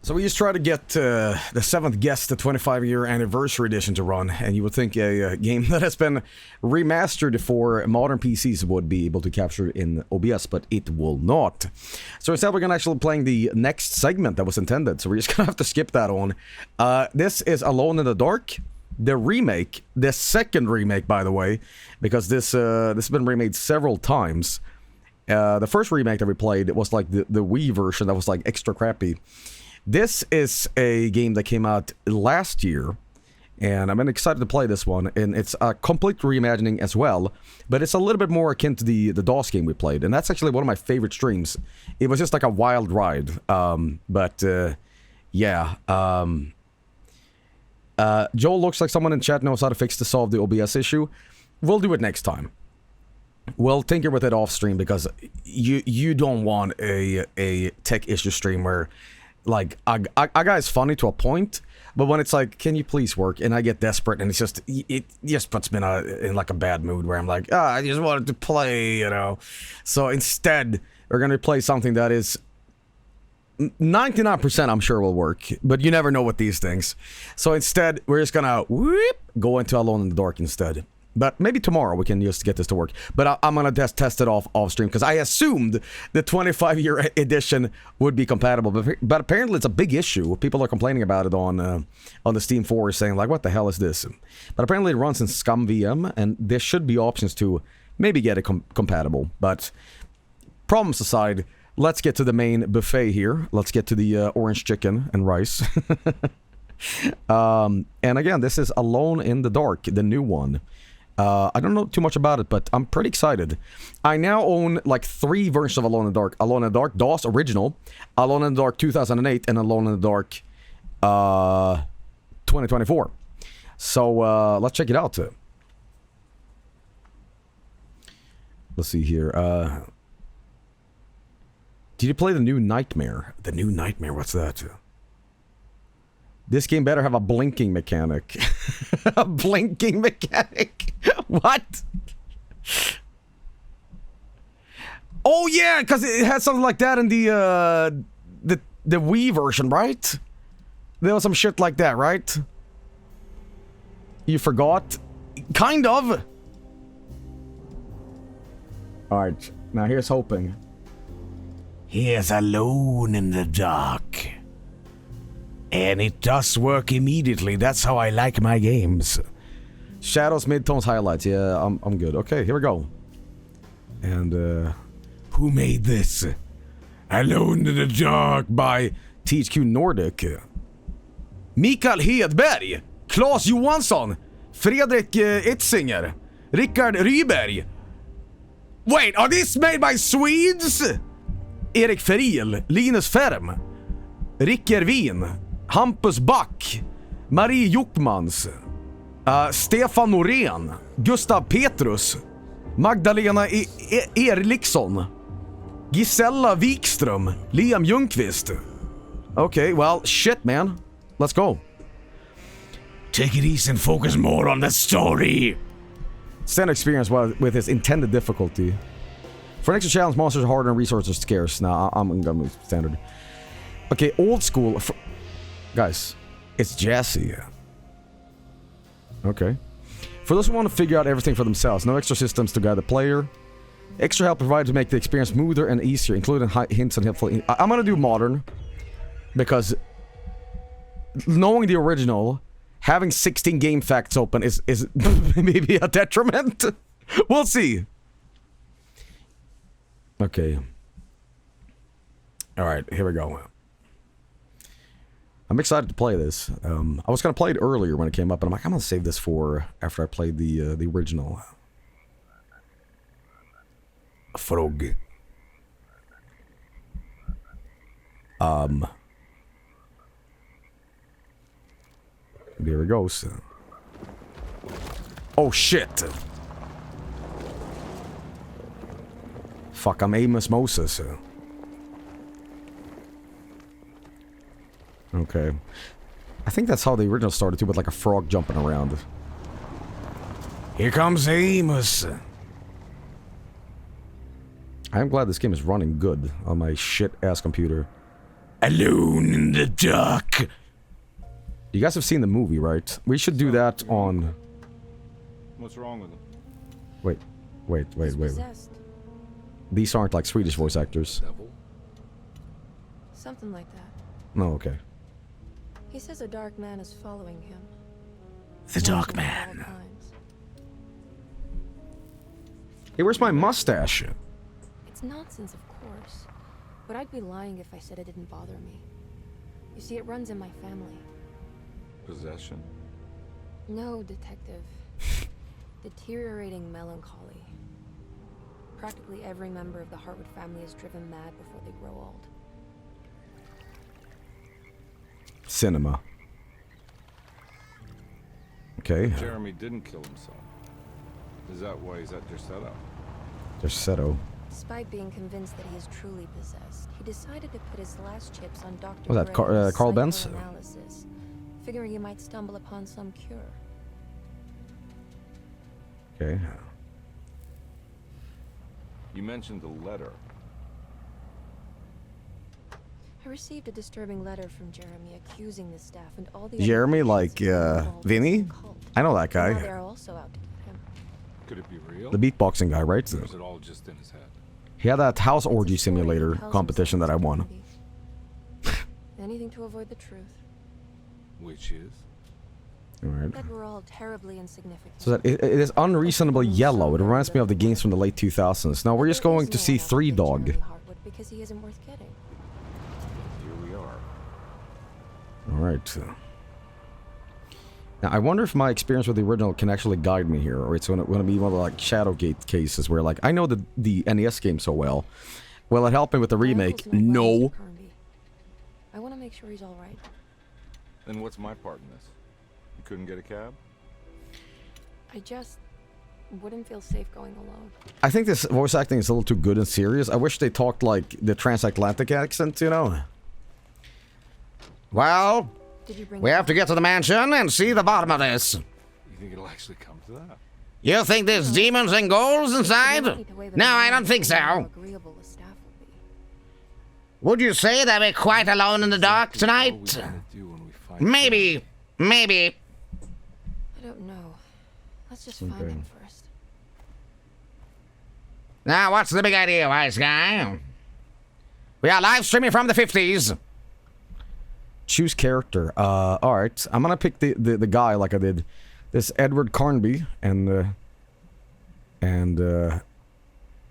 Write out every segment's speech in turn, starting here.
So we just try to get the 7th Guest, the 25-year anniversary edition to run, and you would think a game that has been remastered for modern PCs would be able to capture in OBS, but it will not. So instead we're going to actually be playing the next segment that was intended, so we're just going to have to skip that on. This is Alone in the Dark, the remake, the second remake, by the way, because this has been remade several times. The first remake that we played, it was like the Wii version that was like extra crappy. This is a game that came out last year, and I'm excited to play this one, and it's a complete reimagining as well, but it's a little bit more akin to the DOS game we played, and that's actually one of my favorite streams. It was just like a wild ride, yeah. Joel looks like someone in chat knows how to fix to solve the OBS issue. We'll do it next time. We'll tinker with it off stream, because you don't want a tech issue stream where... Like, a guy's funny to a point, but when it's like, can you please work? And I get desperate, and it just puts me in like a bad mood where I'm like, I just wanted to play, you know. So instead, we're going to play something that is 99% I'm sure will work, but you never know with these things. So instead, we're just going to go into Alone in the Dark instead. But maybe tomorrow we can just get this to work. But I'm going to test it off stream, because I assumed the 25-year edition would be compatible. But apparently it's a big issue. People are complaining about it on the Steam forums, saying like, what the hell is this? But apparently it runs in ScumVM, and there should be options to maybe get it compatible. But problems aside, let's get to the main buffet here. Let's get to the orange chicken and rice. And again, this is Alone in the Dark, the new one. I don't know too much about it, but I'm pretty excited. I now own like 3 versions of Alone in the Dark. Alone in the Dark DOS original, Alone in the Dark 2008, and Alone in the Dark 2024. So let's check it out. Let's see here. Did you play the new Nightmare? The new Nightmare, what's that? This game better have a blinking mechanic. A blinking mechanic? What? Oh yeah, because it had something like that in the Wii version, right? There was some shit like that, right? You forgot? Kind of. Alright, now here's hoping. Here's Alone in the Dark. And it does work immediately. That's how I like my games. Shadows, midtones, highlights. Yeah, I'm good. Okay, here we go. And who made this? Alone in the Dark by THQ Nordic. Mikael Hedberg, Claes Johansson, Fredrik Itzinger, Rickard Ryberg. Wait, are these made by Swedes? Erik Feril, Linus Ferm, Ricker Wien, Hampus Back, Marie Jockmans, Stefan Norén, Gustav Petrus, Magdalena Erliksson, Gisella Wikström, Liam Ljungqvist. Okay, well, shit, man. Let's go. Take it easy and focus more on the story. Standard experience with its intended difficulty. For an extra challenge, monsters are harder and resources are scarce. Nah, I'm gonna move standard. Okay, old school. Guys, it's jazzy. Okay. For those who want to figure out everything for themselves, no extra systems to guide the player. Extra help provided to make the experience smoother and easier, including hints and helpful... I'm gonna do modern, because knowing the original, having 16 game facts open is maybe a detriment. We'll see. Okay. Alright, here we go. I'm excited to play this. I was going to play it earlier when it came up, and I'm like, I'm going to save this for after I played the original. Frog. There it goes. Oh, shit. Fuck, I'm Amos Moses. Okay. I think that's how the original started too, with like a frog jumping around. Here comes Amos. I am glad this game is running good on my shit-ass computer. Alone in the dark. You guys have seen the movie, right? We should do that on... What's wrong with him? Wait. Possessed. These aren't like Swedish voice actors. Devil? Something like that. No, okay. He says a dark man is following him. The dark Watching him at man. all times. Hey, where's my mustache? It's nonsense, of course. But I'd be lying if I said it didn't bother me. You see, it runs in my family. Possession? No, detective. Deteriorating melancholy. Practically every member of the Hartwood family is driven mad before they grow old. Cinema. Okay. Jeremy didn't kill himself. Is that why he's at your setup? Dersetto. Despite being convinced that he is truly possessed, he decided to put his last chips on Dr. Was that Carl Benz? Psychoanalysis, figuring he might stumble upon some cure. Okay. You mentioned the letter. I received a disturbing letter from Jeremy accusing the staff and all the Jeremy, like, Vinny? I know that Now guy. they're also out to get him. Could it be real? The beatboxing guy, right? Or is it all just in his head? He had that house It's a orgy story he simulator tells competition that I himself won. to be. Anything to avoid the truth. Which is? Alright. That we're all terribly insignificant. So that it is unreasonably yellow. It reminds me of the games from the late 2000s. Now we're just going to see Three Dog. Because he isn't worth getting. Here we are. Alright. Now I wonder if my experience with the original can actually guide me here, or it's going to be one of the like Shadowgate cases where like I know the NES game so well. Will it help me with the My remake? uncle's not well, No. Mr. Carnby. I want to make sure he's all right. Then what's my part in this? You couldn't get a cab? I just wouldn't feel safe going alone. I think this voice acting is a little too good and serious. I wish they talked like the transatlantic accent, you know? Well, Did you bring we have to get to the mansion and see the bottom of this. You think it'll actually come to that? You think there's demons and ghouls inside? No, I don't think so. Would you say that we're quite alone in the dark What are we tonight? gonna do when we find Maybe. Maybe. I don't know. Let's just find Okay. him first. Now, what's the big idea, wise guy? We are live streaming from the 50s. Choose character. Alright. I'm gonna pick the guy like I did. This Edward Carnby and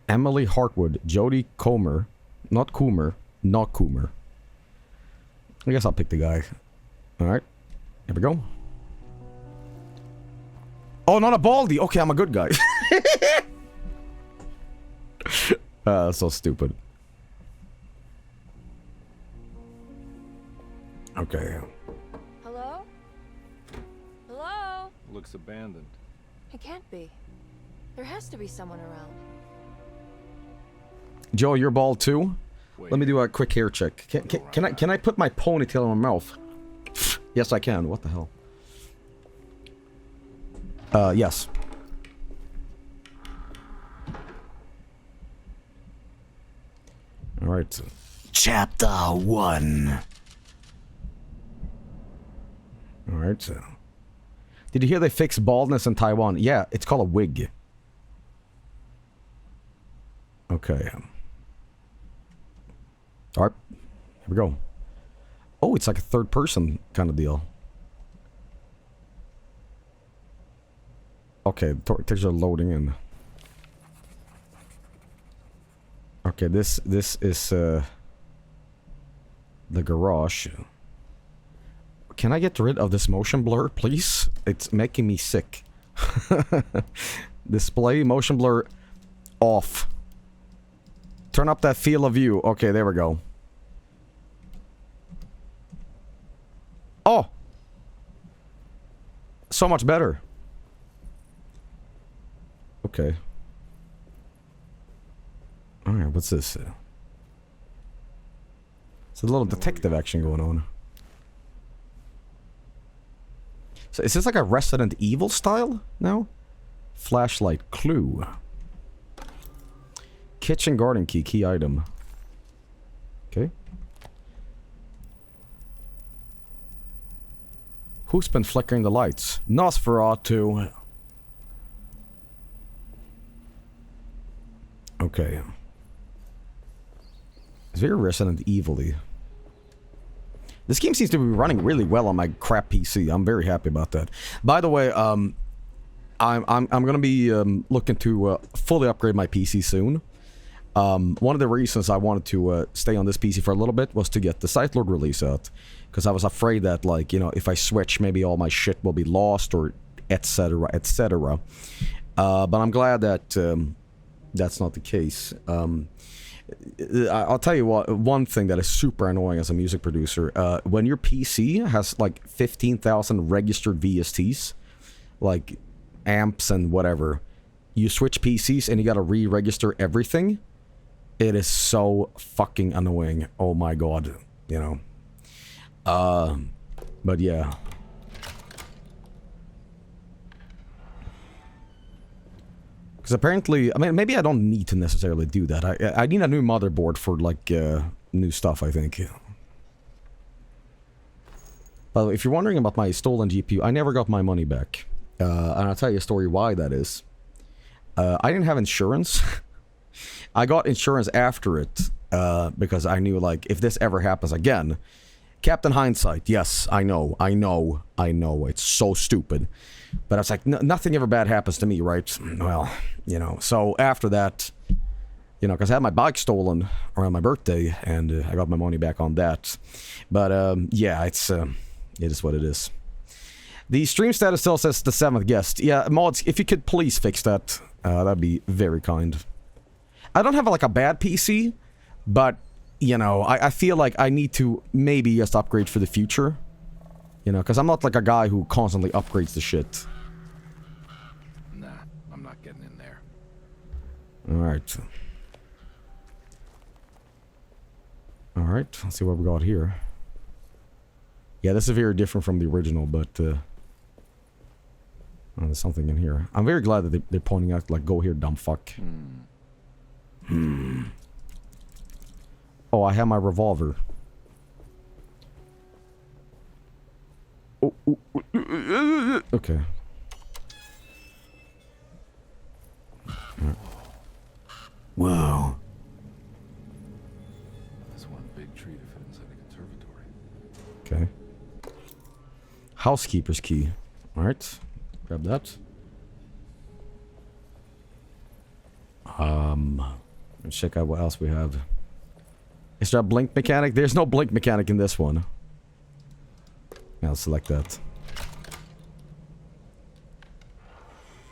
Emily Hartwood. Jodie Comer. Not Coomer. Not Coomer. I guess I'll pick the guy. Alright. Here we go. Oh, not a baldy. Okay, I'm a good guy. So stupid. Okay. Hello? Hello? Looks abandoned. It can't be. There has to be someone around. Joe, you're bald too? Wait, Let me do a quick hair check. Can I put my ponytail in my mouth? Yes, I can. What the hell? Yes. All right. Chapter 1. All right. Did you hear they fixed baldness in Taiwan? Yeah, it's called a wig. Okay. All right. Here we go. Oh, it's like a third person kind of deal. Okay, pictures are loading in. Okay, this is the garage. Can I get rid of this motion blur, please? It's making me sick. Display motion blur off. Turn up that field of view. Okay, there we go. Oh! So much better. Okay. Alright, what's this? It's a little detective action going on. So is this like a Resident Evil style now? Flashlight clue. Kitchen garden key, key item. Okay. Who's been flickering the lights? Nosferatu. Okay. It's very Resident Evil-y. This game seems to be running really well on my crap PC. I'm very happy about that. By the way, I'm gonna be looking to fully upgrade my PC soon. One of the reasons I wanted to stay on this PC for a little bit was to get the Sith Lord release out. Because I was afraid that, like, you know, if I switch, maybe all my shit will be lost or etc, etc. But I'm glad that that's not the case. I'll tell you what, one thing that is super annoying as a music producer, when your PC has like 15,000 registered VSTs, like amps and whatever, you switch PCs and you gotta re-register everything. It is so fucking annoying. Oh my god, you know. But yeah. Because apparently, I mean, maybe I don't need to necessarily do that. I need a new motherboard for, like, new stuff, I think. By the way, if you're wondering about my stolen GPU, I never got my money back. And I'll tell you a story why that is. I didn't have insurance. I got insurance after it, because I knew, like, if this ever happens again... Captain Hindsight, yes, I know, it's so stupid. But I was like, nothing ever bad happens to me, right? Well, you know, so after that, you know, because I had my bike stolen around my birthday, and I got my money back on that. But, yeah, it is what it is. The stream status still says the 7th guest. Yeah, mods, if you could please fix that, that'd be very kind. I don't have, like, a bad PC, but... You know, I feel like I need to maybe just upgrade for the future. You know, because I'm not like a guy who constantly upgrades the shit. Nah, I'm not getting in there. Alright. Alright, let's see what we got here. Yeah, this is very different from the original, but... oh, there's something in here. I'm very glad that they're pointing out, like, go here, dumb fuck. Oh, I have my revolver. Oh, okay. Whoa. That's one big tree to fit inside a conservatory. Okay. Housekeeper's key. Alright. Grab that. Let's check out what else we have. Is there a blink mechanic? There's no blink mechanic in this one. Yeah, I'll select that.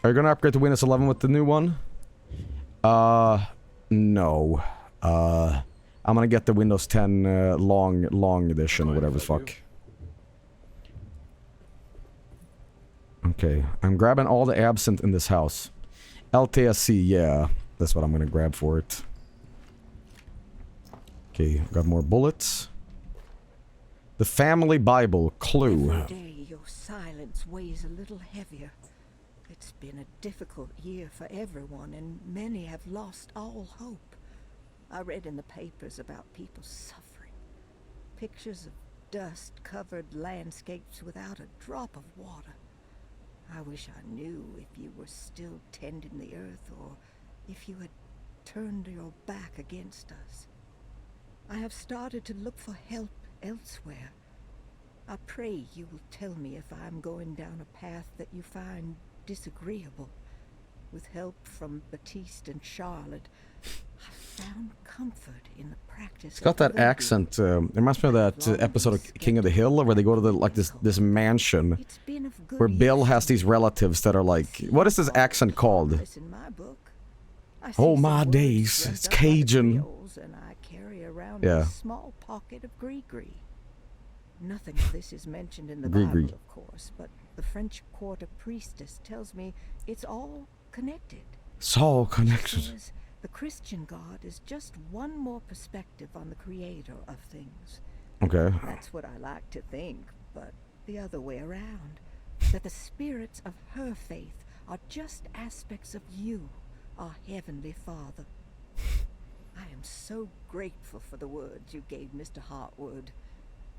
Are you gonna upgrade to Windows 11 with the new one? No. I'm gonna get the Windows 10 long edition or whatever the fuck. Okay, I'm grabbing all the absinthe in this house. LTSC, yeah. That's what I'm gonna grab for it. Okay, got more bullets. The Family Bible, clue. Every day your silence weighs a little heavier. It's been a difficult year for everyone, and many have lost all hope. I read in the papers about people suffering. Pictures of dust-covered landscapes without a drop of water. I wish I knew if you were still tending the earth, or if you had turned your back against us. I have started to look for help elsewhere. I pray you will tell me if I am going down a path that you find disagreeable. With help from Baptiste and Charlotte, I found comfort in the practice. It's got that accent. It reminds me of that episode of King of the Hill where they go to the like this mansion where Bill has these relatives that are like, what is this accent called? Oh my days, it's Cajun. Yeah. A small pocket of gree-gree. Nothing of this is mentioned in the Bible, of course, but the French quarter priestess tells me it's all connected. It's all connected. Says the Christian God is just one more perspective on the creator of things. Okay. That's what I like to think, but the other way around. That the spirits of her faith are just aspects of you, our Heavenly Father. I am so grateful for the words you gave Mr. Hartwood.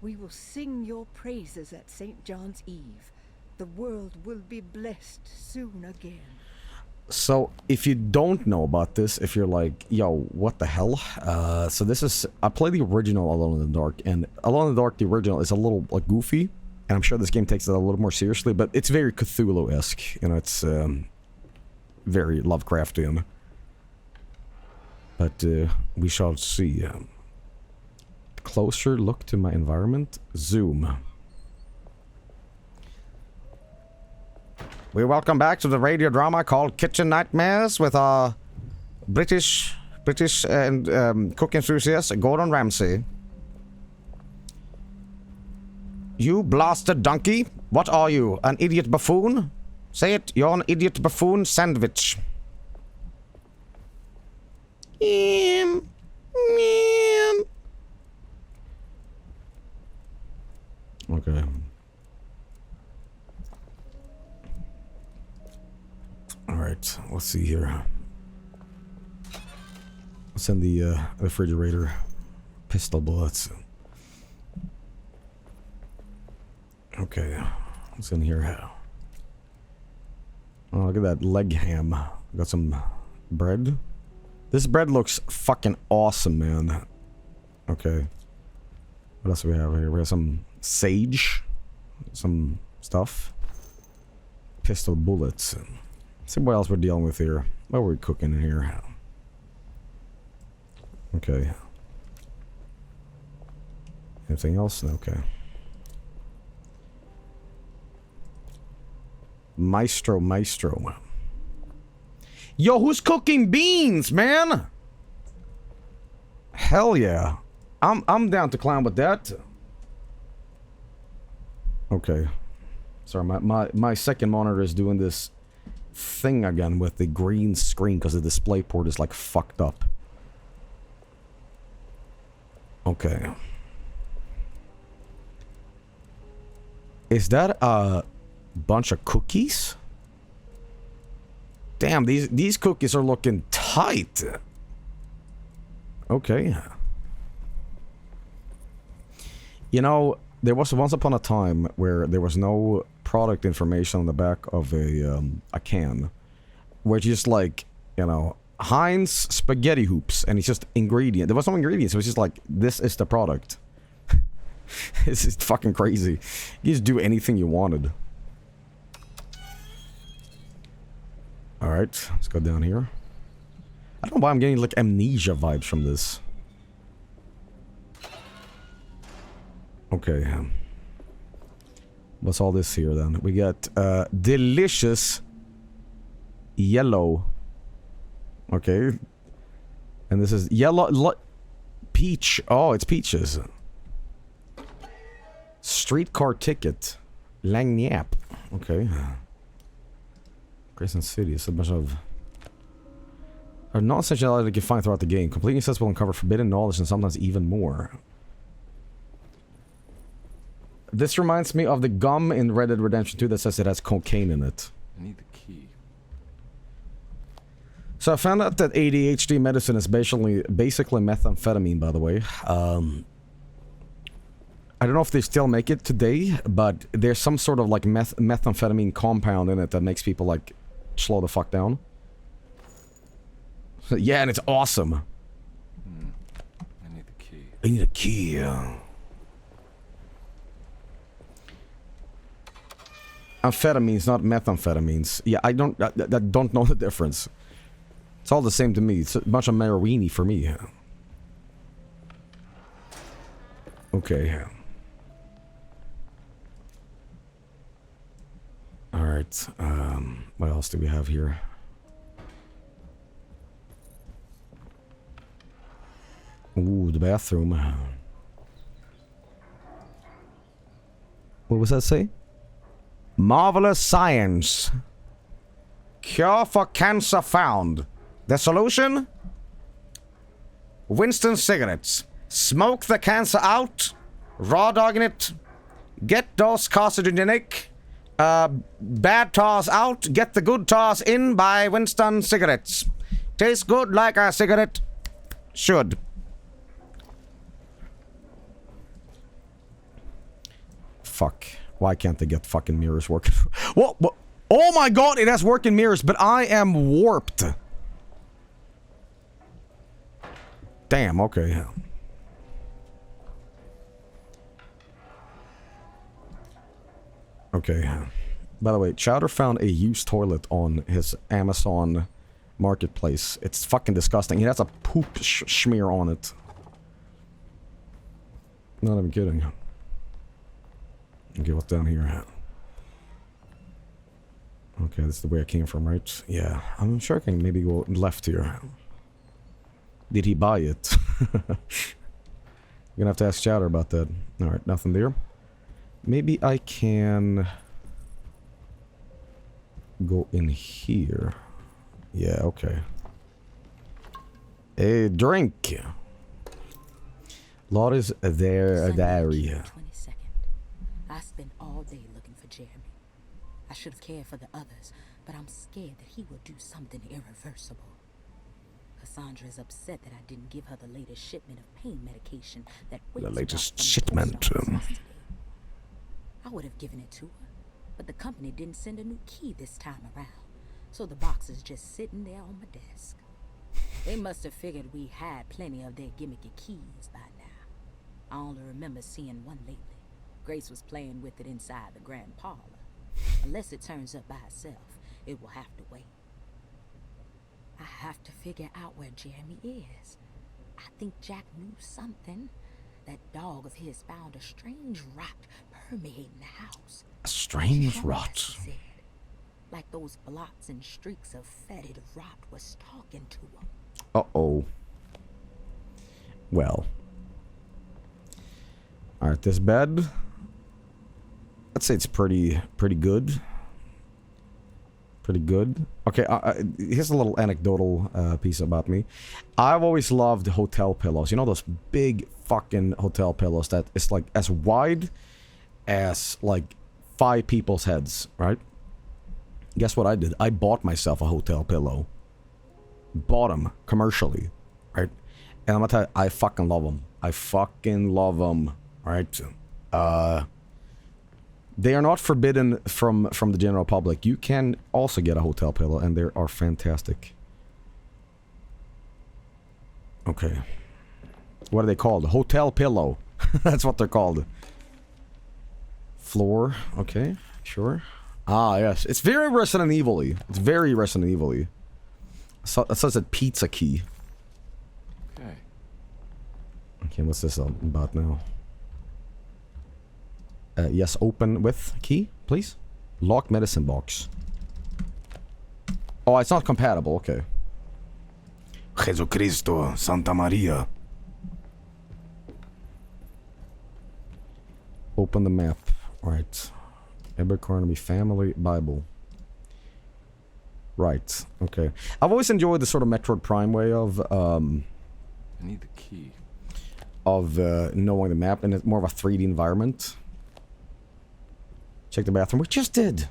We will sing your praises at St. John's Eve. The world will be blessed soon again. So, if you don't know about this, if you're like, yo, what the hell? So this is... I played the original Alone in the Dark, and Alone in the Dark, the original, is a little, like, goofy. And I'm sure this game takes it a little more seriously, but it's very Cthulhu-esque. You know, it's very Lovecraftian. But we shall see. Closer look to my environment. Zoom. We welcome back to the radio drama called Kitchen Nightmares with our British and cook enthusiast Gordon Ramsay. You blasted donkey! What are you, an idiot buffoon? Say it, you're an idiot buffoon sandwich. Okay. Alright, let's see here. What's in the refrigerator? Pistol bullets. Okay, what's in here? Oh, look at that leg ham. Got some bread. This bread looks fucking awesome, man. Okay. What else do we have here? We have some sage. Some stuff. Pistol bullets. Let's see what else we're dealing with here. What are we cooking in here? Okay. Anything else? Okay. Maestro. Yo, who's cooking beans, man? Hell yeah. I'm down to clown with that. Okay. Sorry, my second monitor is doing this thing again with the green screen because the display port is like fucked up. Okay. Is that a bunch of cookies? Damn, these cookies are looking tight. Okay. You know, there was once upon a time where there was no product information on the back of a can, where it's just like, you know, Heinz spaghetti hoops, and it's just ingredient. There was no ingredients. It was just like, this is the product. This is fucking crazy. You just do anything you wanted. Alright, let's go down here. I don't know why I'm getting like amnesia vibes from this. Okay. What's all this here then? We got delicious yellow. Okay. And this is yellow peach. Oh, it's peaches. Streetcar ticket. Langniap. Okay. Crescent City is a bunch of non-essential items you can find throughout the game. Completely accessible, uncover forbidden knowledge, and sometimes even more. This reminds me of the gum in Red Dead Redemption 2 that says it has cocaine in it. I need the key. So I found out that ADHD medicine is basically methamphetamine, by the way. I don't know if they still make it today, but there's some sort of like methamphetamine compound in it that makes people like slow the fuck down. Yeah, and it's awesome. I need the key. I need a key. Amphetamines, not methamphetamines. Yeah, I don't know the difference. It's all the same to me. It's a bunch of marijuana for me. Okay. Alright, what else do we have here? Ooh, the bathroom. What was that say? Marvelous science. Cure for cancer found. The solution? Winston cigarettes. Smoke the cancer out. Raw dogging it. Get those carcinogenic bad tars out. Get the good tars in by Winston cigarettes. Tastes good like a cigarette should. fuck. Why can't they get fucking mirrors working? What? Oh my god, it has working mirrors, but I am warped. Damn, okay. Okay. By the way, Chowder found a used toilet on his Amazon marketplace. It's fucking disgusting. He has a poop smear on it. Not even kidding. Okay, what's down here? Okay, this is the way I came from, right? Yeah, I'm sure I can maybe go left here. Did he buy it? You're gonna have to ask Chowder about that. Alright, nothing there. Maybe I can go in here. Yeah, okay. A drink. Lot is there. I spent all day looking for Jeremy. I should have cared for the others, but I'm scared that he will do something irreversible. Cassandra is upset that I didn't give her the latest shipment of pain medication that The latest shipment. I would have given it to her, but the company didn't send a new key this time around, so the box is just sitting there on my desk. They must have figured we had plenty of their gimmicky keys by now. I only remember seeing one lately. Grace was playing with it inside the grand parlor. Unless it turns up by itself, it will have to wait. I have to figure out where Jeremy is. I think Jack knew something. That dog of his found a strange rot permeating the house. A strange rot. Said, like those blots and streaks of fetid rot was talking to him. Uh-oh. Well. Alright, this bed. I'd say it's pretty good. Pretty good. Okay, here's a little anecdotal piece about me. I've always loved hotel pillows. You know those big fucking hotel pillows that is like as wide as like 5 people's heads, right? Guess what I did? I bought myself a hotel pillow. Bought them commercially, right? And I'm gonna tell you, I fucking love them. I fucking love them, right? They are not forbidden from the general public. You can also get a hotel pillow, and they are fantastic. Okay. What are they called? Hotel pillow. That's what they're called. Floor. Okay, sure. Ah, yes. It's very Resident Evil-y. It's very Resident Evil-y. So, it says a pizza key. Okay. Okay, what's this about now? Yes, open with key, please. Locked medicine box. Oh, it's not compatible. Okay. Jesucristo, Santa Maria. Open the map. Right. Abercrombie Family Bible. Right. Okay. I've always enjoyed the sort of Metroid Prime way of I need the key. Of knowing the map, and it's more of a 3D environment. Check the bathroom. We just did.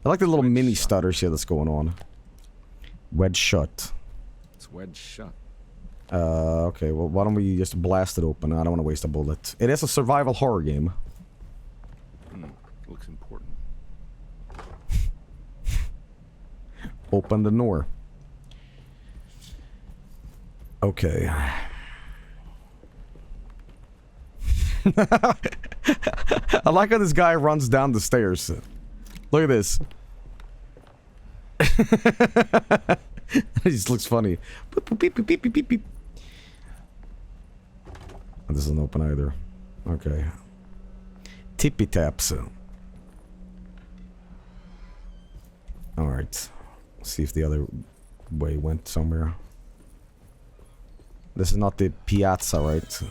I like the little Wedge mini shut. stutters here that's going on. Wedge shut. It's wedged shut. Okay, well, why don't we just blast it open? I don't want to waste a bullet. It is a survival horror game. Looks important. Open the door. Okay. I like how this guy runs down the stairs. Look at this. It just looks funny. Beep, beep, beep, beep, beep, beep. Oh, this isn't open either. Okay. Tippy taps. Alright. See if the other way went somewhere. This is not the piazza, right?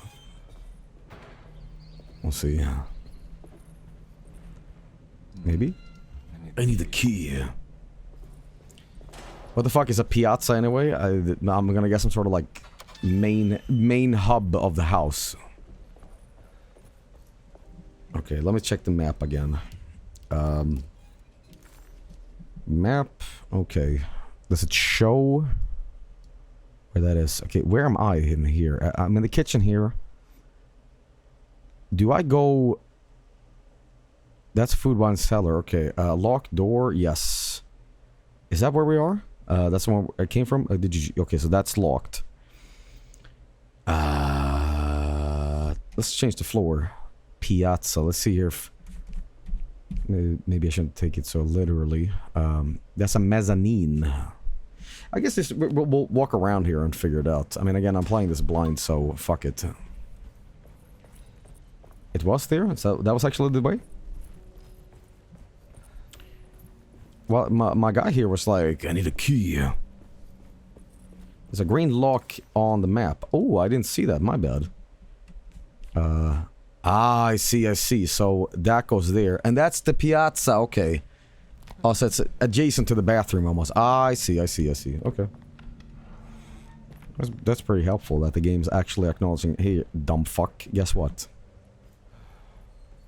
We'll see. Maybe? I need the key. What the fuck is a piazza anyway? I'm gonna guess some sort of like main hub of the house. Okay, let me check the map again. Map. Okay. Does it show where that is? Okay, where am I in here? I'm in the kitchen here. Do I go... That's food, wine, cellar. Okay. Locked door. Yes. Is that where we are? That's the one I came from? Did you... Okay, so that's locked. Let's change the floor. Piazza. Let's see here if... Maybe I shouldn't take it so literally. That's a mezzanine. I guess this, we'll walk around here and figure it out. I mean, again, I'm playing this blind, so fuck it. It was there? So that was actually the way? Well, my guy here was like, I need a key. There's a green lock on the map. Oh, I didn't see that. My bad. I see. So that goes there. And that's the piazza. Okay. Oh, so it's adjacent to the bathroom almost. I see. Okay. That's pretty helpful that the game's actually acknowledging, hey, dumb fuck, guess what?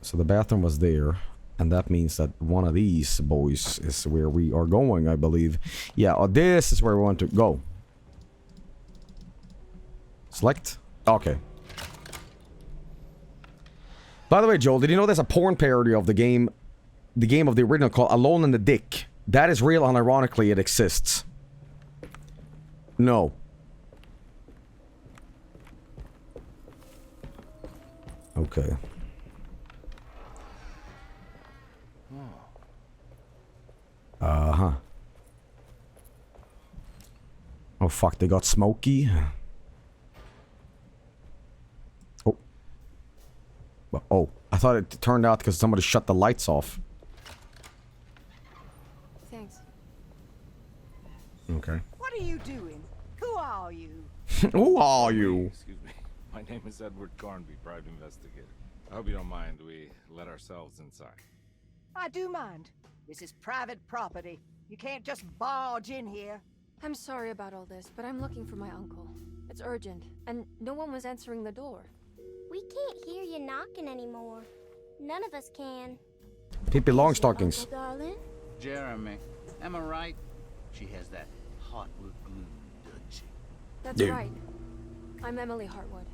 So the bathroom was there. And that means that one of these boys is where we are going, I believe. Yeah, this is where we want to go. Select. Okay. By the way, Joel, did you know there's a porn parody of the game of the original called Alone in the Dick? That is real, and ironically, it exists. No. Okay. Uh-huh. Oh, fuck, they got smoky. Oh. Oh, I thought it turned out because somebody shut the lights off. Thanks. Okay. What are you doing? Who are you? Who are you? Excuse me. My name is Edward Garnby, private investigator. I hope you don't mind we let ourselves inside. I do mind. This is private property. You can't just barge in here. I'm sorry about all this, but I'm looking for my uncle. It's urgent, and no one was answering the door. We can't hear you knocking anymore. None of us can. Pippi Longstockings. Uncle, darling? Jeremy, am I right? She has that hardwood glue, doesn't she? That's Dude. right. I'm Emily Hartwood.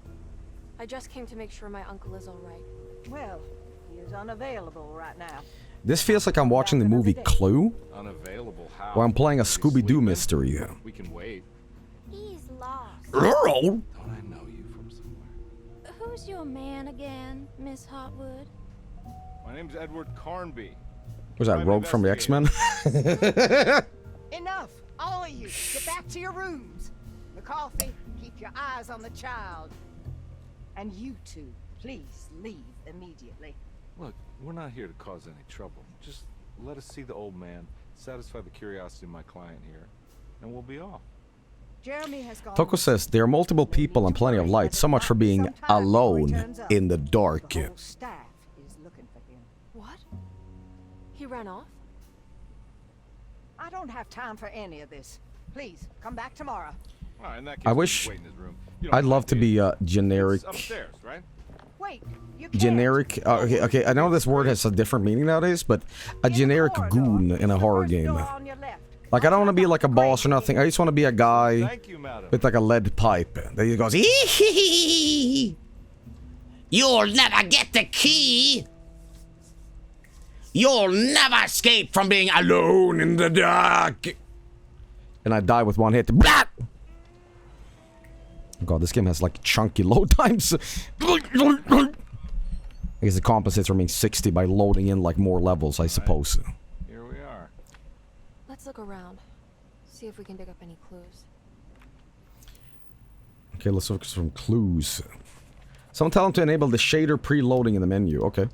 I just came to make sure my uncle is all right. Well, he is unavailable right now. This feels like I'm watching the movie Clue, Unavailable how? where I'm playing a Is he Scooby-Doo sleeping? mystery. We can wait. He's lost. Earl? Don't I know you from somewhere? Who's your man again, Miss Hotwood? My name's Edward Carnby. Was that Private Rogue from the X-Men? Enough! All of you, get back to your rooms. McCarthy, keep your eyes on the child. And you two, please leave immediately. Look, we're not here to cause any trouble. Just let us see the old man, satisfy the curiosity of my client here, and we'll be off. Jeremy has gone. Toko says, there are multiple people and plenty of light. So much for being alone in the dark. The whole staff is looking for him. What? He ran off? I don't have time for any of this. Please, come back tomorrow. All right, in that case, I we wish- can wait in his room. You don't I'd love mind, to do be you? generic. It's upstairs, right? Wait, you can't. Generic. Okay. I know this word has a different meaning nowadays, but a In the generic corridor. goon in a It's the horror first game. door on your left. Like, I don't want to be like a boss or nothing. I just want to be a guy Thank you, madam. with like a lead pipe that he goes, "Ee-hee-hee-hee. You'll never get the key. You'll never escape from being alone in the dark." And I die with one hit. Blah! God, this game has like chunky load times. I guess it compensates for being 60 by loading in like more levels, I suppose. Here we are. Let's look around. See if we can dig up any clues. Okay, let's look for some clues. Someone tell him to enable the shader preloading in the menu. Okay.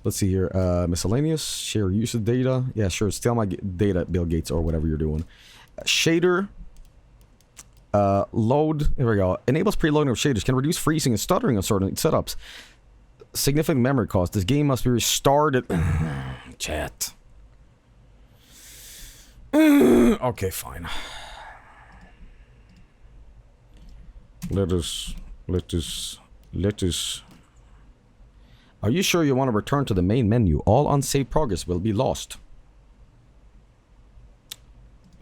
Let's see here. Miscellaneous. Share user data. Yeah, sure. Steal my data, Bill Gates, or whatever you're doing. Shader. Load. Here we go. Enables preloading of shaders. Can reduce freezing and stuttering on certain setups. Significant memory cost. This game must be restarted. Chat. Okay, fine. Let us. Are you sure you want to return to the main menu? All unsaved progress will be lost.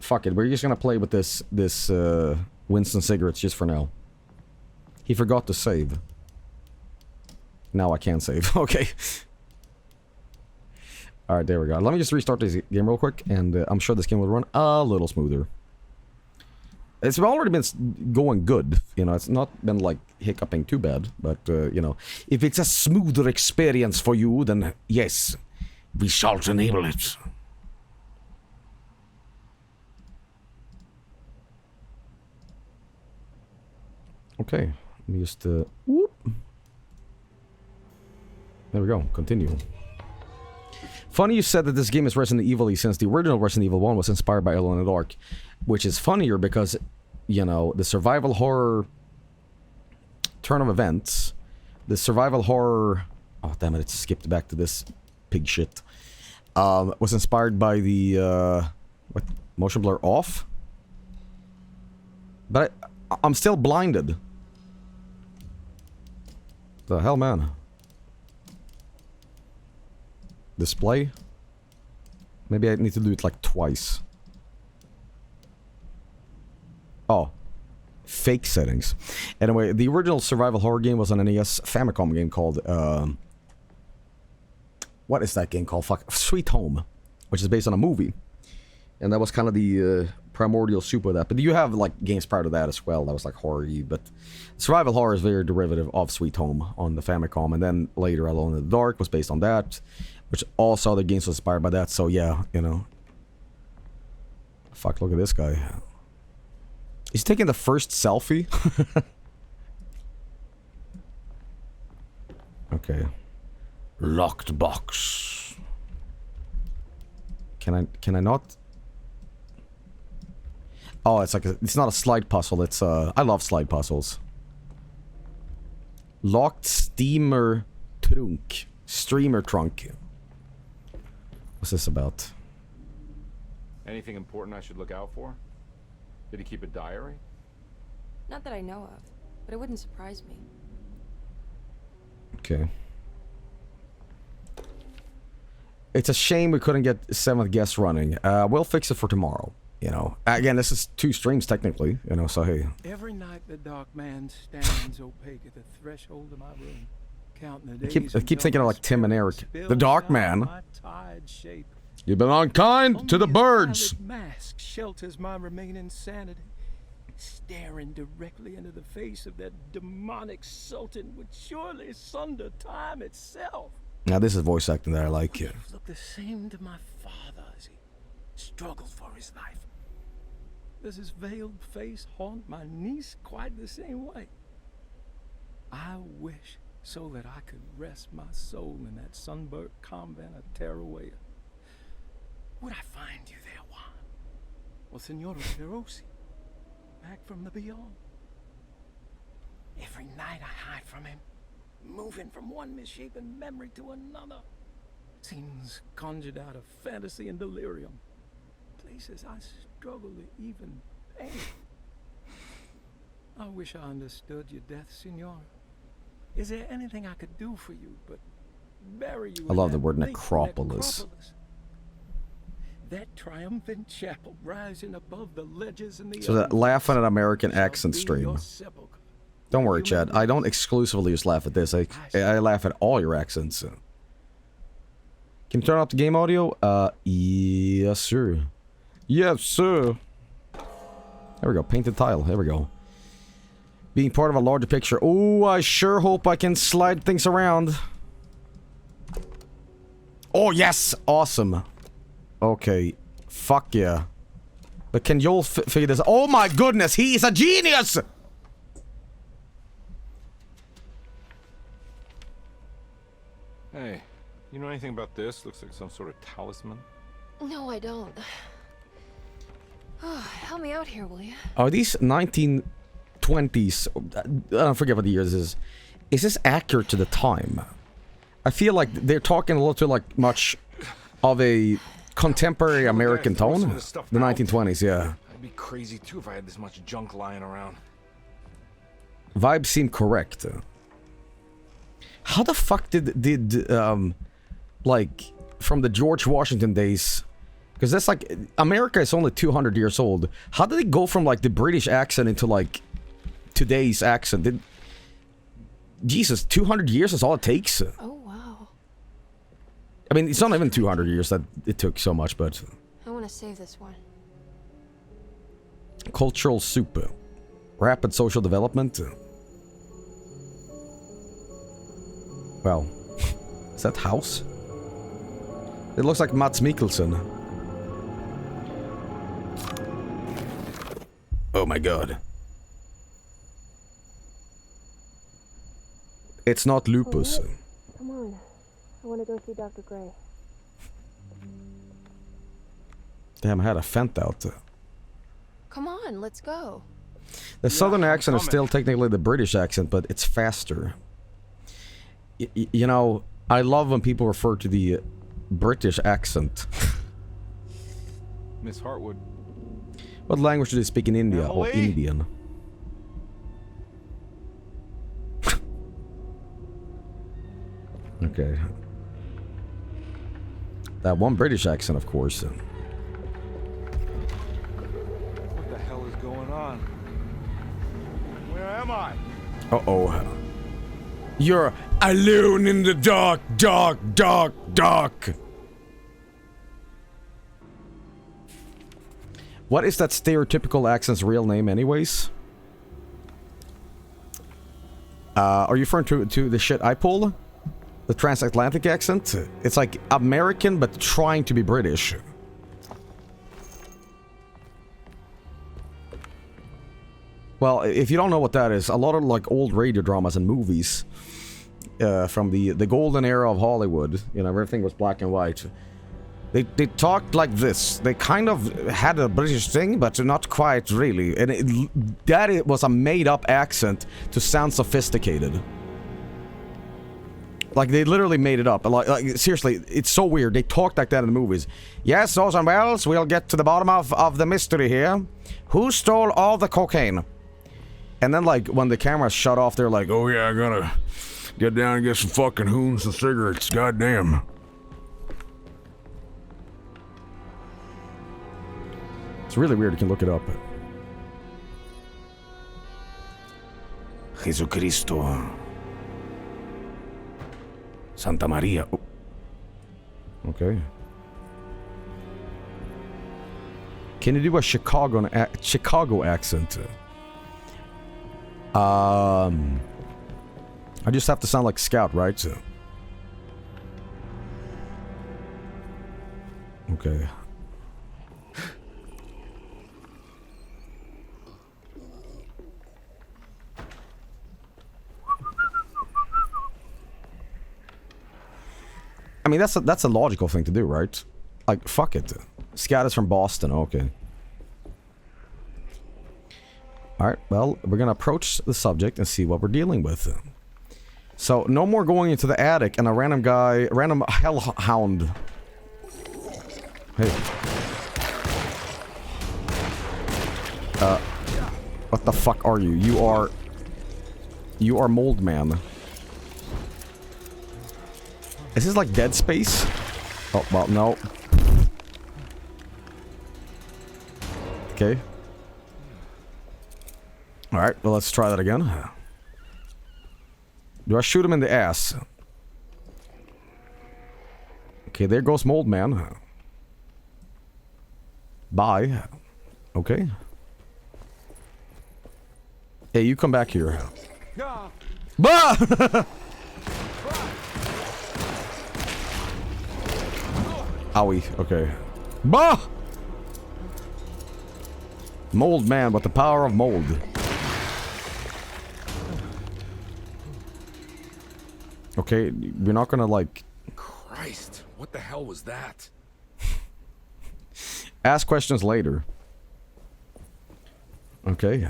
Fuck it, we're just gonna play with this Winston cigarettes just for now. He forgot to save. Now I can't save. Okay. Alright, there we go. Let me just restart this game real quick, and I'm sure this game will run a little smoother. It's already been going good, you know, it's not been, like, hiccuping too bad, but, you know, if it's a smoother experience for you, then yes, we shall enable it. Okay, let me just, whoop. There we go, continue. Funny you said that this game is Resident Evil-y since the original Resident Evil 1 was inspired by Alone in the Dark. Which is funnier because, you know, the survival horror turn of events, the survival horror... Oh, damn it, it skipped back to this pig shit. Was inspired by the, what? Motion blur off? But I'm still blinded. The hell, man? Display? Maybe I need to do it like twice. Oh. Fake settings. Anyway, the original survival horror game was an NES Famicom game called, what is that game called? Fuck. Sweet Home. Which is based on a movie. And that was kind of the, primordial soup of that. But you have, like, games prior to that as well. That was, like, horror-y. But survival horror is very derivative of Sweet Home on the Famicom. And then later, Alone in the Dark was based on that. Which also other games were inspired by that. So, yeah, you know. Fuck, look at this guy. He's taking the first selfie? Okay. Locked box. Can I not? Oh, it's like it's not a slide puzzle. It's I love slide puzzles. Locked steamer trunk. Streamer trunk. What's this about? Anything important I should look out for? Did he keep a diary? Not that I know of, but it wouldn't surprise me. Okay. It's a shame we couldn't get 7th guest running. We'll fix it for tomorrow. You know, again, this is 2 streams technically, you know, so hey. Every night the dark man stands opaque at the threshold of my room, counting the days. I keep thinking of like Tim and Eric. The Dark Man. You've been unkind to the birds. Mask shelters my remaining sanity. Staring directly into the face of that demonic sultan would surely sunder time itself. Now this is voice acting that I like. It looked the same to my father as he struggled for his life. Does his veiled face haunt my niece quite the same way? I wish so that I could rest my soul in that sunburnt convent of Teruya. Would I find you there, Juan? Or Senora Feroci, back from the beyond? Every night I hide from him, moving from one misshapen memory to another. Scenes conjured out of fantasy and delirium. Places I struggle to even paint. I wish I understood your death, Senora. Is there anything I could do for you but bury you? I love the word lake necropolis. That triumphant chapel rising above the ledges and the So that laughing at American accent stream. Don't worry, Chad. I don't exclusively just laugh at this. I laugh at all your accents. Can you turn up the game audio? Yes, sir. Yes, sir. There we go. Painted tile. There we go. Being part of a larger picture. Oh, I sure hope I can slide things around. Oh, yes! Awesome. Okay. Fuck yeah. But can Joel figure this out? Oh my goodness! He's a genius! Hey, you know anything about this? Looks like some sort of talisman. No, I don't. Help me out here, will you? Are these 1920s? I forget what the year this is. Is this accurate to the time? I feel like they're talking a little too like much of a contemporary American tone. The 1920s, yeah. I'd be crazy too if I had this much junk lying around. Vibes seem correct. How the fuck did like from the George Washington days? Because that's like America is only 200 years old. How did it go from like the British accent into like today's accent? Jesus, 200 years is all it takes? Oh, wow. I mean, it's not even 200 years that it took so much, but... I want to save this one. Cultural soup. Rapid social development. Well, is that house? It looks like Mats Mikkelsen. Oh my god. It's not lupus. Right. Come on. I want to go see Dr. Gray. Damn, I had a fent out. Come on, let's go. The southern accent is still technically the British accent, but it's faster. You know, I love when people refer to the British accent. Miss Hartwood. What language do they speak in India? Emily? Or Indian? Okay. That one British accent, of course. What the hell is going on? Where am I? Uh-oh. You're alone in the dark, dark, dark, dark. What is that stereotypical accent's real name anyways? Are you referring to the shit I pulled? The transatlantic accent? It's like American but trying to be British. Well, if you don't know what that is, a lot of like old radio dramas and movies from the golden era of Hollywood, you know, everything was black and white. They talked like this. They kind of had a British thing, but not quite really. And that was a made-up accent to sound sophisticated. Like, they literally made it up. Like, seriously, it's so weird. They talked like that in the movies. Yes, Orson Welles, we'll get to the bottom of the mystery here. Who stole all the cocaine? And then, like, when the cameras shut off, they're like, oh yeah, I gotta get down and get some fucking hoons and cigarettes. Goddamn. It's really weird. You can look it up. Jesucristo. Santa Maria. Oh. Okay. Can you do a Chicago accent? I just have to sound like Scout, right? Okay. I mean, that's a logical thing to do, right? Like, fuck it. Scout is from Boston, okay. Alright, well, we're gonna approach the subject and see what we're dealing with. So, no more going into the attic and a random hellhound. Hey. What the fuck are you? You are Mold Man. Is this like Dead Space? Oh, well, no. Okay. Alright, well, let's try that again. Do I shoot him in the ass? Okay, there goes Mold Man. Bye. Okay. Hey, you come back here. Bah! Owie, okay. Bah! Mold Man with the power of mold. Okay, we're not gonna like... Christ, what the hell was that? Ask questions later. Okay.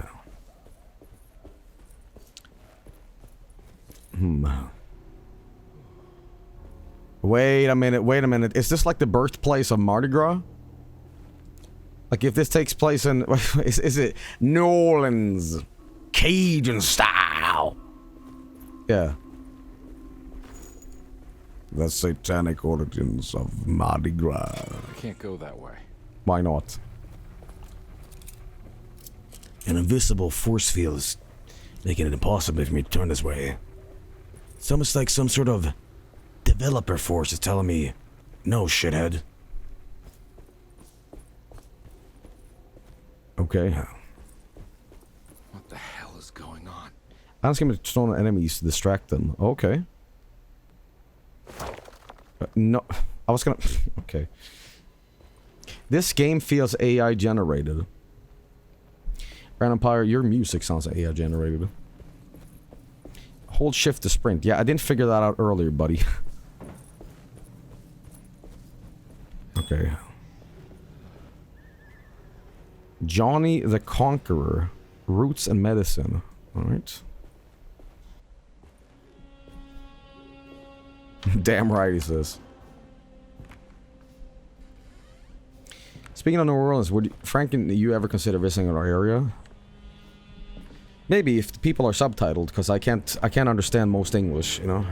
Wait a minute. Is this like the birthplace of Mardi Gras? Like if this takes place in... is it New Orleans? Cajun style? Yeah. The satanic origins of Mardi Gras. I can't go that way. Why not? An invisible force field is making it impossible for me to turn this way. It's almost like some sort of developer force is telling me, no, shithead. Okay. What the hell is going on? Ask him to stone enemies to distract them. Okay. No, I was gonna... Okay. This game feels AI generated. Grand Empire, your music sounds AI generated. Hold shift to sprint. Yeah, I didn't figure that out earlier, buddy. Okay. Johnny the Conqueror. Roots and medicine. Alright. Damn right, he says. Speaking of New Orleans, would Frank and you ever consider visiting our area? Maybe if the people are subtitled, because I can't understand most English, you know.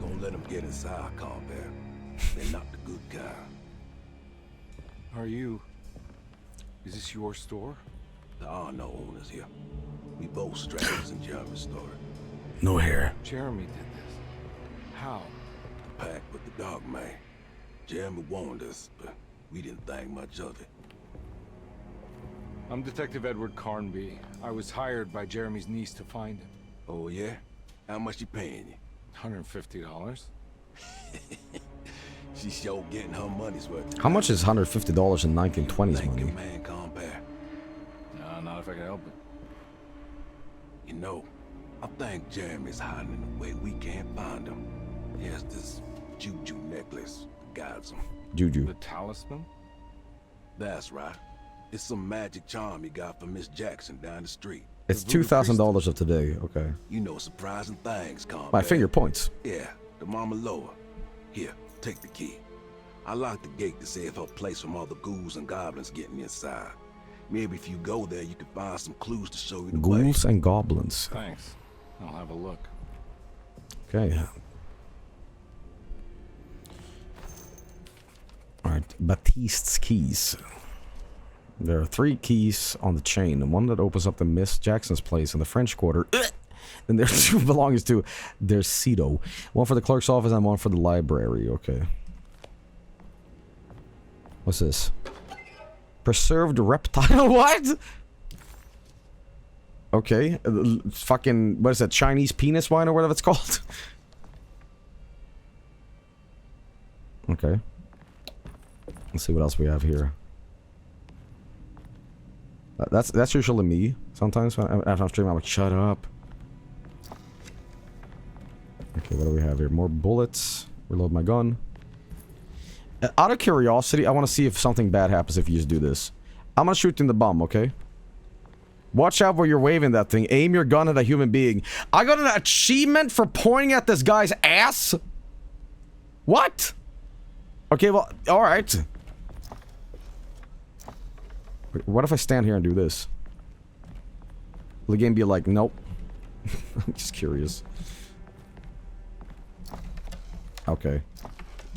Don't let them get inside, combat. They're not the good kind. Are you... Is this your store? There are no owners here. We both strangers in Jeremy's store. No hair. Jeremy did this. How? The pact with the dog man. Jeremy warned us, but we didn't think much of it. I'm Detective Edward Carnby. I was hired by Jeremy's niece to find him. Oh, yeah? How much you paying you? $150. She's sure getting her money's worth. How much is $150 in 1920s Thank you, money? man, compare. No, not if I can help it. You know, I think Jeremy's hiding in a way we can't find him. He has this juju necklace that guides him. Juju. The talisman? That's right. It's some magic charm he got from Miss Jackson down the street. It's $2,000 of today. Okay. You know surprising things, combat. My finger points. Yeah, the Mama Loa. Here, take the key. I locked the gate to save her place from all the ghouls and goblins getting inside. Maybe if you go there, you can find some clues to show you the way. Ghouls and goblins. Thanks. I'll have a look. Okay. Alright, Baptiste's keys. There are 3 keys on the chain, and one that opens up the Miss Jackson's place in the French Quarter. Then there's 2 belongs to there's Cito. One for the clerk's office and one for the library. Okay. What's this? Preserved reptile? What? Okay. Fucking, what is that? Chinese penis wine or whatever it's called? Okay. Let's see what else we have here. That's usually me. Sometimes after I'm streaming, I'm like, shut up. Okay, what do we have here? More bullets. Reload my gun. Out of curiosity, I want to see if something bad happens if you just do this. I'm gonna shoot in the bum, okay? Watch out where you're waving that thing. Aim your gun at a human being. I got an achievement for pointing at this guy's ass? What? Okay, well, alright. What if I stand here and do this? Will the game be like, nope? I'm just curious. Okay.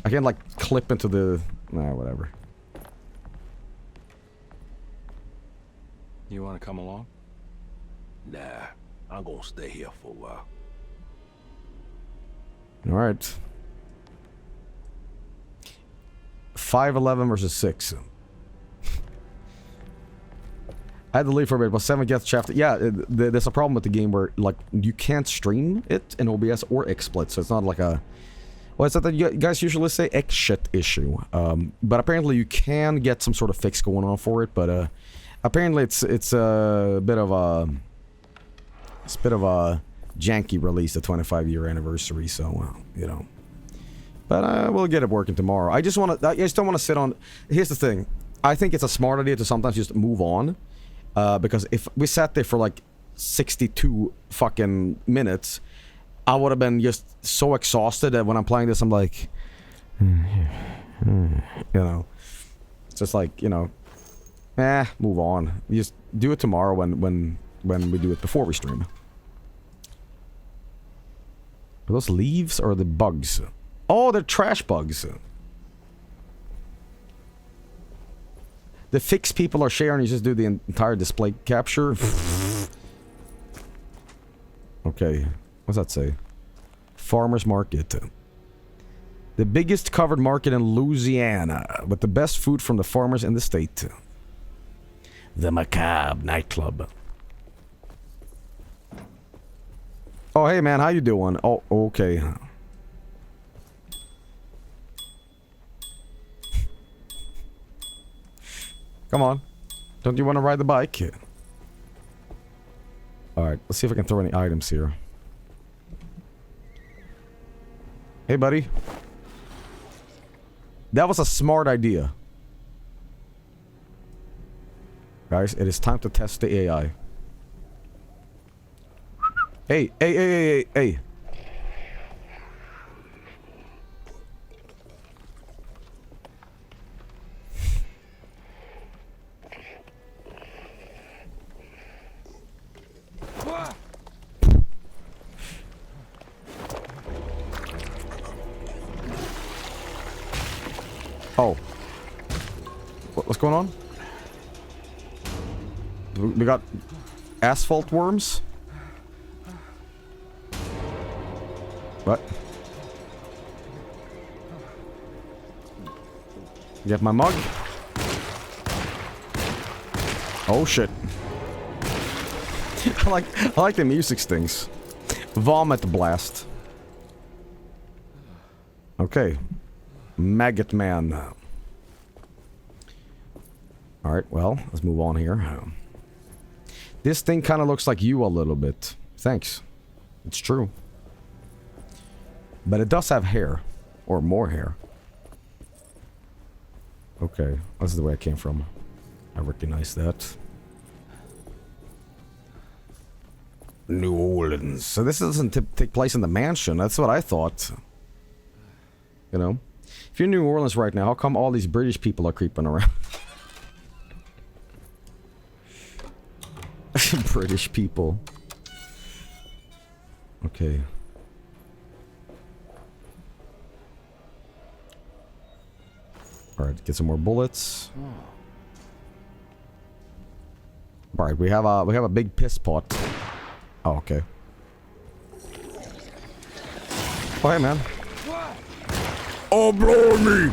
I can like clip into the... Nah, whatever. You want to come along? Nah, I'm gonna stay here for a while. Alright. 5'11" versus 6. I had to leave for a bit, but 7 gets shafted. Yeah, there's a problem with the game where, like, you can't stream it in OBS or XSplit, so it's not like a... Well, it's not that you guys usually say X-shit issue. But apparently you can get some sort of fix going on for it, but apparently it's a bit of a... It's a bit of a janky release, the 25-year anniversary, so, you know. But we'll get it working tomorrow. I just don't want to sit on... Here's the thing. I think it's a smart idea to sometimes just move on. Because if we sat there for like 62 fucking minutes, I would have been just so exhausted that when I'm playing this, I'm like, you know, it's just like, you know, move on. You just do it tomorrow when we do it before we stream. Are those leaves or the bugs? Oh, they're trash bugs. The fix people are sharing, you just do the entire display capture. Okay, what's that say? farmer's market. The biggest covered market in Louisiana, with the best food from the farmers in the state. The Macabre nightclub. Oh, hey man, how you doing? Oh, okay. Come on. Don't you want to ride the bike? Alright, let's see if I can throw any items here. Hey, buddy. That was a smart idea. Guys, it is time to test the AI. Hey, hey, hey, hey, hey, hey. Oh. What's going on? We got asphalt worms? What? Get my mug. Oh shit. I like the music stings. Vomit blast. Okay. Maggot man. Alright, well, let's move on here. This thing kind of looks like you a little bit. Thanks. It's true. But it does have hair. Or more hair. Okay, this is the way I came from. I recognize that. New Orleans. So this doesn't take place in the mansion. That's what I thought. You know? If you're in New Orleans right now, how come all these British people are creeping around? British people. Okay. Alright, get some more bullets. Alright, we have a big piss pot. Oh, okay. Oh, hey, man. Oh, blow me!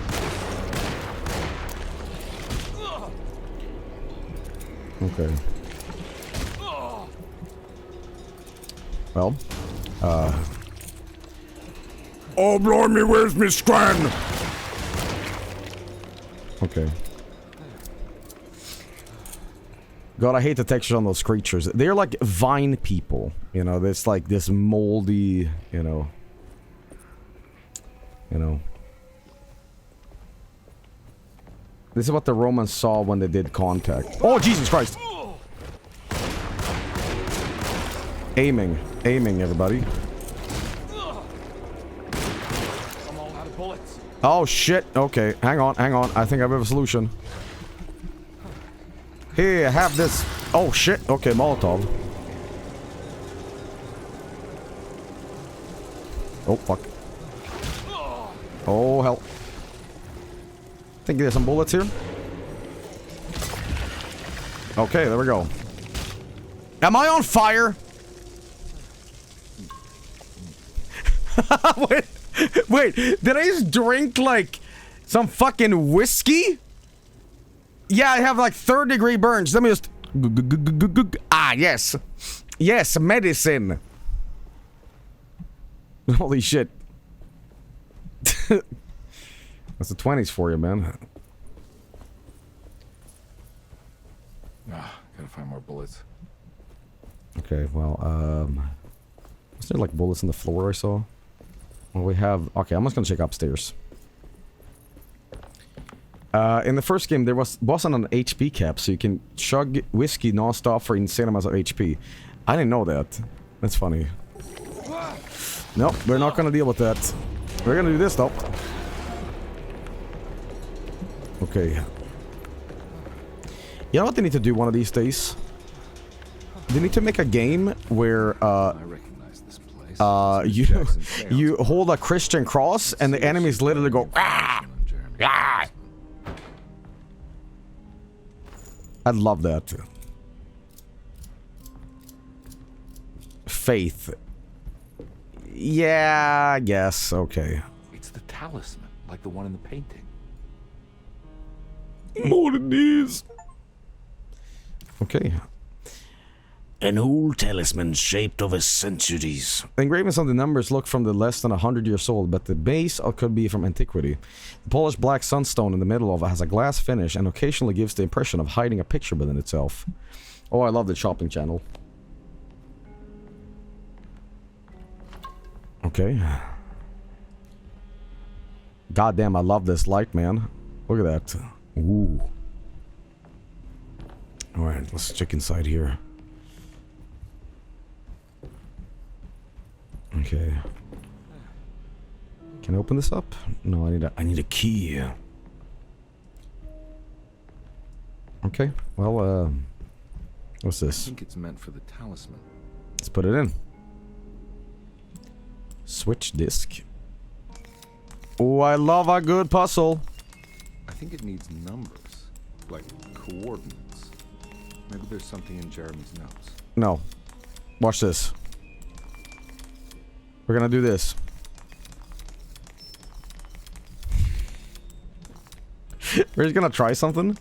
Okay. Well, oh, blow me, where's my scran? Okay. God, I hate the texture on those creatures. They're like vine people, you know. There's like this moldy, you know. This is what the Romans saw when they did contact. Oh, Jesus Christ! Aiming, everybody. I'm all out of bullets. Oh shit! Okay, hang on. I think I have a solution. Here, have this. Oh shit! Okay, Molotov. Oh fuck. Oh hell. Think there's some bullets here. Okay, there we go. Am I on fire? Wait, did I just drink like some fucking whiskey? Yeah, I have like 3rd-degree burns. Let me just... Ah, yes. Yes, medicine. Holy shit. That's the 20s for you, man. Gotta find more bullets. Okay, well, is there like bullets on the floor I saw? Well, we have... Okay, I'm just gonna check upstairs. In the first game, there wasn't an HP cap, so you can chug whiskey non-stop for insane amounts of HP. I didn't know that. That's funny. Nope, we're not gonna deal with that. We're gonna do this, though. Okay. You know what they need to do one of these days? They need to make a game where, I recognize this place. you hold a Christian cross and the enemies literally go, ah! Ah! I'd love that. Faith. Yeah, I guess. Okay. It's the talisman, like the one in the painting. More than these. Okay. An old talisman shaped over centuries. The engravings on the numbers look from the less than 100 years old, but the base could be from antiquity. The polished black sunstone in the middle of it has a glass finish and occasionally gives the impression of hiding a picture within itself. Oh, I love the shopping channel. Okay. Goddamn, I love this light, man. Look at that. Ooh. Alright, let's check inside here. Okay. Can I open this up? No, I need a key. Okay. Well, what's this? I think it's meant for the talisman. Let's put it in. Switch disc. Oh, I love a good puzzle. I think it needs numbers, like coordinates. Maybe there's something in Jeremy's notes. No. Watch this. We're gonna do this. We're just gonna try something.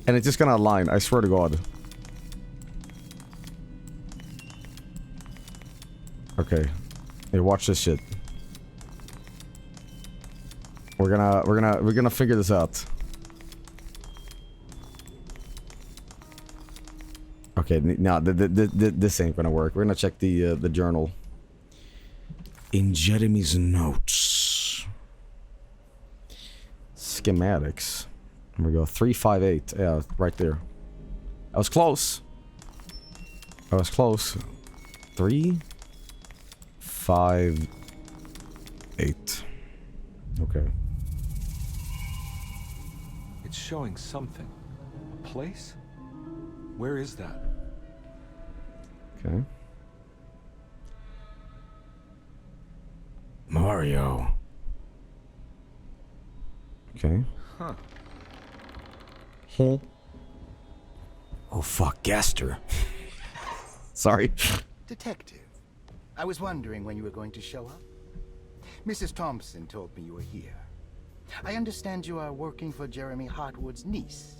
And it's just gonna align, I swear to God. Okay. Hey, watch this shit. We're gonna figure this out. Okay, no, this ain't gonna work. We're gonna check the journal. In Jeremy's notes. Schematics. Here we go. 358. Yeah, right there. I was close. I was close. 3, 5, 8. Okay. It's showing something. A place? Where is that? Okay. Mario. Okay. Huh. Oh fuck, Gaster. Sorry. Detective, I was wondering when you were going to show up. Mrs. Thompson told me you were here. I understand you are working for Jeremy Hartwood's niece.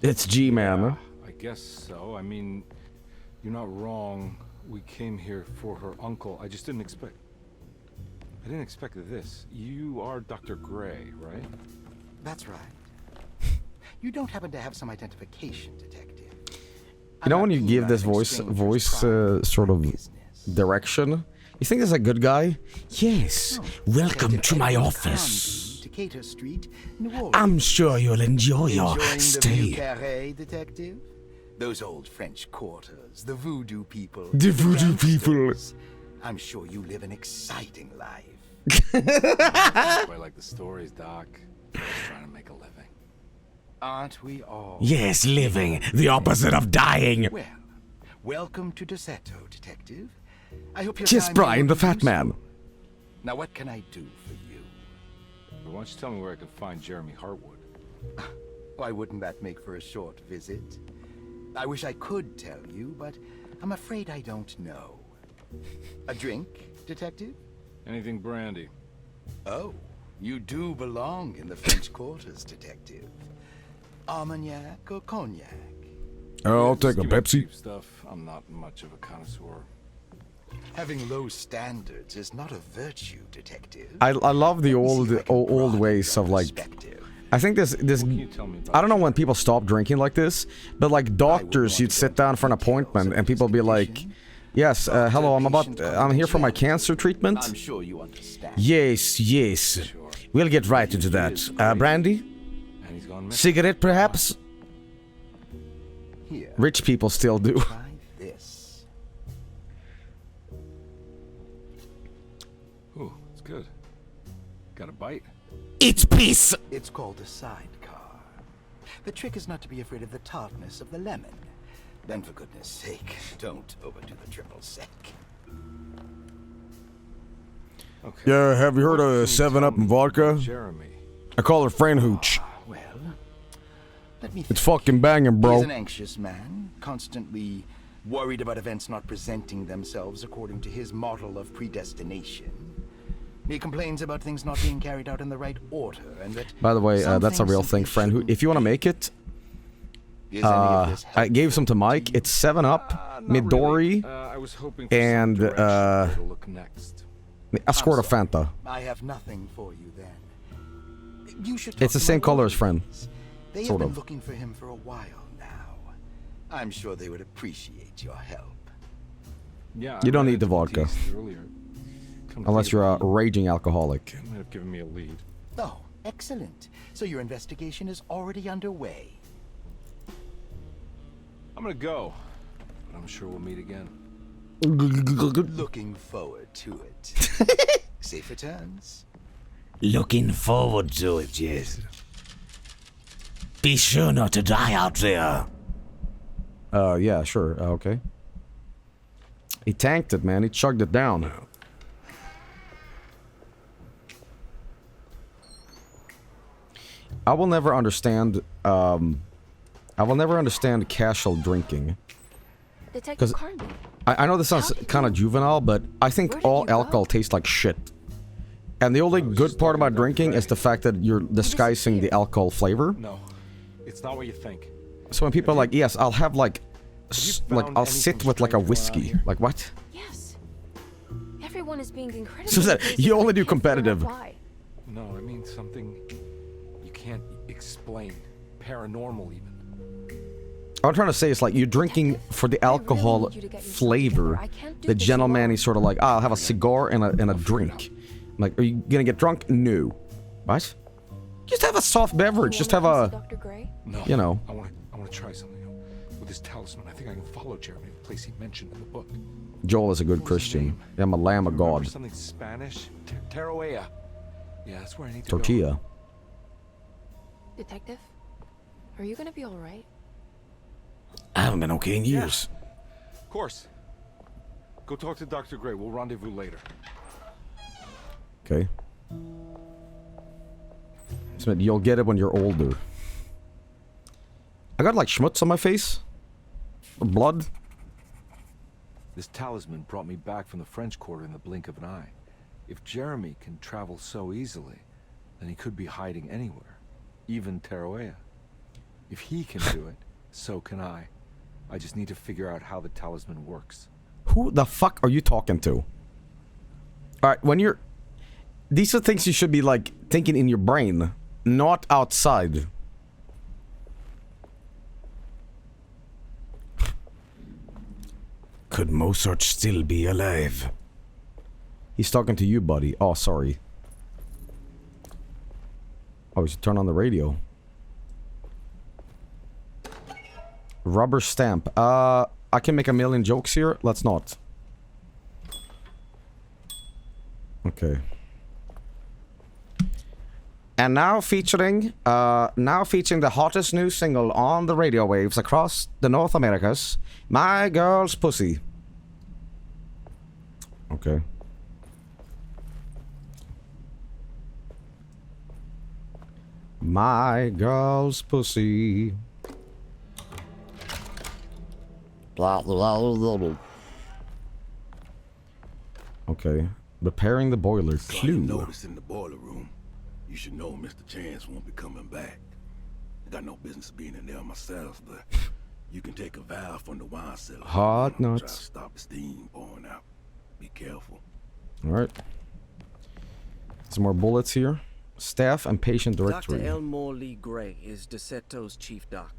It's G-Man. Yeah, I guess so. I mean, you're not wrong. We came here for her uncle. I just didn't expect... I didn't expect this. You are Dr. Gray, right? That's right. You don't happen to have some identification, detective? You know when you give this voice sort of direction? You think this is a good guy? Yes. Welcome to my office. Decatur Street, New Orleans. I'm sure you'll enjoy your stay. The Carré, detective? Those old French quarters, the voodoo people. The voodoo people. I'm sure you live an exciting life. I like the stories, Doc. Just trying to make a living. Aren't we all? Yes, living. The opposite of dying. Well, welcome to Deseto, detective. I hope you're Kiss Brian, the fat man. Now what can I do for you? Why don't you tell me where I can find Jeremy Hartwood? Why wouldn't that make for a short visit? I wish I could tell you, but I'm afraid I don't know. A drink, detective? Anything brandy. Oh, you do belong in the French quarters, detective. Armagnac or cognac? I'll take a Give me Pepsi. cheap stuff. I'm not much of a connoisseur. Having low standards is not a virtue, detective. I love the old ways of like. I think this I don't know when people stop drinking like this, but like doctors, you'd sit down for an appointment and people be like, "Yes, hello, I'm here for my cancer treatment." I'm sure you understand. Yes, yes. We'll get right into that. Brandy? Cigarette, perhaps? Here. Rich people still do. Try this. Ooh, it's good. Got a bite? It's peace! It's called a sidecar. The trick is not to be afraid of the tartness of the lemon. Then for goodness sake, don't overdo the triple sec. Okay. Yeah, have you heard of 7-Up and vodka? Jeremy. I call her friend hooch. Well, let me It's fucking banging, bro. He's an anxious man, constantly Worried about events not presenting themselves according to his model of predestination. He complains about things not being carried out in the right order, and that... By the way, that's a real thing, friend. Who, if you want to make it, I gave some to Mike. It's 7-Up, Midori, and a squirt of Fanta. I have nothing for you then. You should it's the same color as friend. They sort have been of. looking for him for a while now. I'm sure they would appreciate your help. Yeah, You don't need the vodka. Unless you're a raging alcoholic. You might have given me a lead. Oh, excellent. So your investigation is already underway. I'm gonna go, but I'm sure we'll meet again. Looking forward to it. Safe returns. Looking forward to it, yes. Be sure not to die out there. Yeah, sure. Okay. He tanked it, man. He chugged it down. I will never understand casual drinking. Detective Carnby. I know this sounds kind of juvenile, but I think all alcohol tastes like shit. And the only good part about drinking is the fact that you're disguising the alcohol flavor. No, it's not what you think. So when people are like, yes, I'll have like I'll sit with like a whiskey. Like what? Yes. Everyone is being incredibly... So that you only do competitive. No, I mean something you can't explain. Paranormal even. What I'm trying to say is like you're drinking for the alcohol flavor. The gentleman is sort of like, I'll have a cigar and a drink. I'm like, are you gonna get drunk? No. What? Just have a soft beverage. Just have a, Dr. Gray? No. You know. I want to try something. With this talisman, I think I can follow Jeremy to the place he mentioned in the book. Joel is a good Christian. I'm a lamb of God. Something Spanish? Tarawea. Yeah, that's where I need to Tortilla. go. Detective? Are you gonna be alright? I haven't been okay in years. Yeah. Of course. Go talk to Dr. Gray. We'll rendezvous later. Okay. So you'll get it when you're older. I got like schmutz on my face. Blood. This talisman brought me back from the French Quarter in the blink of an eye. If Jeremy can travel so easily, then he could be hiding anywhere. Even Tarawea. If he can do it, so can I. I just need to figure out how the talisman works. Who the fuck are you talking to? Alright, when you're... These are things you should be like thinking in your brain, not outside. Could Mozart still be alive? He's talking to you, buddy. Oh, sorry. Oh, we should turn on the radio. Rubber stamp. I can make a million jokes here. Let's not. Okay. And now featuring the hottest new single on the radio waves across the North Americas, My Girl's Pussy. Okay. My Girl's Pussy. Okay. Repairing the boiler. Clue. Notice in the boiler room. You should know Mr. Chance won't be coming back. I got no business being in there myself, but you can take a valve from the wine cellar. Hot nuts. Try to stop the steam pouring out. Be careful. Alright. Some more bullets here. Staff and patient directory. Dr. Elmore Lee Gray is DeSeto's chief doctor.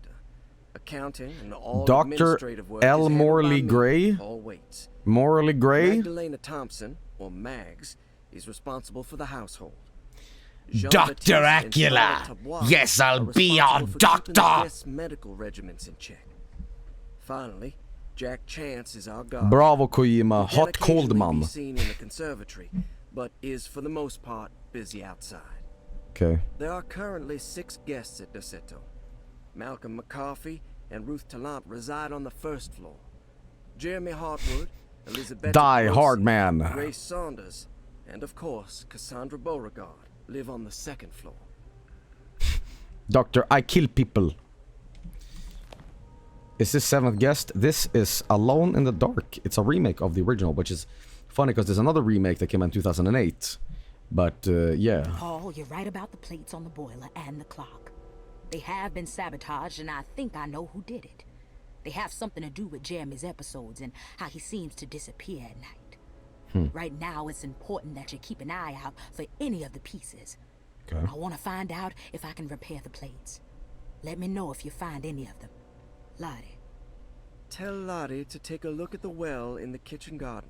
Accounting and all Dr. administrative work Elmore is Lee handled by Gray? me, Paul Waits. Morally Gray? Magdalena Thompson, or Mags, is responsible for the household. Dr. Acula! Yes, I'll be your doctor! Medical regiments in check. Finally, Jack Chance is our guard. Bravo, Kojima. He can Hot cold occasionally mom. be seen in the conservatory, but is for the most part busy outside. Okay. There are currently 6 guests at DeSeto. Malcolm McCarthy and Ruth Tallant reside on the first floor. Jeremy Hartwood, Elizabeth Die Hard Man. Ray Saunders, and of course Cassandra Beauregard live on the 2nd floor. Doctor, I kill people. is this 7th guest. This is Alone in the Dark. It's a remake of the original, which is funny because there's another remake that came out in 2008. But, yeah. Paul, you're right about the plates on the boiler and the clock. They have been sabotaged, and I think I know who did it. They have something to do with Jeremy's episodes and how he seems to disappear at night. Right now, it's important that you keep an eye out for any of the pieces. Okay. I want to find out if I can repair the plates. Let me know if you find any of them. Lottie. Tell Lottie to take a look at the well in the kitchen garden.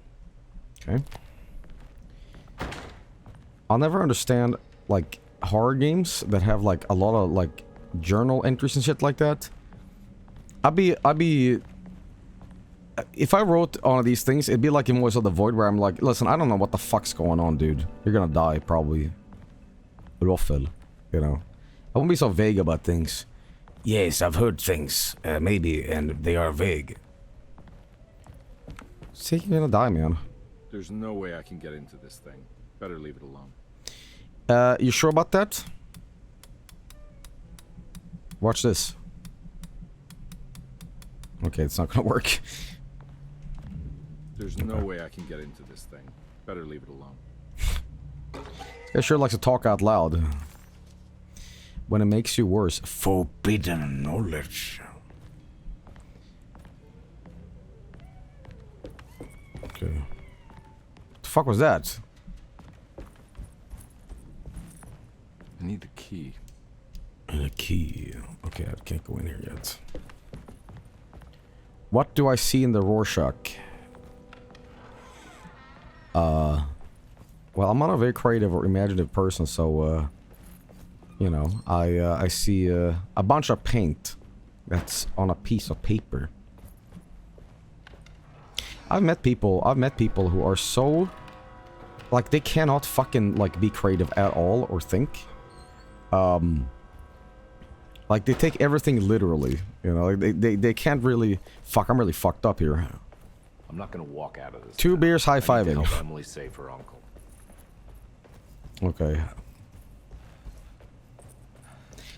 Okay. I'll never understand, like, horror games that have, like, a lot of, like, journal entries and shit like that. I'd be... If I wrote one of these things, it'd be like in Voice of the Void, where I'm like, listen, I don't know what the fuck's going on, dude. You're gonna die, probably. Ruffle, you know. I won't be so vague about things. Yes, I've heard things, maybe, and they are vague. See, you're gonna die, man. There's no way I can get into this thing. Better leave it alone. You sure about that? Watch this. Okay, it's not gonna work. There's no way I can get into this thing. Better leave it alone. This guy sure likes to talk out loud. When it makes you worse. Forbidden knowledge. Okay. What the fuck was that? I need the key. And a key. Okay, I can't go in here yet. What do I see in the Rorschach? Well, I'm not a very creative or imaginative person, so, you know, I see a bunch of paint that's on a piece of paper. I've met people who are so, like, they cannot fucking, like, be creative at all or think. Like, they take everything literally, you know, like, they can't really... Fuck, I'm really fucked up here. I'm not gonna walk out of this. 2 beers, high-fiving. Help Emily save her uncle. Okay.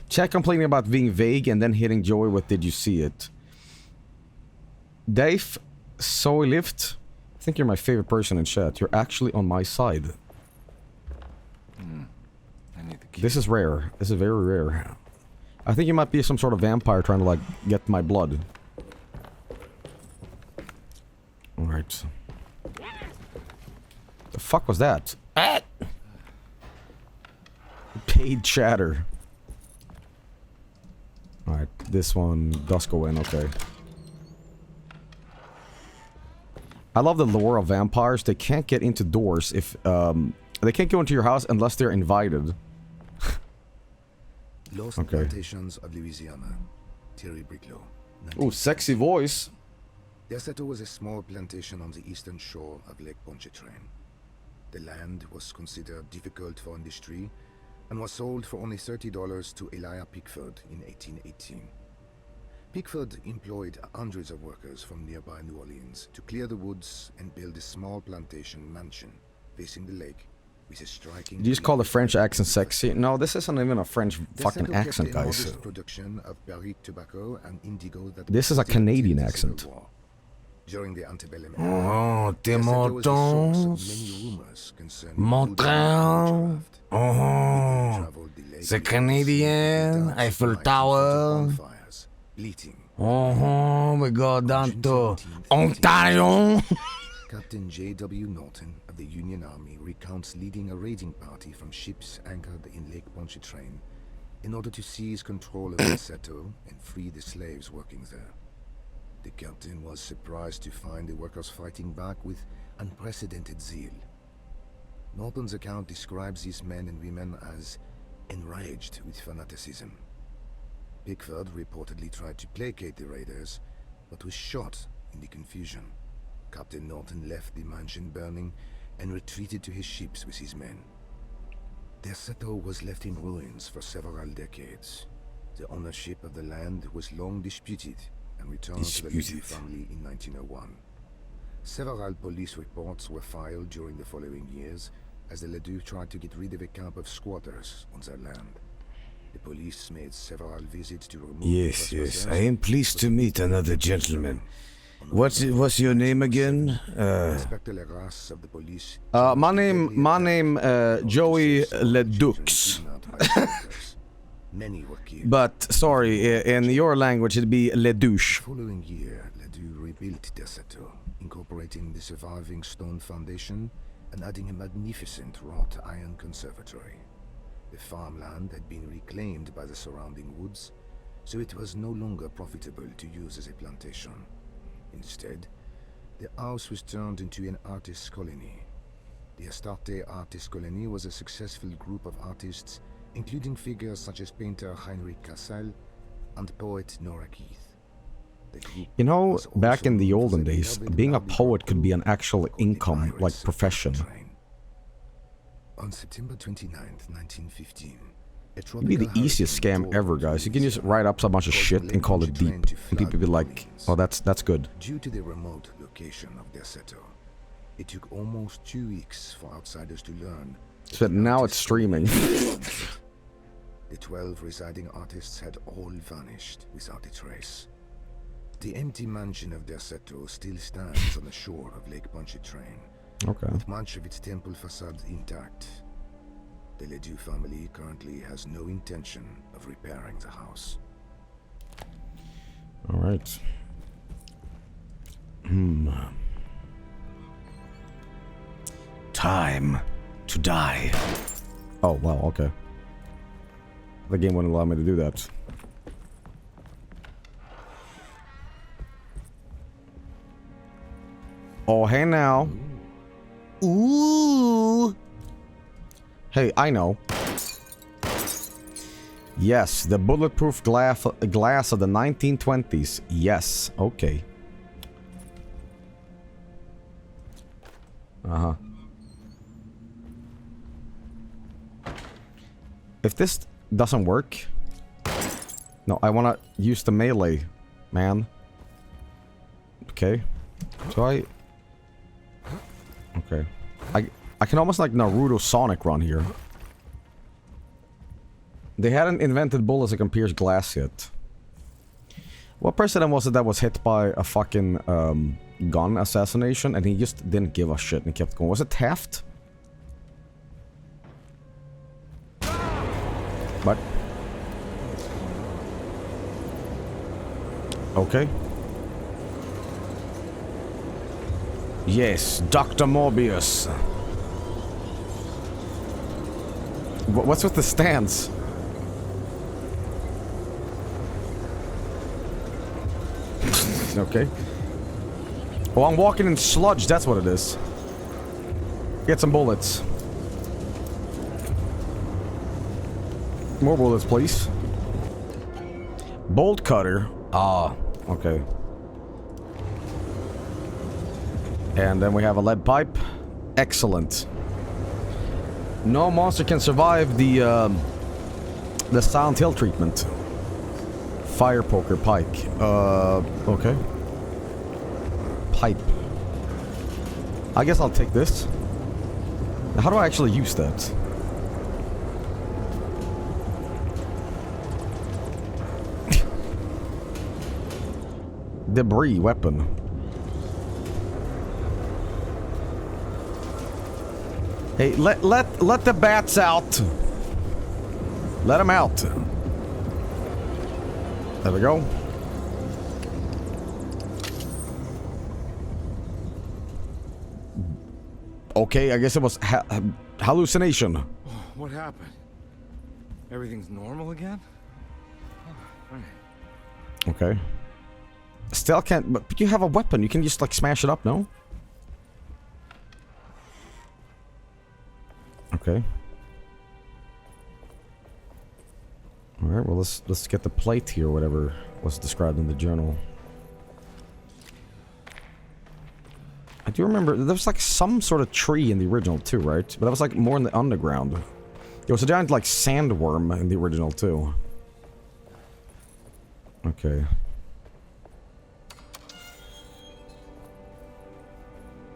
Chat complaining about being vague and then hitting Joey with "Did you see it?" Dave, Soy Lift, I think you're my favorite person in chat. You're actually on my side. I need the key. This is rare. This is very rare. I think you might be some sort of vampire trying to, like, get my blood. Alright. The fuck was that? Ah! Paid chatter. Alright, this one does go in, okay. I love the lore of vampires. They can't get into doors if, they can't go into your house unless they're invited. Lost Okay. Plantations of Louisiana. Thierry Briclot. Ooh, sexy voice. Deseto was a small plantation on the eastern shore of Lake Pontchartrain. The land was considered difficult for industry and was sold for only $30 to Elijah Pickford in 1818. Pickford employed hundreds of workers from nearby New Orleans to clear the woods and build a small plantation mansion facing the lake with a striking... Did you just call the French accent sexy? No, this isn't even a French fucking Deseto accent, kept a guys. modest production of barrique tobacco and indigo that This is a Canadian accent. During the antebellum Oh, Deseto was the source of many rumors concerning Montreal. Oh, the Canadian Eiffel Tower. Oh, we go down to Ontario. Captain J.W. Norton of the Union Army recounts leading a raiding party from ships anchored in Lake Pontchartrain in order to seize control of Deseto and free the slaves working there. The captain was surprised to find the workers fighting back with unprecedented zeal. Norton's account describes these men and women as enraged with fanaticism. Pickford reportedly tried to placate the raiders, but was shot in the confusion. Captain Norton left the mansion burning and retreated to his ships with his men. Deseto was left in ruins for several decades. The ownership of the land was long disputed and returned to the Ledoux family in 1901. Several police reports were filed during the following years as the Ledoux tried to get rid of a camp of squatters on their land. The police made several visits to remove Yes, the yes. trespassers, I am pleased to meet another gentleman. What's your name again? Inspector Leras of the police. My name, Joey Ledux. Many were killed. But, sorry, in your language it'd be Ledouche. The following year, Ledoux rebuilt Deseto, incorporating the surviving stone foundation and adding a magnificent wrought iron conservatory. The farmland had been reclaimed by the surrounding woods, so it was no longer profitable to use as a plantation. Instead, the house was turned into an artist's colony. The Astarte Artist Colony was a successful group of artists, including figures such as painter Heinrich Cassel and poet Nora Keith. You know, back in the olden days, being a poet could be an actual income, like profession. On September 29th, 1915, It'd be the easiest scam ever, guys. You can just write up a bunch of shit and call it deep. And people be like, oh, that's good. Due to the remote location of Deseto, it took almost 2 weeks for outsiders to learn. So now it's streaming. The 12 residing artists had all vanished without a trace. The empty mansion of Deseto still stands on the shore of Lake Pontchartrain, with much of its temple facade intact. The Ledoux family currently has no intention of repairing the house. Alright. Time to die. Oh, wow, okay. The game wouldn't allow me to do that. Oh, hey now. Ooh. Hey, I know. Yes, the bulletproof glass of the 1920s. Yes, okay. Uh-huh. If this doesn't work... No, I want to use the melee, man. Okay. So Okay. I can almost like Naruto Sonic run here. They hadn't invented bullets that can pierce glass yet. What president was it that was hit by a fucking gun assassination and he just didn't give a shit and kept going? Was it Taft? But... Okay. Yes, Dr. Morbius. What's with the stance? Okay. Oh, I'm walking in sludge, that's what it is. Get some bullets. More bullets, please. Bolt cutter. Ah, okay. And then we have a lead pipe. Excellent. No monster can survive the Silent Hill treatment. Fire poker pike. Okay. Pipe. I guess I'll take this. Now, how do I actually use that? Debris weapon. Hey, let the bats out. Let them out. There we go. Okay, I guess it was hallucination. What happened? Everything's normal again? Okay. Still can't, but you have a weapon. You can just like smash it up, no? Okay. Alright, well let's get the plate here, whatever was described in the journal. I do remember there was like some sort of tree in the original too, right? But that was like more in the underground. There was a giant like sandworm in the original too. Okay.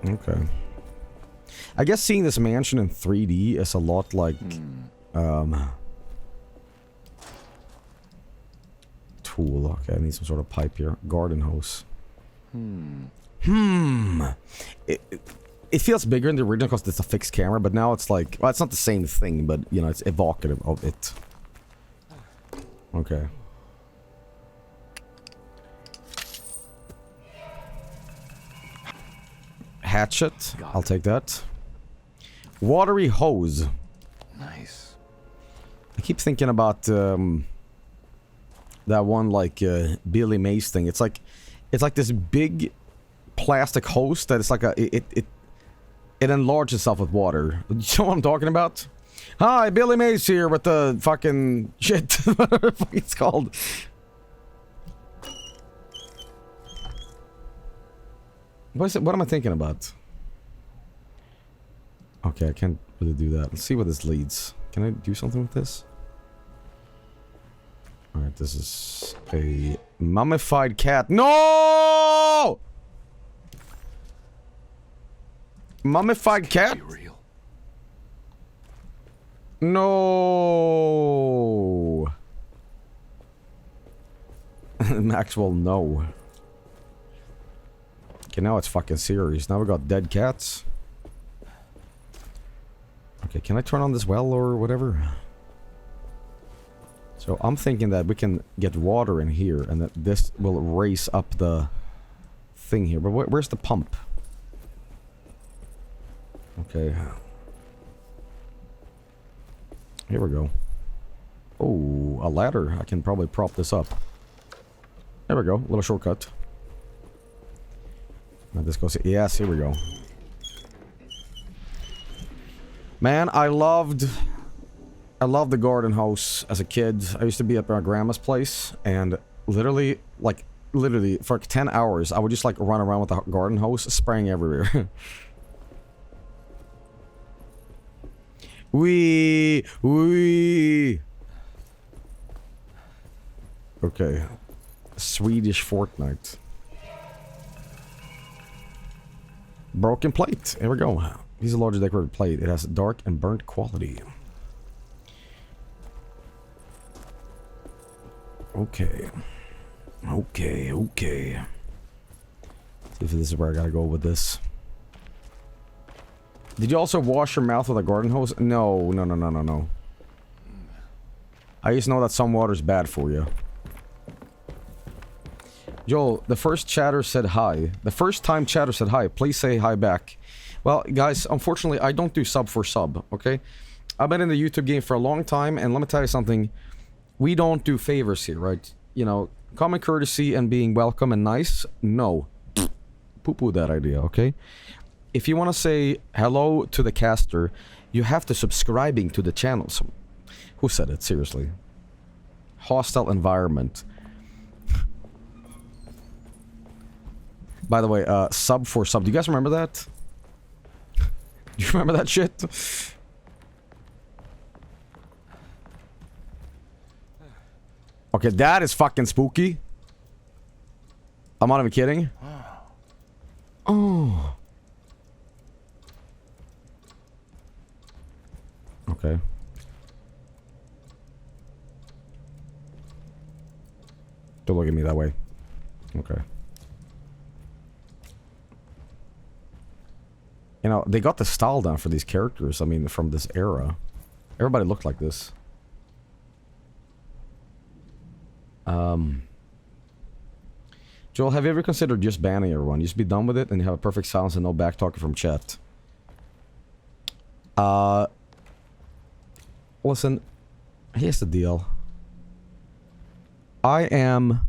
Okay. I guess seeing this mansion in 3D is a lot like, tool. Okay, I need some sort of pipe here. Garden hose. It feels bigger in the original because it's a fixed camera, but now it's like... Well, it's not the same thing, but, you know, it's evocative of it. Okay. Hatchet. I'll take that. Watery hose. Nice. I keep thinking about that one like Billy Mays thing. It's like this big plastic hose that is like a it enlarges itself with water. You know what I'm talking about? Hi, Billy Mays here with the fucking shit. Whatever the fuck it's called. What is it? What am I thinking about? Okay, I can't really do that. Let's see where this leads. Can I do something with this? Alright, this is a mummified cat. No! Mummified cat? No. Maxwell, no. Okay, now it's fucking serious. Now we got dead cats. Okay, can I turn on this well or whatever? So I'm thinking that we can get water in here and that this will raise up the thing here. But where's the pump? Okay. Here we go. Oh, a ladder. I can probably prop this up. There we go. Little shortcut. Now this goes... Yes, here we go. Man, I loved the garden hose as a kid. I used to be up at my grandma's place, and literally for like 10 hours, I would just like run around with the garden hose, spraying everywhere. Wee! Okay. Swedish Fortnite. Broken plate. Here we go. He's a large decorated plate. It has dark and burnt quality. Okay. See if this is where I gotta go with this. Did you also wash your mouth with a garden hose? No. I just know that some water's bad for you. Joel, the first chatter said hi. The first time chatter said hi, please say hi back. Well, guys, unfortunately, I don't do sub for sub, okay? I've been in the YouTube game for a long time, and let me tell you something. We don't do favors here, right? You know, common courtesy and being welcome and nice, no. Poo-poo that idea, okay? If you want to say hello to the caster, you have to subscribing to the channel. So, who said it? Seriously. Hostile environment. By the way, sub for sub. Do you guys remember that? Do you remember that shit? Okay, that is fucking spooky. I'm not even kidding. Oh. Okay. Don't look at me that way. Okay. You know, they got the style down for these characters, I mean, from this era. Everybody looked like this. Joel, have you ever considered just banning everyone? Just be done with it and you have a perfect silence and no backtalking from chat. Listen, here's the deal. I am...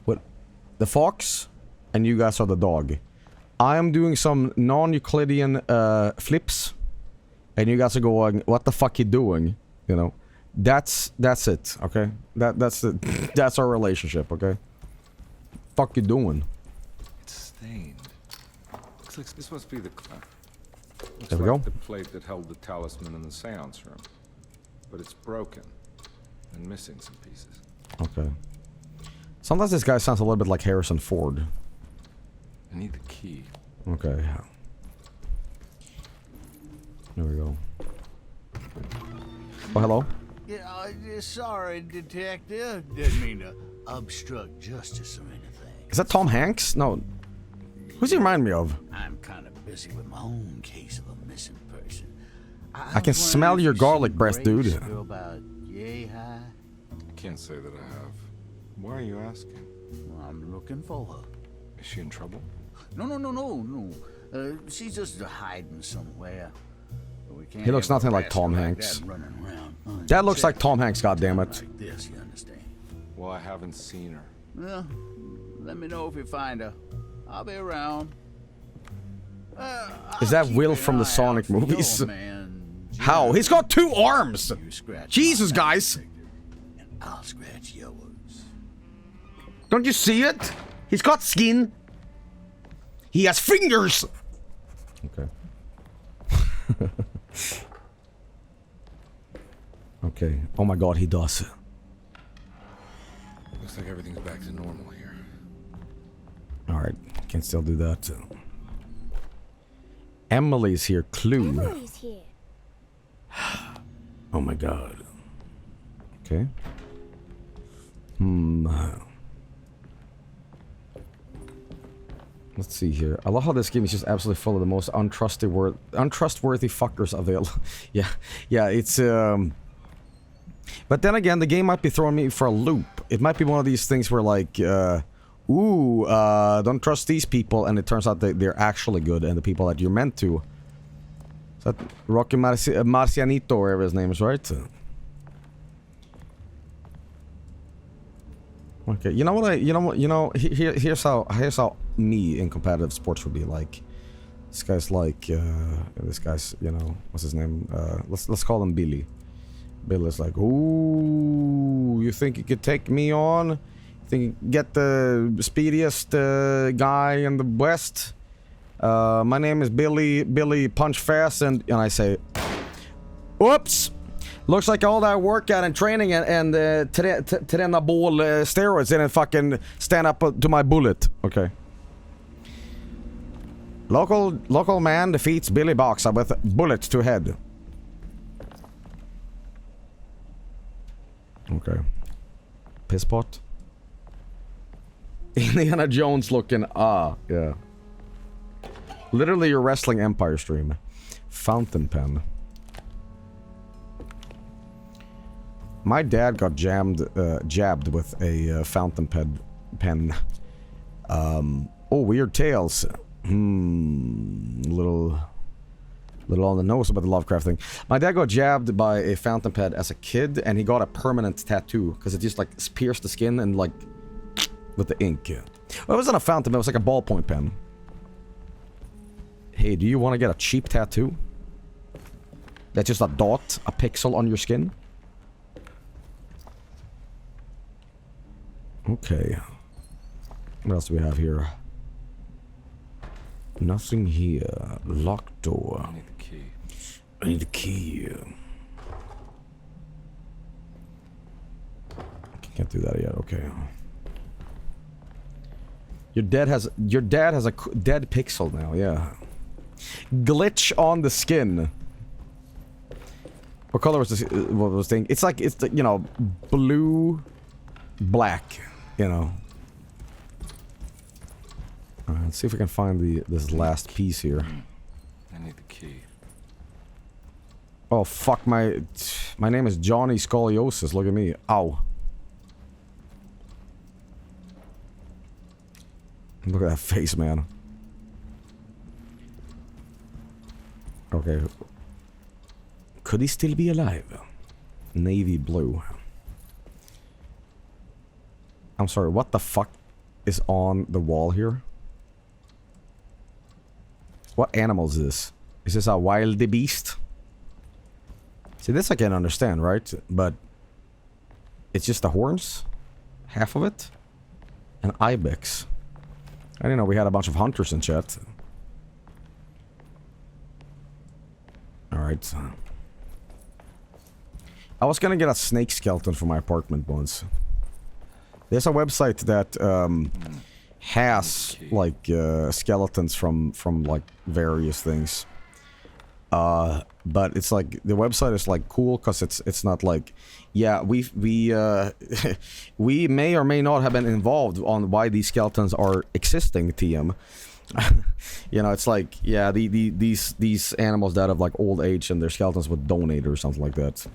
What? The fox? And you guys are the dog. I am doing some non-Euclidean flips, and you guys are going, "What the fuck you doing?" You know, that's it. Okay, that's our relationship. Okay, fuck you doing? It's stained. Looks like this must be the. Looks There we like go. the plate that held the talisman in the seance room, but it's broken and missing some pieces. Okay. Sometimes this guy sounds a little bit like Harrison Ford. I need the key. Okay. There we go. Oh, hello. Yeah, sorry, detective. Didn't mean to obstruct justice or anything. Is that Tom Hanks? No. Who's he remind me of? I'm kind of busy with my own case of a missing person. I can smell your garlic breath, dude. About yay high? I can't say that I have. Why are you asking? Well, I'm looking for her. Is she in trouble? No. She's just hiding somewhere. He looks nothing like Tom Hanks. That looks like Tom Hanks, goddammit. Like this, you understand? Well, I haven't seen her. Well, let me know if you find her. I'll be around. Is that Will from the Sonic movies? How? He's got 2 arms! Jesus, guys! I'll scratch yours. Don't you see it? He's got skin. He has fingers! Okay. Okay. Oh my god, he does. Looks like everything's back to normal here. Alright, can still do that. Emily's here. Clue. Emily's here. Oh my god. Okay. Let's see here. I love how this game is just absolutely full of the most untrustworthy fuckers available. Yeah, it's but then again, the game might be throwing me for a loop. It might be one of these things where like, don't trust these people, and it turns out that they're actually good, and the people that you're meant to. Is that Rocky Marcianito, or whatever his name is, right? Okay, here's how me in competitive sports would be like. This guy's like, what's his name? Let's call him Billy. Billy's like, ooh, you think you could take me on? You think you can get the speediest guy in the West? My name is Billy Punch Fast, and I say, oops! Looks like all that workout and training and Trenabol steroids didn't fucking stand up to my bullet. Okay. Local man defeats Billy Boxer with bullet to head. Okay. Piss pot. Indiana Jones looking. Yeah. Literally your wrestling empire stream. Fountain pen. My dad got jabbed with a fountain pen. Weird tales. Little on the nose about the Lovecraft thing. My dad got jabbed by a fountain pen as a kid, and he got a permanent tattoo because it just like pierced the skin and like with the ink. Well, it wasn't a fountain pen; it was like a ballpoint pen. Hey, do you want to get a cheap tattoo? That's just a dot, a pixel on your skin. Okay. What else do we have here? Nothing here. Locked door. I need the key. I need the key. Can't do that yet. Okay. Your dad has a dead pixel now. Yeah. Glitch on the skin. What color was this? What was the thing? It's like, it's the, blue, black. Alright, let's see if we can find this last piece here. I need the key. Oh fuck, my name is Johnny Scoliosis. Look at me. Ow. Look at that face, man. Okay. Could he still be alive? Navy blue. I'm sorry, what the fuck is on the wall here? What animal is this? Is this a wild beast? See, this I can understand, right? But it's just the horns? Half of it? An ibex. I didn't know we had a bunch of hunters in chat. Alright. I was gonna get a snake skeleton for my apartment once. There's a website that has like skeletons from like various things. But it's like the website is like cool because it's not like, yeah, we we may or may not have been involved on why these skeletons are existing, TM. You know, it's like, yeah, these animals that have like old age and their skeletons would donate or something like that.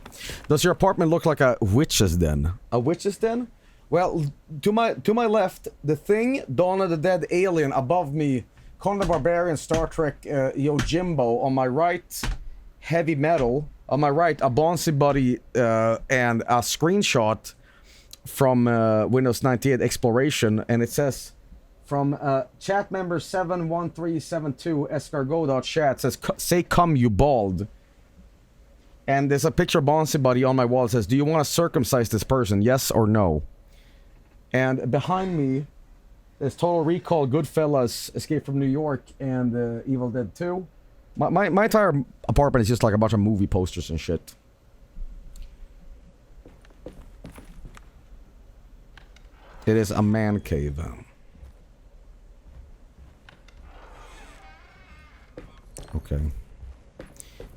Does your apartment look like a witch's den? A witch's den? Well, to my left, the Thing, Dawn of the Dead, Alien. Above me, Conan the Barbarian, Star Trek, Yojimbo. On my right, Heavy Metal. On my right, a Bonzi Buddy and a screenshot from Windows 98 Exploration, and it says from chat member 71372 escargot.chat says, say come you bald. And there's a picture of Bonzi Buddy on my wall that says, do you want to circumcise this person, yes or no? And behind me there's Total Recall, Goodfellas, Escape from New York, and Evil Dead 2. My entire apartment is just like a bunch of movie posters and shit. It is a man cave. Okay.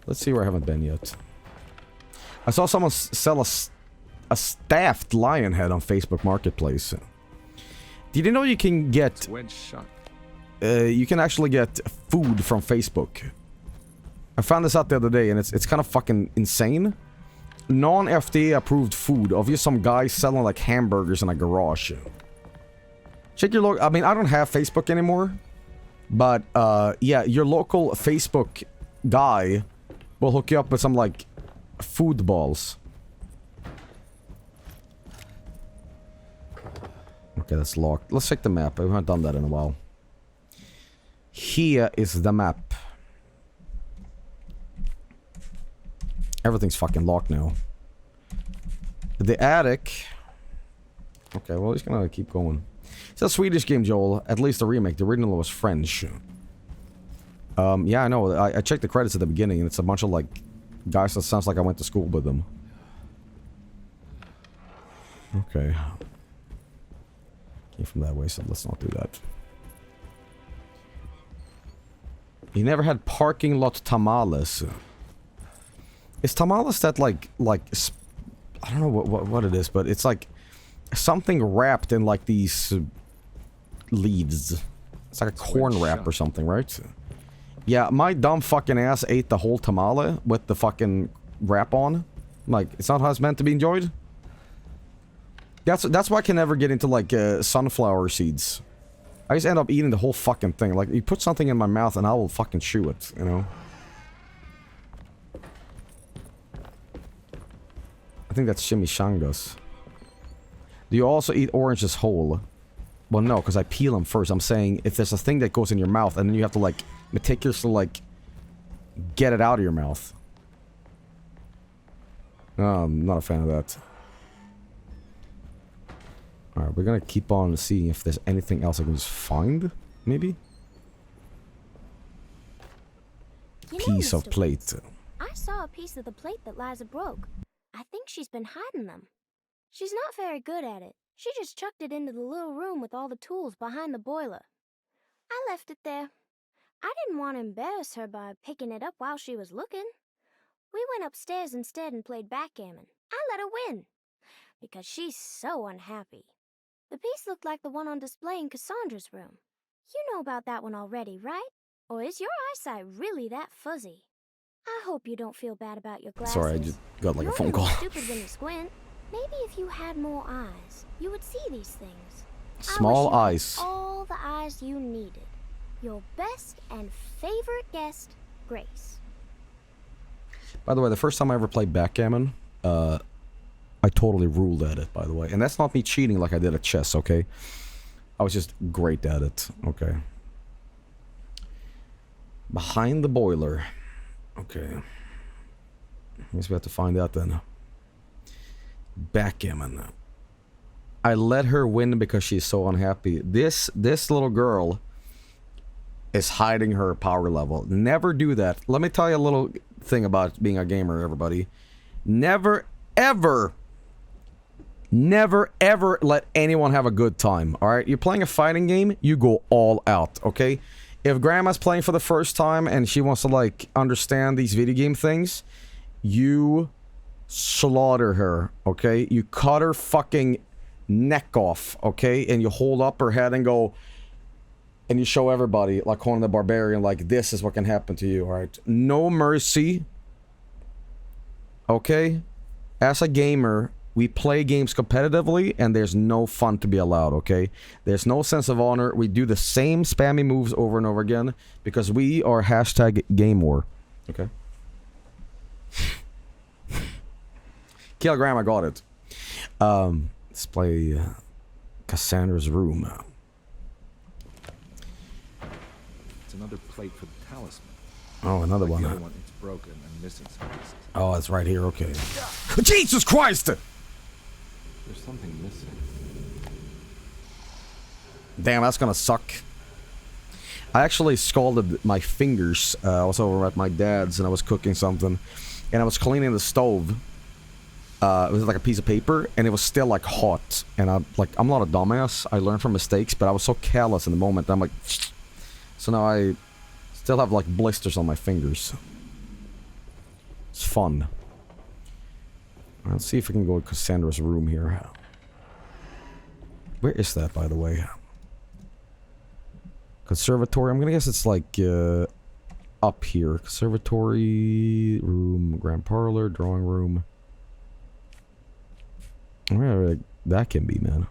Let's see where I haven't been yet. I saw someone sell a staffed lion head on Facebook Marketplace. Did you know you can get... you can actually get food from Facebook. I found this out the other day and it's kind of fucking insane. Non-FDA approved food of just some guy selling like hamburgers in a garage. Check your local... I mean, I don't have Facebook anymore. But, yeah, your local Facebook guy will hook you up with some, like, food balls. Okay, that's locked. Let's check the map. We haven't done that in a while. Here is the map. Everything's fucking locked now. The attic... Okay, well, he's gonna keep going. It's a Swedish game, Joel. At least the remake. The original was French. Yeah, I know. I checked the credits at the beginning, and it's a bunch of, like, guys that sounds like I went to school with them. Okay. Came from that way, so let's not do that. You never had parking lot tamales. Is tamales that, like, I don't know what it is, but it's, like, something wrapped in, like, these... leaves. It's like a corn wrap or something, right? Yeah, my dumb fucking ass ate the whole tamale with the fucking wrap on. Like, it's not how it's meant to be enjoyed. That's why I can never get into, like, sunflower seeds. I just end up eating the whole fucking thing. Like, you put something in my mouth and I will fucking chew it, you know? I think that's chimichangas. Do you also eat oranges whole? Well, no, because I peel them first. I'm saying if there's a thing that goes in your mouth and then you have to, like, meticulously, like, get it out of your mouth. No, I'm not a fan of that. Alright, we're gonna keep on seeing if there's anything else I can just find, maybe? Piece of plate. I saw a piece of the plate that Liza broke. I think she's been hiding them. She's not very good at it. She just chucked it into the little room with all the tools behind the boiler. I left it there. I didn't want to embarrass her by picking it up while she was looking. We went upstairs instead and played backgammon. I let her win, because she's so unhappy. The piece looked like the one on display in Cassandra's room. You know about that one already, right? Or is your eyesight really that fuzzy? I hope you don't feel bad about your glasses. Sorry, I just got like a phone call. You're stupid when you squint. Maybe if you had more eyes, you would see these things. Small eyes. All the eyes you needed. Your best and favorite guest, Grace. By the way, the first time I ever played backgammon, I totally ruled at it, by the way. And that's not me cheating like I did at chess, okay? I was just great at it, okay? Behind the boiler. Okay. I guess we have to find out then. Backgammon. I let her win because she's so unhappy. This little girl is hiding her power level. Never do that. Let me tell you a little thing about being a gamer, everybody. Never, ever let anyone have a good time, alright? You're playing a fighting game, you go all out, okay? If grandma's playing for the first time and she wants to like understand these video game things, you slaughter her, okay? You cut her fucking neck off, okay? And you hold up her head and go, and you show everybody, like Conan the Barbarian, like this is what can happen to you, alright? No mercy, okay? As a gamer, we play games competitively, and there's no fun to be allowed, okay? There's no sense of honor. We do the same spammy moves over and over again, because we are hashtag game war, okay? Kill Grandma, got it. Let's play Cassandra's Room. It's another plate for the talisman. Oh, another like one. The other one, it's broken and missing some pieces. Oh, it's right here, okay. Jesus Christ! There's something missing. Damn, that's gonna suck. I actually scalded my fingers. I was over at my dad's and I was cooking something. And I was cleaning the stove. It was like a piece of paper and it was still like hot. And I'm not a dumbass. I learned from mistakes, but I was so careless in the moment. I'm like... So now I still have like blisters on my fingers. It's fun. Let's see if we can go to Cassandra's room here. Where is that, by the way? Conservatory. I'm gonna guess it's like up here. Conservatory room, grand parlor, drawing room. Where that can be, man.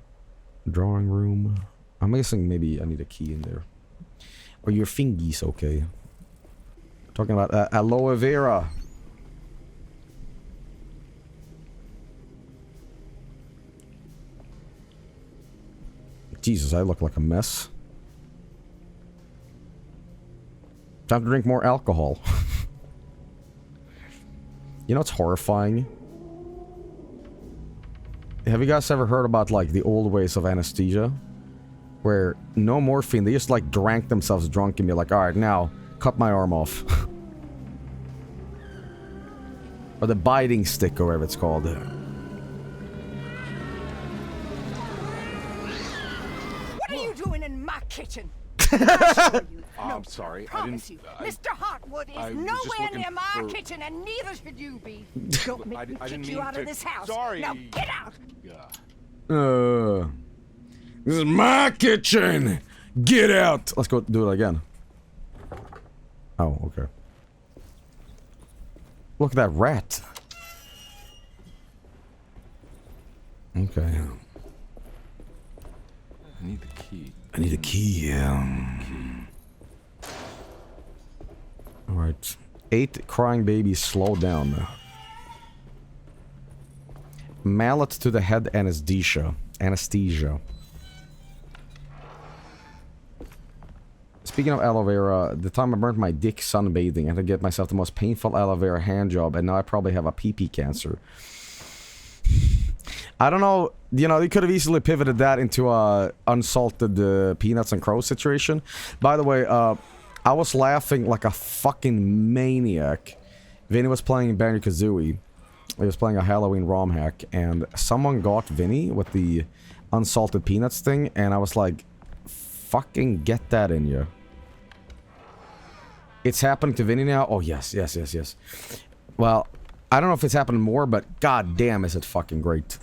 Drawing room. I'm guessing maybe I need a key in there. Or your fingies, okay? Talking about aloe vera. Jesus, I look like a mess. Time to drink more alcohol. You know what's horrifying? Have you guys ever heard about like the old ways of anesthesia? Where no morphine, they just like drank themselves drunk and be like, alright, now cut my arm off. Or the biting stick or whatever it's called. What are you doing in my kitchen? I'm sorry, I didn't... Mr. Hotwood is nowhere near my kitchen, and neither should you be. Don't make me kick you out of this house. Sorry. Now get out. This is my kitchen. Get out. Let's go do it again. Oh, okay. Look at that rat. Okay. I need the key. I need a key. Alright. 8 crying babies, slow down. Mallet to the head, anesthesia. Anesthesia. Speaking of aloe vera, the time I burnt my dick sunbathing, I had to get myself the most painful aloe vera hand job, and now I probably have a pee-pee cancer. I don't know, you know, they could have easily pivoted that into a unsalted peanuts and crow situation. By the way, I was laughing like a fucking maniac. Vinny was playing Banjo-Kazooie. He was playing a Halloween ROM hack, and someone got Vinny with the unsalted peanuts thing, and I was like, fucking get that in you. It's happening to Vinny now? Oh, yes. Well, I don't know if it's happening more, but god damn is it fucking great.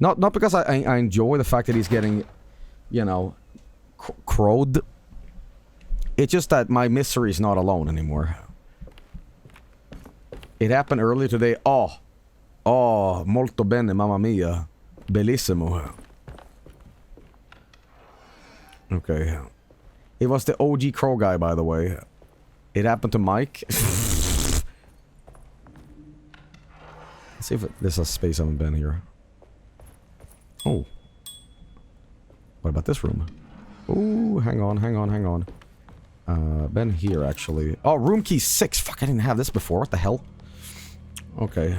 Not because I enjoy the fact that he's getting, you know, crowed. It's just that my misery is not alone anymore. It happened earlier today. Oh, molto bene, mamma mia. Bellissimo. Okay. It was the OG crow guy, by the way. It happened to Mike. Let's see if there's a space I haven't been here. Oh. What about this room? Ooh, hang on. Been here, actually. Oh, room key 6. Fuck, I didn't have this before. What the hell? Okay.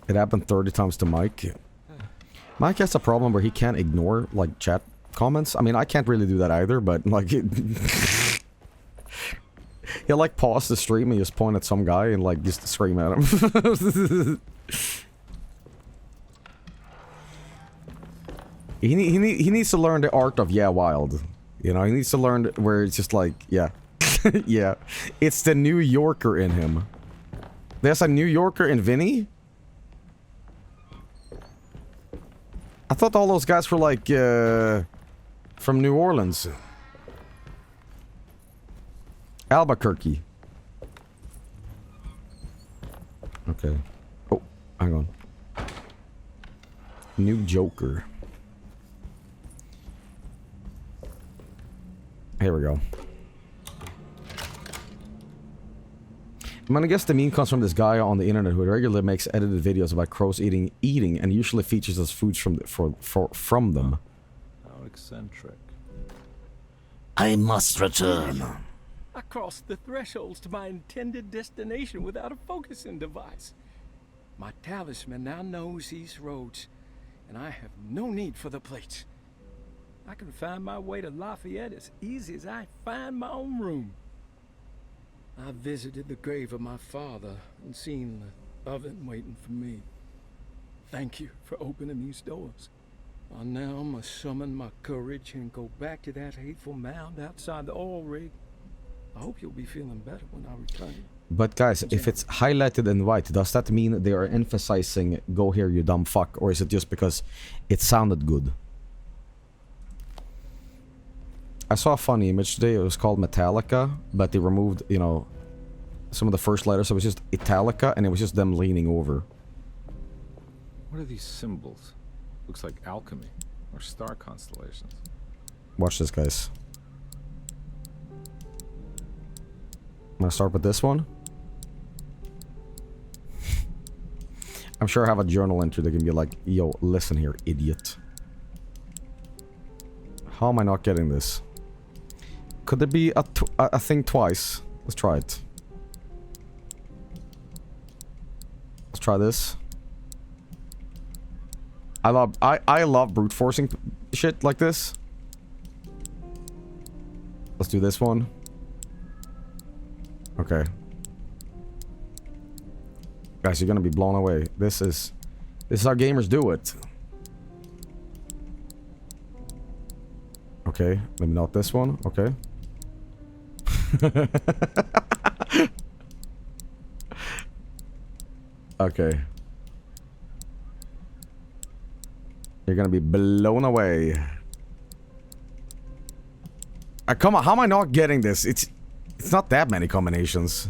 It happened 30 times to Mike. Mike has a problem where he can't ignore, like, chat comments. I mean, I can't really do that either, but, like... He'll, like, pause the stream and just point at some guy and, like, just scream at him. He needs to learn the art of yeah wild. You know, he needs to learn where it's just like, yeah. Yeah. It's the New Yorker in him. There's a New Yorker in Vinny? I thought all those guys were like, from New Orleans. Albuquerque. Okay. Oh, hang on. New Joker. Here we go. I'm gonna guess the meme comes from this guy on the internet who regularly makes edited videos about crows eating and usually features as foods from them. How eccentric. I must return. I crossed the thresholds to my intended destination without a focusing device. My talisman now knows these roads, and I have no need for the plates. I can find my way to Lafayette as easy as I find my own room. I visited the grave of my father and seen the oven waiting for me. Thank you for opening these doors. I now must summon my courage and go back to that hateful mound outside the oil rig. I hope you'll be feeling better when I return. But guys, if it's highlighted in white, does that mean they are emphasizing "go here, you dumb fuck," or is it just because it sounded good? I saw a funny image today. It was called Metallica, but they removed, you know, some of the first letters. So it was just Italica, and it was just them leaning over. What are these symbols? Looks like alchemy or star constellations. Watch this, guys. I'm gonna start with this one. I'm sure I have a journal entry that can be like, yo, listen here, idiot. How am I not getting this? Could there be a thing twice? Let's try it. Let's try this. I love brute forcing shit like this. Let's do this one. Okay. Guys, you're gonna be blown away. This is how gamers do it. Okay, maybe not this one. Okay. Okay. You're gonna be blown away. Come on, how am I not getting this? It's not that many combinations.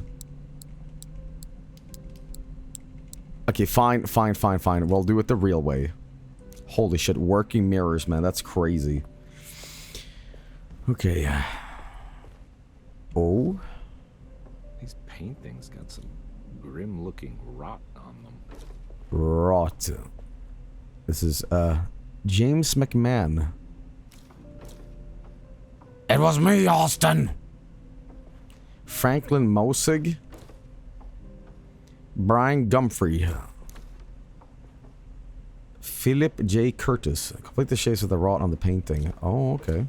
Okay, fine. We'll do it the real way. Holy shit, working mirrors, man. That's crazy. Okay. Oh. These paintings got some grim-looking rot on them. Rot. This is, James McMahon. It was me, Austin. Franklin Mosig. Brian Gumfrey. Philip J. Curtis. Complete the shades of the rot on the painting. Oh, okay.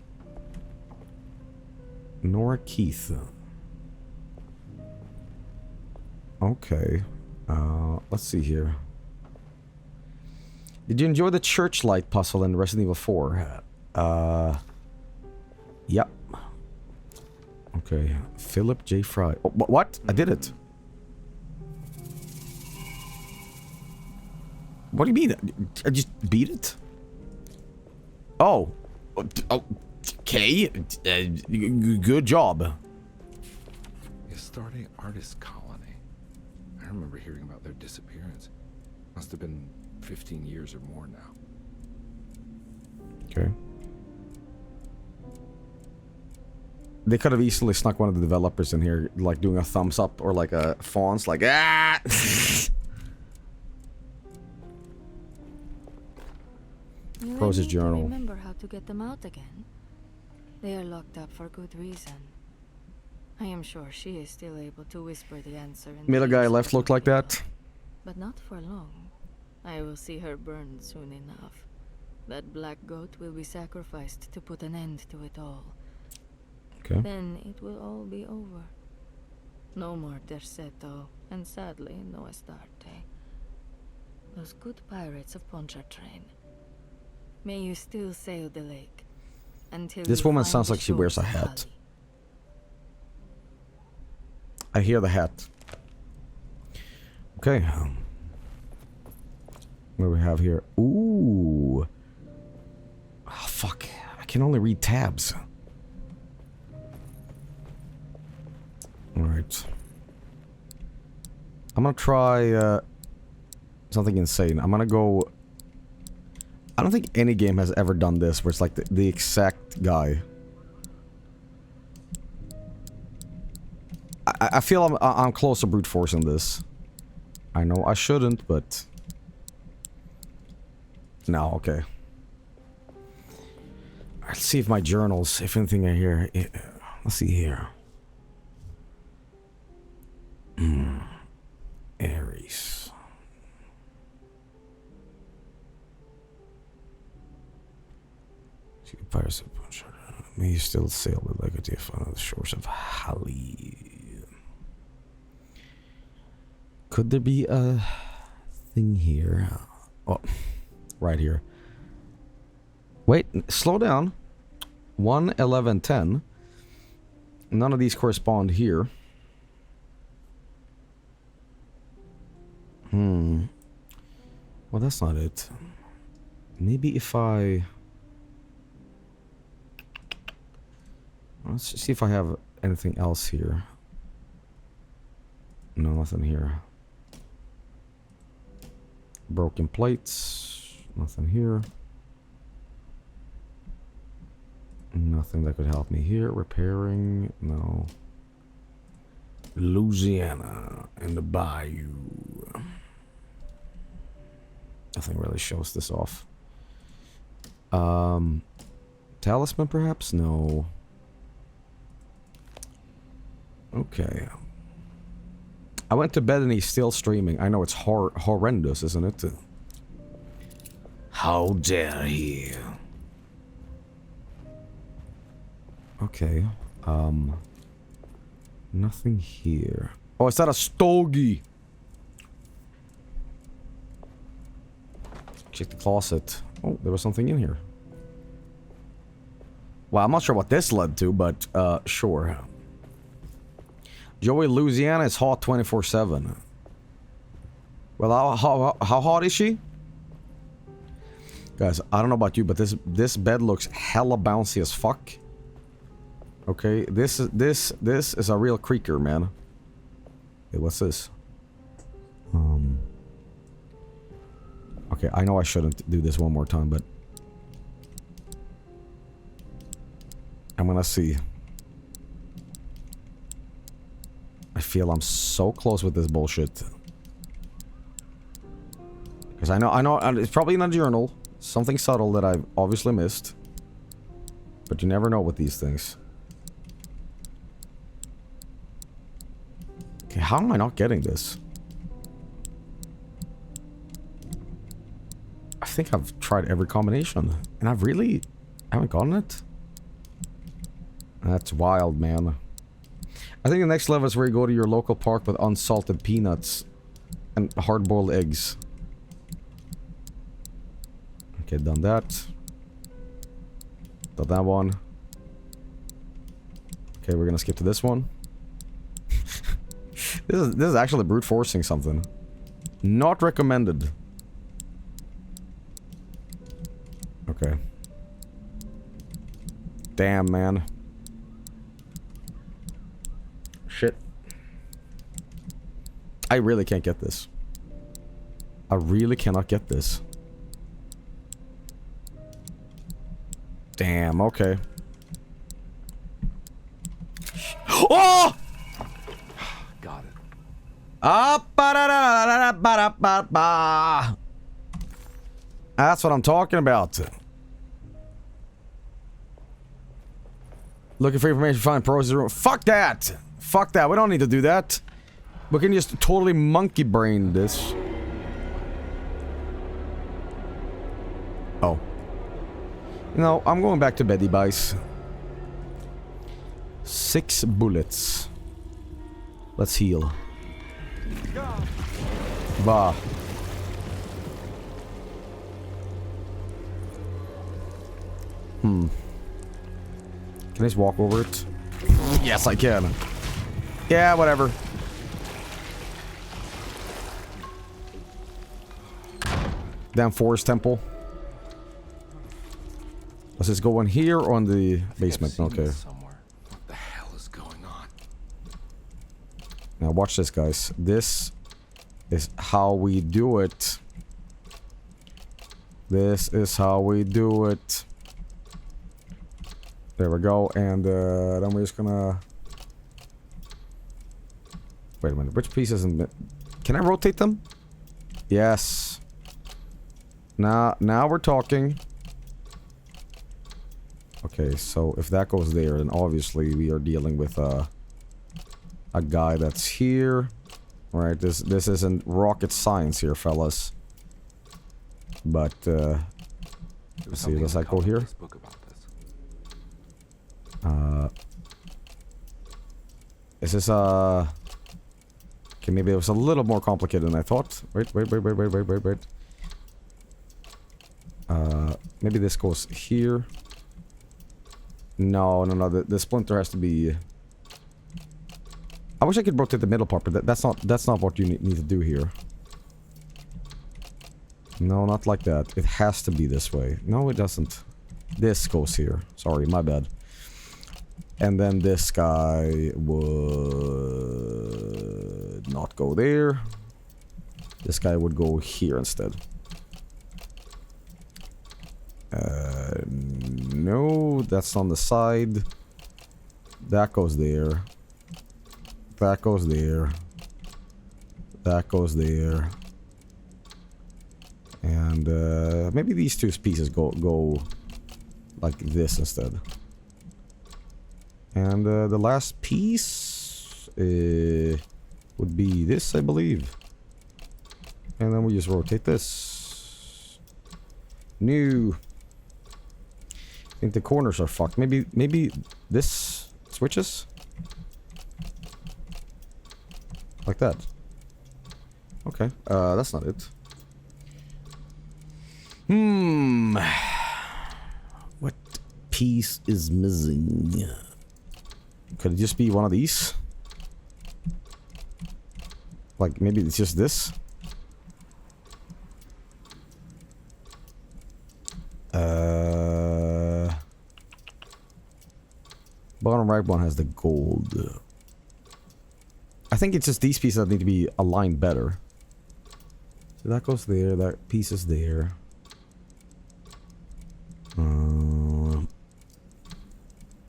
Nora Keith. Okay. Let's see here. Did you enjoy the church light puzzle in Resident Evil 4? Yep. Okay. Philip J. Fry. Oh, what? I did it. What do you mean? I just beat it? Oh. Okay. Good job. Astarte Artist Colony. I remember hearing about their disappearance. Must have been 15 years or more now. Okay. They could have easily snuck one of the developers in here, like doing a thumbs up or like a fonts, like ah. Rose's journal. Remember how to get them out again? They are locked up for good reason. I am sure she is still able to whisper the answer. Middle guy left looked like that. But not for long. I will see her burned soon enough. That black goat will be sacrificed to put an end to it all. Okay. Then it will all be over. No more Derceto, and sadly, no Astarte. Those good pirates of Pontchartrain. May you still sail the lake. until This we woman find sounds the like she wears a shores of hat. Bali. I hear the hat. Okay. What do we have here? Ooh. Oh, fuck. I can only read tabs. Alright. I'm gonna try something insane. I'm gonna go... I don't think any game has ever done this, where it's like the exact guy. I feel I'm close to brute forcing this. I know I shouldn't, but... No, okay. Let's see if my journals, if anything I hear... Let's see here. Aries. May you still sail with legacy on the shores of Hali. Could there be a thing here? Oh, right here. Wait, slow down. 1, 11, 10. None of these correspond here. Well, that's not it. Maybe if I... Let's see if I have anything else here. No, nothing here. Broken plates. Nothing here. Nothing that could help me here. Repairing. No. Louisiana and the bayou. Nothing really shows this off. Talisman perhaps? No. Okay. I went to bed and he's still streaming. I know it's horrendous, isn't it? How dare he? Okay. Nothing here. Oh, is that a stogie? Check the closet. Oh, there was something in here. Well, I'm not sure what this led to, but sure. Joey, Louisiana is hot 24/7. Well, how hot is she? Guys, I don't know about you, but this bed looks hella bouncy as fuck. Okay, this is a real creaker, man. Hey, what's this? Okay, I know I shouldn't do this one more time, but I'm gonna see. I feel I'm so close with this bullshit. Because I know, it's probably in a journal. Something subtle that I've obviously missed. But you never know with these things. Okay, how am I not getting this? I think I've tried every combination. And I really haven't gotten it. That's wild, man. I think the next level is where you go to your local park with unsalted peanuts and hard-boiled eggs. Okay, done that. Done that one. Okay, we're gonna skip to this one. This is actually brute forcing something. Not recommended. Okay. Damn, man. Shit. I really can't get this. I really cannot get this. Damn, okay. Oh! Got it. That's what I'm talking about. Looking for information, find pros. Fuck that! Fuck that, we don't need to do that. We can just totally monkey brain this. Oh. No, I'm going back to Betty Bice. 6 bullets. Let's heal. Bah. Can I just walk over it? Yes, I can. Yeah, whatever. Damn forest temple. Does this go in here or on the basement? Okay. What the hell is going on? Now watch this, guys. This is how we do it. This is how we do it. There we go. And then we're just gonna... Wait a minute. Which pieces? Can I rotate them? Yes. Now we're talking. Okay, so if that goes there, then obviously we are dealing with a guy that's here. Right, this isn't rocket science here, fellas. But let's see, does that go here? Is this okay, maybe it was a little more complicated than I thought. Wait. Maybe this goes here. No, the splinter has to be... I wish I could rotate the middle part, but that's not what you need to do here. No, not like that. It has to be this way. No, it doesn't. This goes here. Sorry, my bad. And then this guy would not go there. This guy would go here instead. No, that's on the side. That goes there. That goes there. That goes there. And maybe these two pieces go like this instead. And the last piece would be this, I believe. And then we just rotate this. New. I think the corners are fucked. Maybe this switches? Like that. Okay, that's not it. What piece is missing? Could it just be one of these? Like, maybe it's just this? Bottom right one has the gold. I think it's just these pieces that need to be aligned better. So that goes there, that piece is there.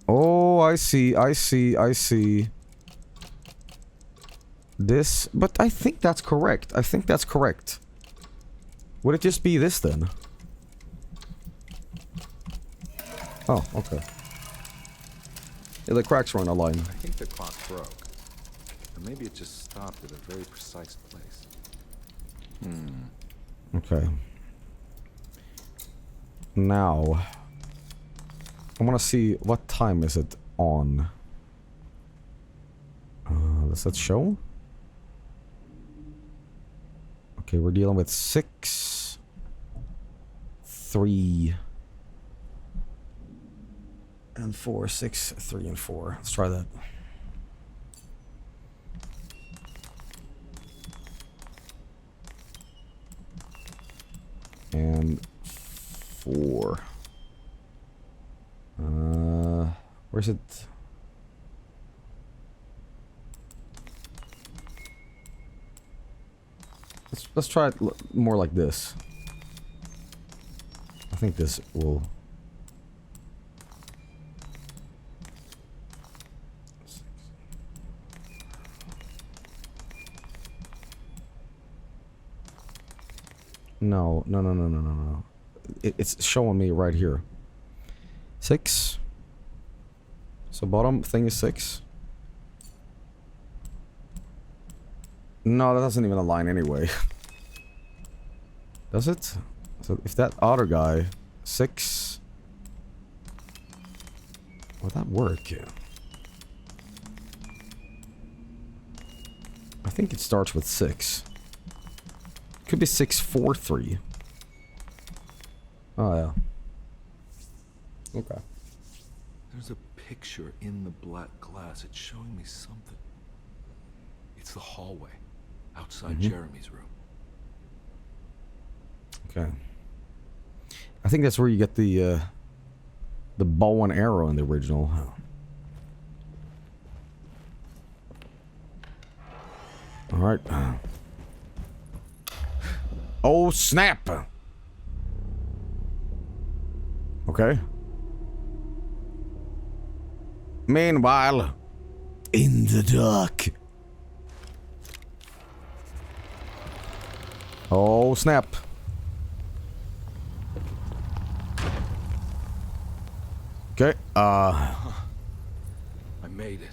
Oh, I see. This, but I think that's correct. Would it just be this then? Oh, okay. Yeah, the cracks were on a line. I think the clock broke. Or maybe it just stopped at a very precise place. Okay. Now, I want to see what time is it on. Does that show? Okay, we're dealing with 6, 3, and 4. 6, 3, and 4. Let's try that. And 4. Where's it? Let's try it more like this. I think this will... No. It's showing me right here. 6. So bottom thing is 6. No, that doesn't even align anyway. Does it? So if that other guy... 6... Would that work? I think it starts with 6. Could be 6, 4, 3. Oh, yeah. Okay. There's a picture in the black glass. It's showing me something. It's the hallway outside Jeremy's room. Okay. I think that's where you get the bow and arrow in the original. All right. Oh snap! Okay. Meanwhile, in the dark. Oh snap! Okay. I made it.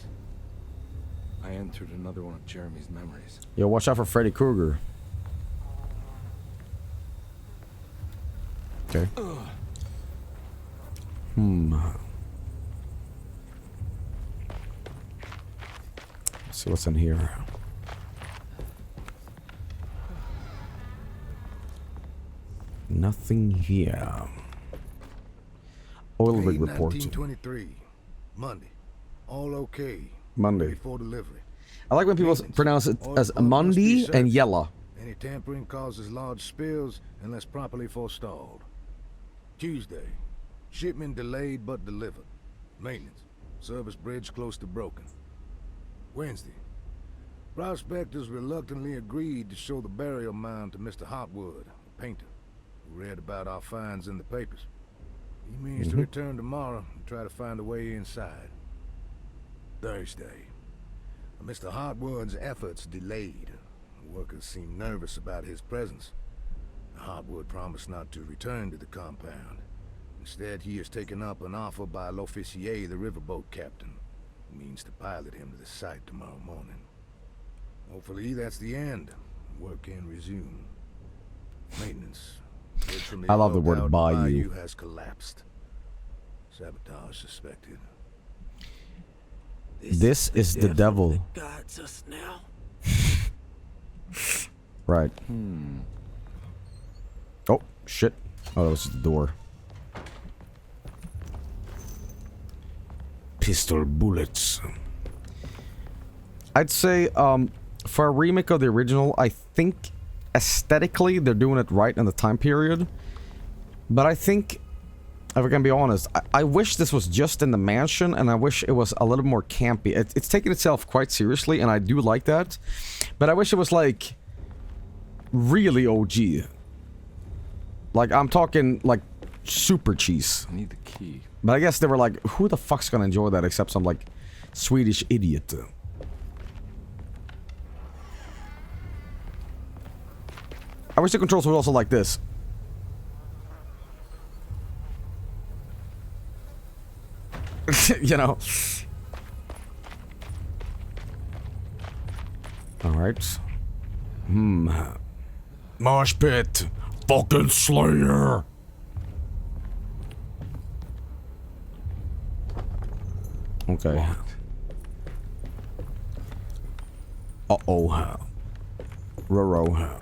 I entered another one of Jeremy's memories. Yo, watch out for Freddy Krueger. Okay. Let's see what's in here. Nothing here. Oil rig May report. 1923, Monday. All okay. Monday. Ready for delivery. I like when people pronounce it as Monday and Yella. Any tampering causes large spills unless properly forestalled. Tuesday. Shipment delayed but delivered. Maintenance. Service bridge close to broken. Wednesday. Prospectors reluctantly agreed to show the burial mound to Mr. Hotwood, a painter, who read about our finds in the papers. He means to return tomorrow and try to find a way inside. Thursday. Mr. Hotwood's efforts delayed. The workers seemed nervous about his presence. Hotwood promised not to return to the compound. Instead, he has taken up an offer by L'Officier, the riverboat captain, who means to pilot him to the site tomorrow morning. Hopefully, that's the end. Work can resume. Maintenance. I love the word bayou. Has collapsed. Sabotage suspected. This is the devil. Guides us now. Right. Oh, shit. Oh, that was the door. Pistol bullets. I'd say, for a remake of the original, I think aesthetically they're doing it right in the time period. But I think, if I can be honest, I wish this was just in the mansion, and I wish it was a little more campy. It's taking itself quite seriously, and I do like that. But I wish it was, like, really OG. Like, I'm talking, like, super cheese. I need the key. But I guess they were like, who the fuck's gonna enjoy that except some, like, Swedish idiot? I wish the controls were also like this. You know. Alright. Mosh pit. Fucking Slayer. Okay. Uh-oh. Roro.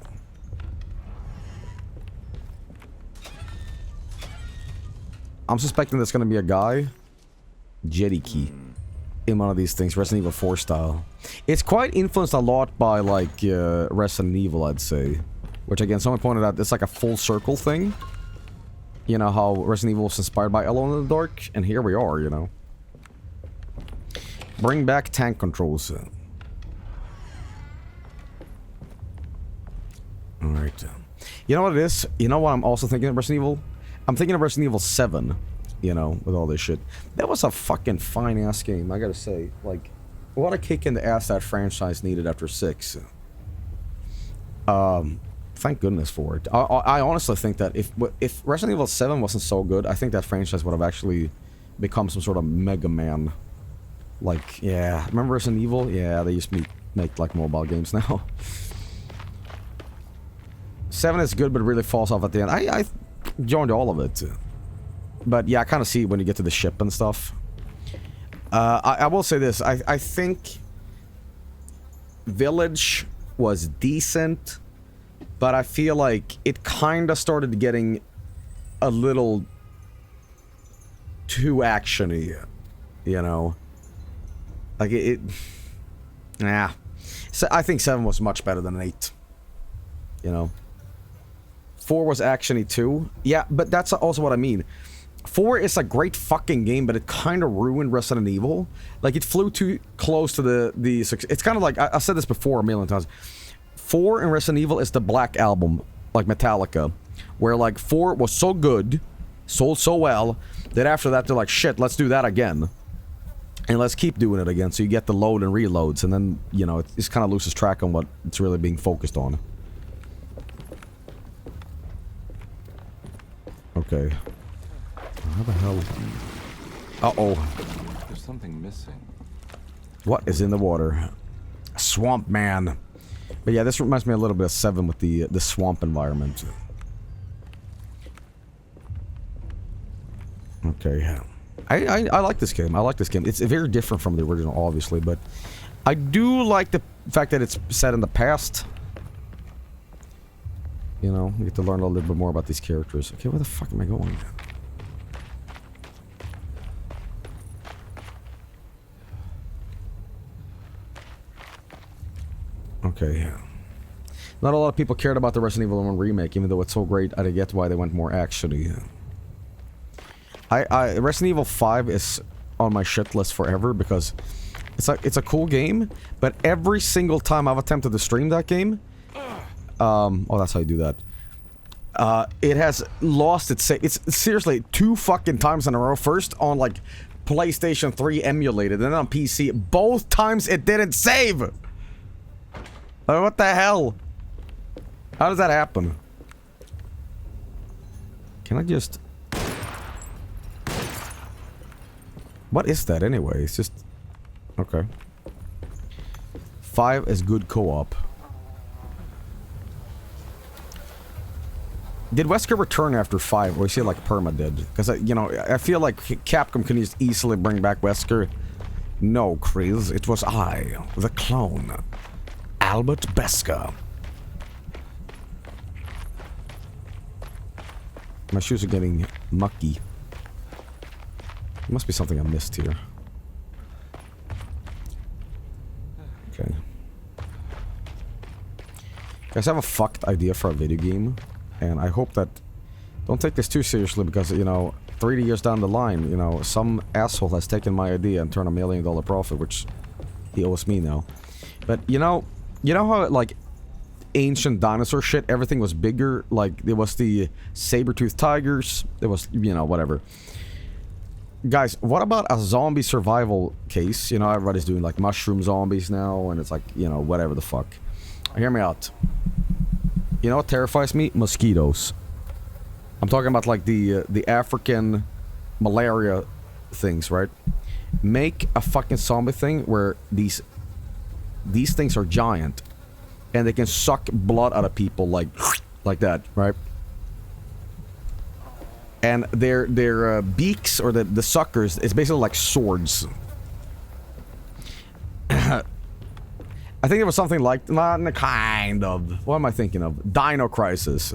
I'm suspecting there's gonna be a guy. Jetty key. In one of these things, Resident Evil 4 style. It's quite influenced a lot by, like, Resident Evil, I'd say. Which, again, someone pointed out, it's like a full circle thing. You know how Resident Evil was inspired by Alone in the Dark? And here we are, you know. Bring back tank controls. Alright. You know what it is? You know what I'm also thinking of Resident Evil? I'm thinking of Resident Evil 7. You know, with all this shit. That was a fucking fine-ass game, I gotta say. Like, what a kick in the ass that franchise needed after 6. Thank goodness for it. I honestly think that if Resident Evil 7 wasn't so good, I think that franchise would have actually become some sort of Mega Man. Like, yeah. Remember Resident Evil? Yeah, they used to make, like, mobile games now. 7 is good, but it really falls off at the end. I joined all of it. But yeah, I kind of see it when you get to the ship and stuff. I will say this. I think Village was decent, but I feel like it kind of started getting a little too actiony. you know. Like, yeah. So I think 7 was much better than 8. You know. 4 was actiony too. Yeah, but that's also what I mean. 4 is a great fucking game, but it kind of ruined Resident Evil. Like, it flew too close to the it's kind of like, I said this before a million times. 4 in Resident Evil is the Black Album, like Metallica, where like 4 was so good, sold so well, that after that they're like, shit, let's do that again. And let's keep doing it again, so you get the load and reloads, and then, you know, it just kind of loses track on what it's really being focused on. Okay. How the hell? Uh-oh. There's something missing. What is in the water? Swamp Man. But yeah, this reminds me a little bit of 7 with the swamp environment. Okay. I like this game. I like this game. It's very different from the original, obviously, but I do like the fact that it's set in the past. You know, you get to learn a little bit more about these characters. Okay, where the fuck am I going? Okay. Not a lot of people cared about the Resident Evil 1 remake, even though it's so great. I get why they went more actiony. Resident Evil 5 is on my shit list forever because it's a cool game, but every single time I've attempted to stream that game, oh, that's how you do that. It has lost its seriously 2 fucking times in a row. First on like PlayStation 3 emulated, and then on PC. Both times it didn't save. What the hell? How does that happen? Can I just... What is that anyway? It's just... Okay. 5 is good co-op. Did Wesker return after 5, or is he like perma-dead? Because, you know, I feel like Capcom can just easily bring back Wesker. No, Chris, it was I, the clone. Albert Besker. My shoes are getting mucky. There must be something I missed here. Okay. Guys, I have a fucked idea for a video game. And I hope that... Don't take this too seriously because, you know, 30 years down the line, you know, some asshole has taken my idea and turned $1 million profit, which he owes me now. But, you know how, like, ancient dinosaur shit, everything was bigger? Like, there was the saber-toothed tigers, there was, you know, whatever. Guys, what about a zombie survival case? You know, everybody's doing, like, mushroom zombies now, and it's like, you know, whatever the fuck. Hear me out. You know what terrifies me? Mosquitoes. I'm talking about, like, the African malaria things, right? Make a fucking zombie thing where these things are giant. And they can suck blood out of people like that, right? And their beaks, or the suckers, is basically like swords. I think it was something like, kind of. What am I thinking of? Dino Crisis.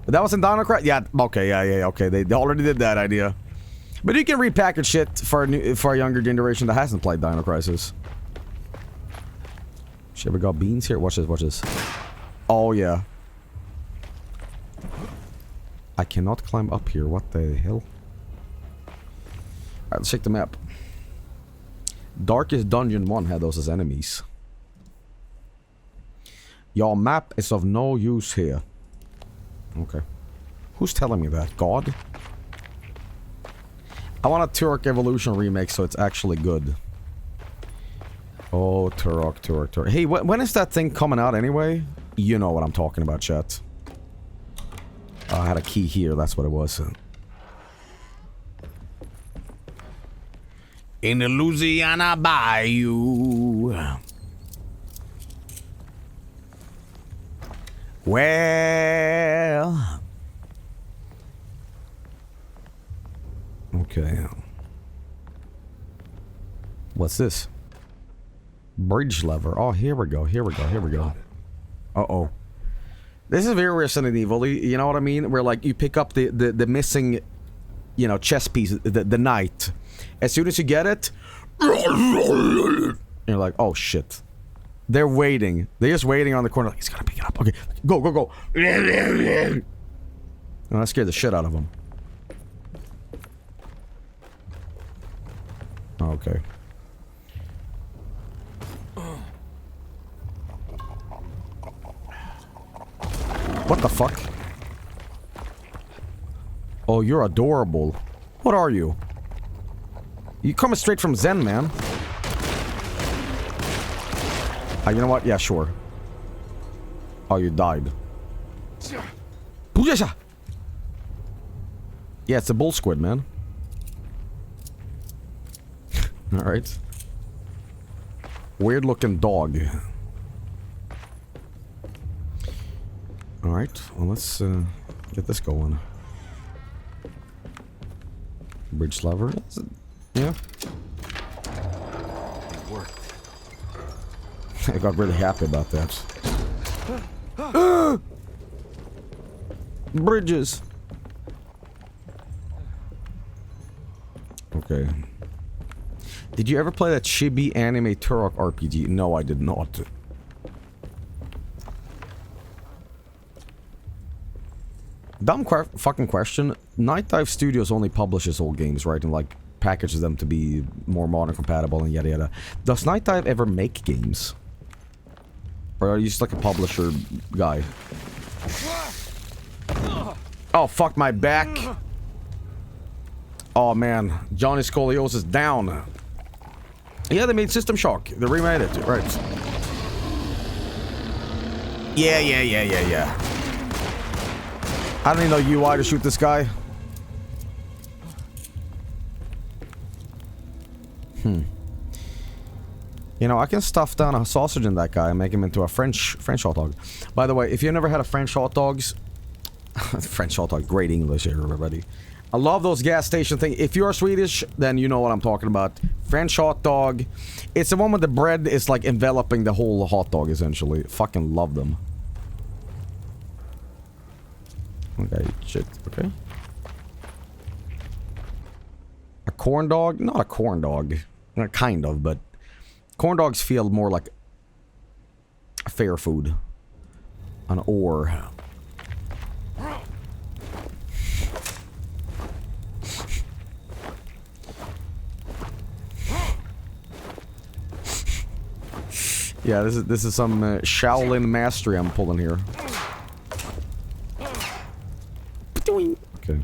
That was in Dino Crisis? Yeah, okay, yeah, okay. They already did that idea. But you can repackage shit for a younger generation that hasn't played Dino Crisis. Shit, we got beans here. Watch this, watch this. Oh, yeah. I cannot climb up here. What the hell? Alright, let's check the map. Darkest Dungeon 1 had those as enemies. Your map is of no use here. Okay. Who's telling me that? God? I want a Turok Evolution remake so it's actually good. Oh, Turok. Hey, when is that thing coming out anyway? You know what I'm talking about, chat. I had a key here, that's what it was. In the Louisiana Bayou. Well... Okay. What's this? Bridge lever. Oh, here we go. Uh-oh. This is very Resident Evil, you know what I mean? Where, like, you pick up the missing, you know, chess piece, the knight. As soon as you get it, you're like, oh shit. They're waiting. They're just waiting on the corner. Like, he's gonna pick it up. Okay, go, go, go. And that scared the shit out of him. Okay. What the fuck? Oh, you're adorable. What are you? You coming straight from Zen, man. You know what? Yeah, sure. Oh, you died. Yeah, it's a bull squid, man. Alright. Weird looking dog. Alright, well let's get this going. Bridge lever? Yeah. It worked. I got really happy about that. Bridges! Okay. Did you ever play that chibi anime Turok RPG? No, I did not. Dumb fucking question. Night Dive Studios only publishes old games, right? And like packages them to be more modern compatible and yada yada. Does Night Dive ever make games? Or are you just like a publisher guy? Oh, fuck my back. Oh man, Johnny Scoliosis down. Yeah, they made System Shock. They remade it, right? Yeah. I don't even know UI to shoot this guy. You know, I can stuff down a sausage in that guy and make him into a French hot dog. By the way, if you've never had a French hot dogs... French hot dog, great English here, everybody. I love those gas station things. If you're Swedish, then you know what I'm talking about. French hot dog. It's the one where the bread is like enveloping the whole hot dog, essentially. Fucking love them. Okay, shit. Okay. A corn dog? Not a corn dog. Kind of, but... Corn dogs feel more like... fair food. An ore. Yeah, this is some Shaolin mastery I'm pulling here. Okay.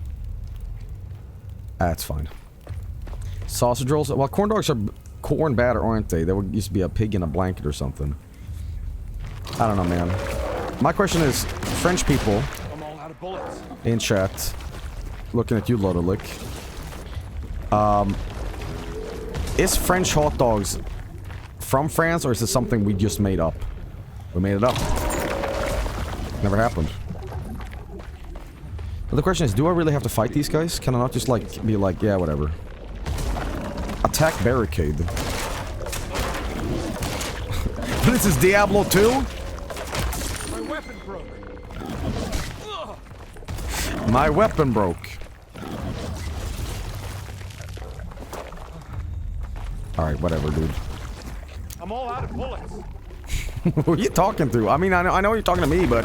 That's fine. Sausage rolls? Well, corn dogs are corn batter, aren't they? There used to be a pig in a blanket or something. I don't know, man. My question is, French people in chat, looking at you, Lodolick. Is French hot dogs from France, or is this something we just made up? We made it up. Never happened. But the question is, do I really have to fight these guys? Can I not just, like, be like, yeah, whatever. Attack barricade. This is Diablo 2? My weapon broke. My weapon broke. Alright, whatever, dude. I'm all out of bullets. Who are you talking to? I mean, I know you're talking to me, but...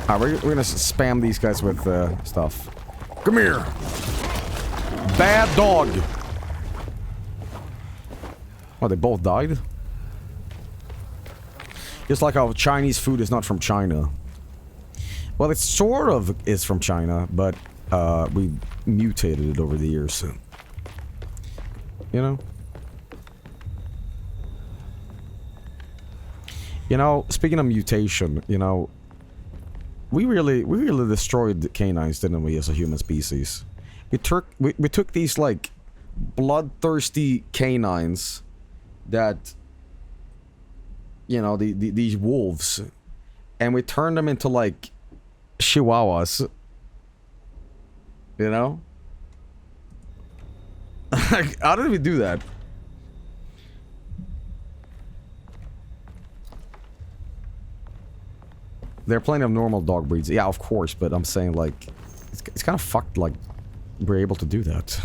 Alright, we're gonna spam these guys with stuff. Come here! Bad dog! Oh, they both died? Just like how Chinese food is not from China. Well, it sort of is from China, but we mutated it over the years. You know? You know, speaking of mutation, you know, we really destroyed the canines, didn't we, as a human species? We took these, like, bloodthirsty canines that, you know, these wolves, and we turned them into, like, chihuahuas. You know? How did we do that? There are plenty of normal dog breeds. Yeah, of course, but I'm saying, like... It's kind of fucked, like, we're able to do that.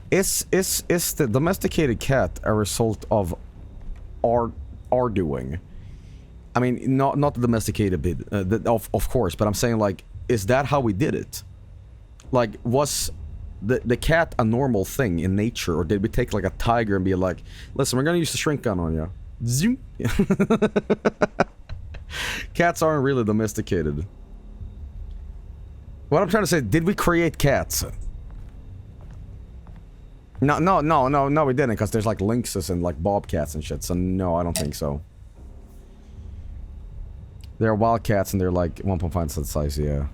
Is the domesticated cat a result of our doing? I mean, not the domesticated bit, of course, but I'm saying, like, is that how we did it? Like, was the cat a normal thing in nature, or did we take, like, a tiger and be like, listen, we're gonna use the shrink gun on you? Zoom. Cats aren't really domesticated. What I'm trying to say, did we create cats? No, we didn't, because there's, like, lynxes and, like, bobcats and shit, so no, I don't think so. They're wild cats and they're, like, 1.5 cent size, yeah.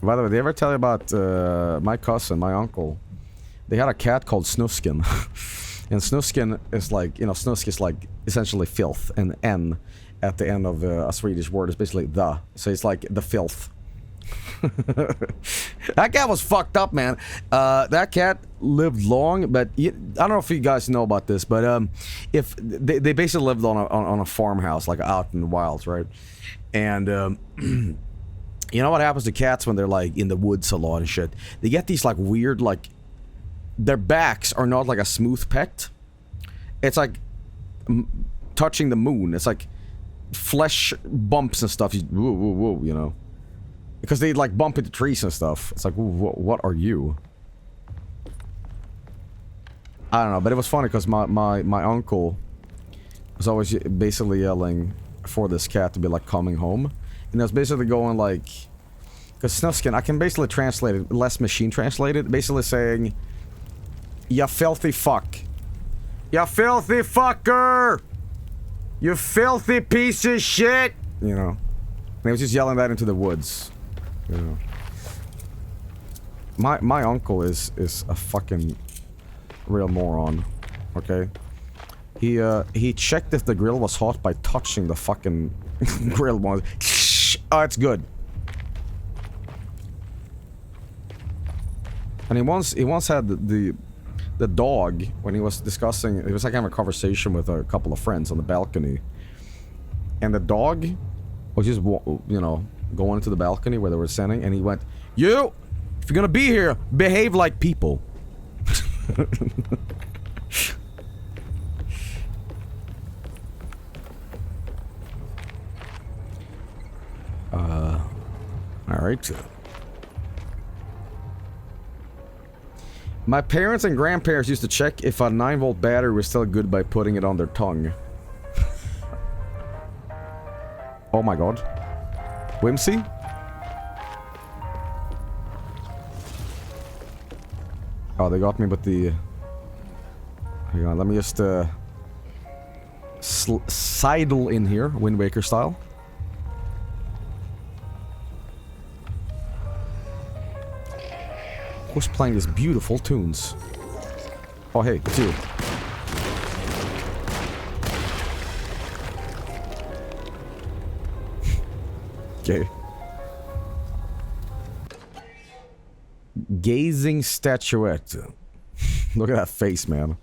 By the way, did they ever tell you about my cousin, my uncle? They had a cat called Snuskin. And Snuskin is like, you know, Snusk is like essentially filth, and N at the end of a Swedish word is basically the. So it's like the filth. That cat was fucked up, man. That cat lived long, but I don't know if you guys know about this, but if they basically lived on a farmhouse, like out in the wilds, right? And you know what happens to cats when they're like in the woods a lot and shit? They get these like weird, like, their backs are not like a smooth pet. It's like touching the moon. It's like flesh bumps and stuff. Whoa, whoa, whoa, you know. Because they like bump into trees and stuff. It's like, what are you? I don't know, but it was funny because my uncle was always basically yelling for this cat to be like coming home. And it was basically going like, because Snuskin, I can basically translate it, less machine translate it, basically saying, "You filthy fuck. You filthy fucker! You filthy piece of shit!" You know. And he was just yelling that into the woods. You know. My uncle is a fucking real moron. Okay? He checked if the grill was hot by touching the fucking grill once. Oh, it's good. And he once had the dog, when he was discussing, it was like having a conversation with a couple of friends on the balcony. And the dog was just, you know, going into the balcony where they were sitting, and he went, "You, if you're gonna be here, behave like people." Alright. My parents and grandparents used to check if a 9-volt battery was still good by putting it on their tongue. Oh my god. Whimsy? Oh, they got me with the... Hang on, let me just sidle in here, Wind Waker style. Who's playing these beautiful tunes? Oh hey, it's you. Okay. Gazing statuette. Look at that face, man.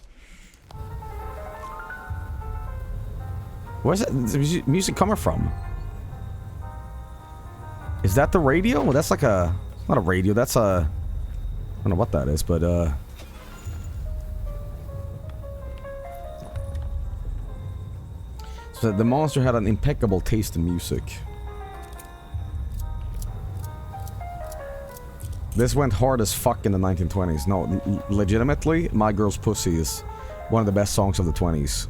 Where's that music coming from? Is that the radio? Well, that's like a... Not a radio, that's a... I don't know what that is, but so the monster had an impeccable taste in music. This went hard as fuck in the 1920s. No, legitimately, My Girl's Pussy is one of the best songs of the 20s.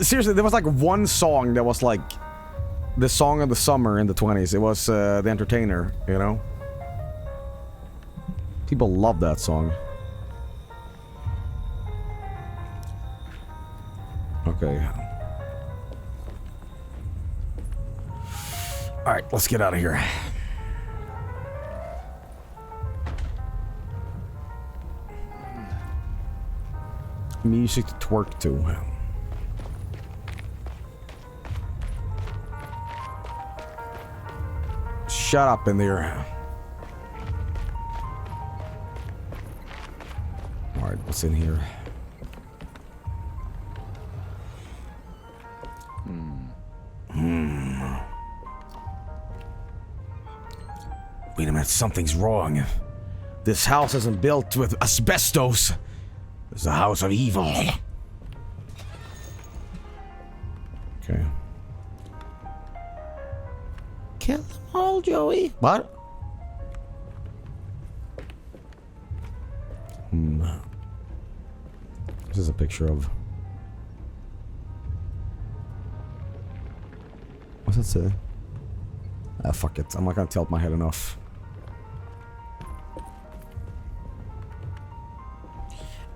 Seriously, there was like one song that was like the song of the summer in the 20s. It was The Entertainer, you know? People love that song. Okay. Alright, let's get out of here. Music to twerk to. Shut up in there. Alright, what's in here? Wait a minute, something's wrong. This house isn't built with asbestos. It's a house of evil. Okay. Kill them all, Joey. What? This is a picture of... What's that say? Ah, fuck it. I'm not gonna tilt my head enough.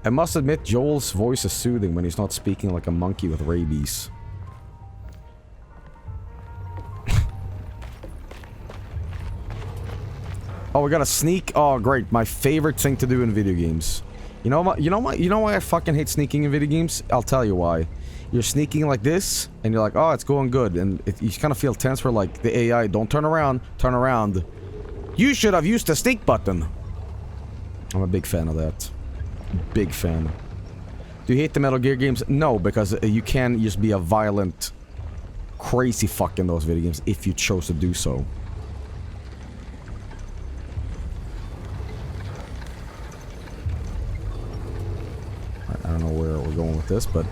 I must admit, Joel's voice is soothing when he's not speaking like a monkey with rabies. Oh, we got a sneak. Oh, great. My favorite thing to do in video games. You know why I fucking hate sneaking in video games? I'll tell you why. You're sneaking like this, and you're like, oh, it's going good. And you kind of feel tense for like the AI. Don't turn around. Turn around. You should have used the sneak button. I'm a big fan of that. Big fan. Do you hate the Metal Gear games? No, because you can just be a violent, crazy fuck in those video games if you chose to do so. I don't know where we're going with this, but...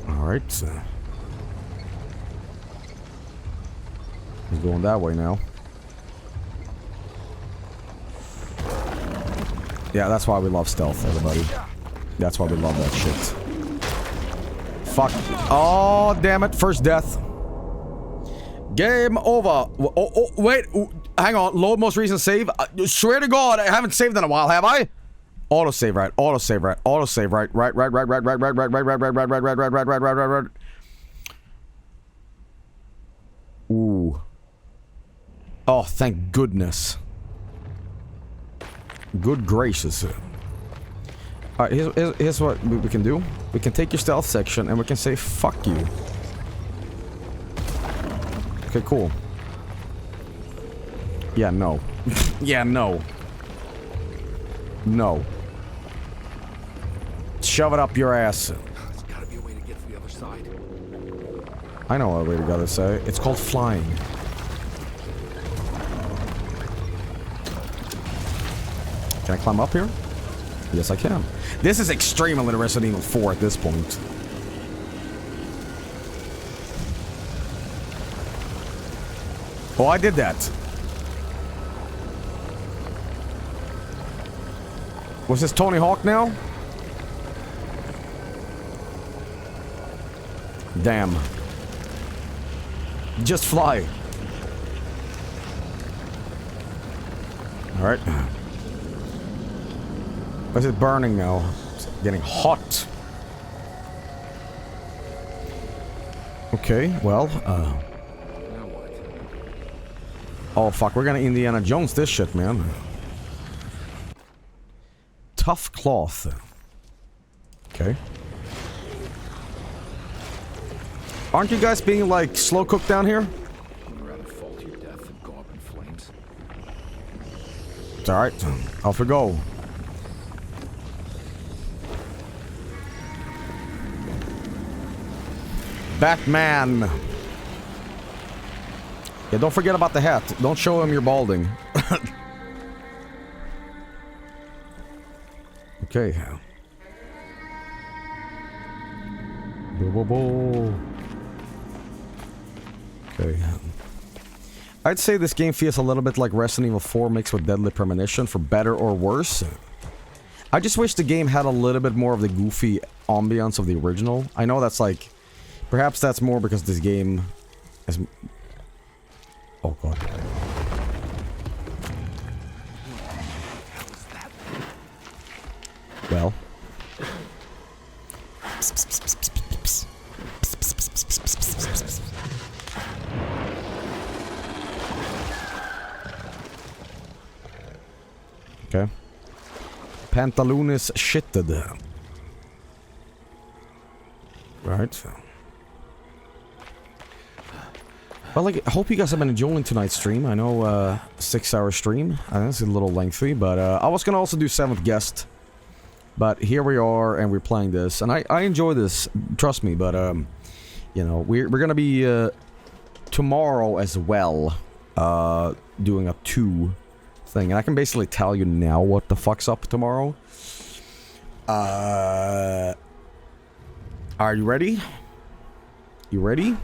Alright, so... He's going that way now. Yeah, that's why we love stealth, everybody. That's why we love that shit. Fuck. Oh, damn it. First death. Game over. Oh, wait. Hang on. Load most recent save. Swear to God, I haven't saved in a while, have I? Autosave right. Autosave right. Autosave right. Right. Ooh. Oh, thank goodness. Good gracious. Alright, here's what we can do. We can take your stealth section and we can say, fuck you. Okay, cool. Yeah, no. Yeah, no. No. Shove it up your ass. There's gotta be a way to get to the other side. I know a way to go to say. It's called flying. Can I climb up here? Yes, I can. This is extremely like Resident Evil 4 at this point. Oh, I did that. Was this Tony Hawk now? Damn. Just fly. Alright. Why is it burning now? It's getting hot. Okay, well, oh, fuck, we're gonna Indiana Jones this shit, man. Tough cloth. Okay. Aren't you guys being, like, slow cooked down here? I'd rather fall to your death than go up in flames. It's alright. Off we go. Batman. Yeah, don't forget about the hat. Don't show him you're balding. Okay. Okay. I'd say this game feels a little bit like Resident Evil 4 mixed with Deadly Premonition, for better or worse. I just wish the game had a little bit more of the goofy ambiance of the original. I know that's like... Perhaps that's more because this game is... Oh god. Well. Okay. Pantaloons shitted. Right. Well, like, I hope you guys have been enjoying tonight's stream. I know, 6-hour stream. I know it's a little lengthy, but, I was gonna also do 7th guest. But here we are, and we're playing this. And I enjoy this, trust me, but, you know, we're gonna be, tomorrow as well, doing a 2 thing. And I can basically tell you now what the fuck's up tomorrow. Are you ready? You ready?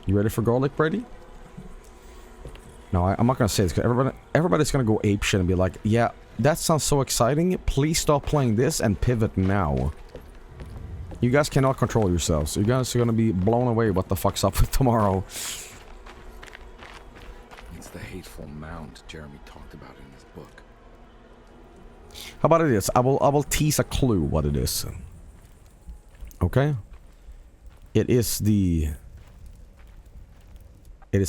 You ready for garlic bready? No, I'm not gonna say this, because everybody's gonna go apeshit and be like, yeah, that sounds so exciting, please stop playing this and pivot now. You guys cannot control yourselves. You guys are gonna be blown away what the fuck's up with tomorrow. It's the hateful mound Jeremy talked about in his book. How about it is? I will tease a clue what it is. Okay? It is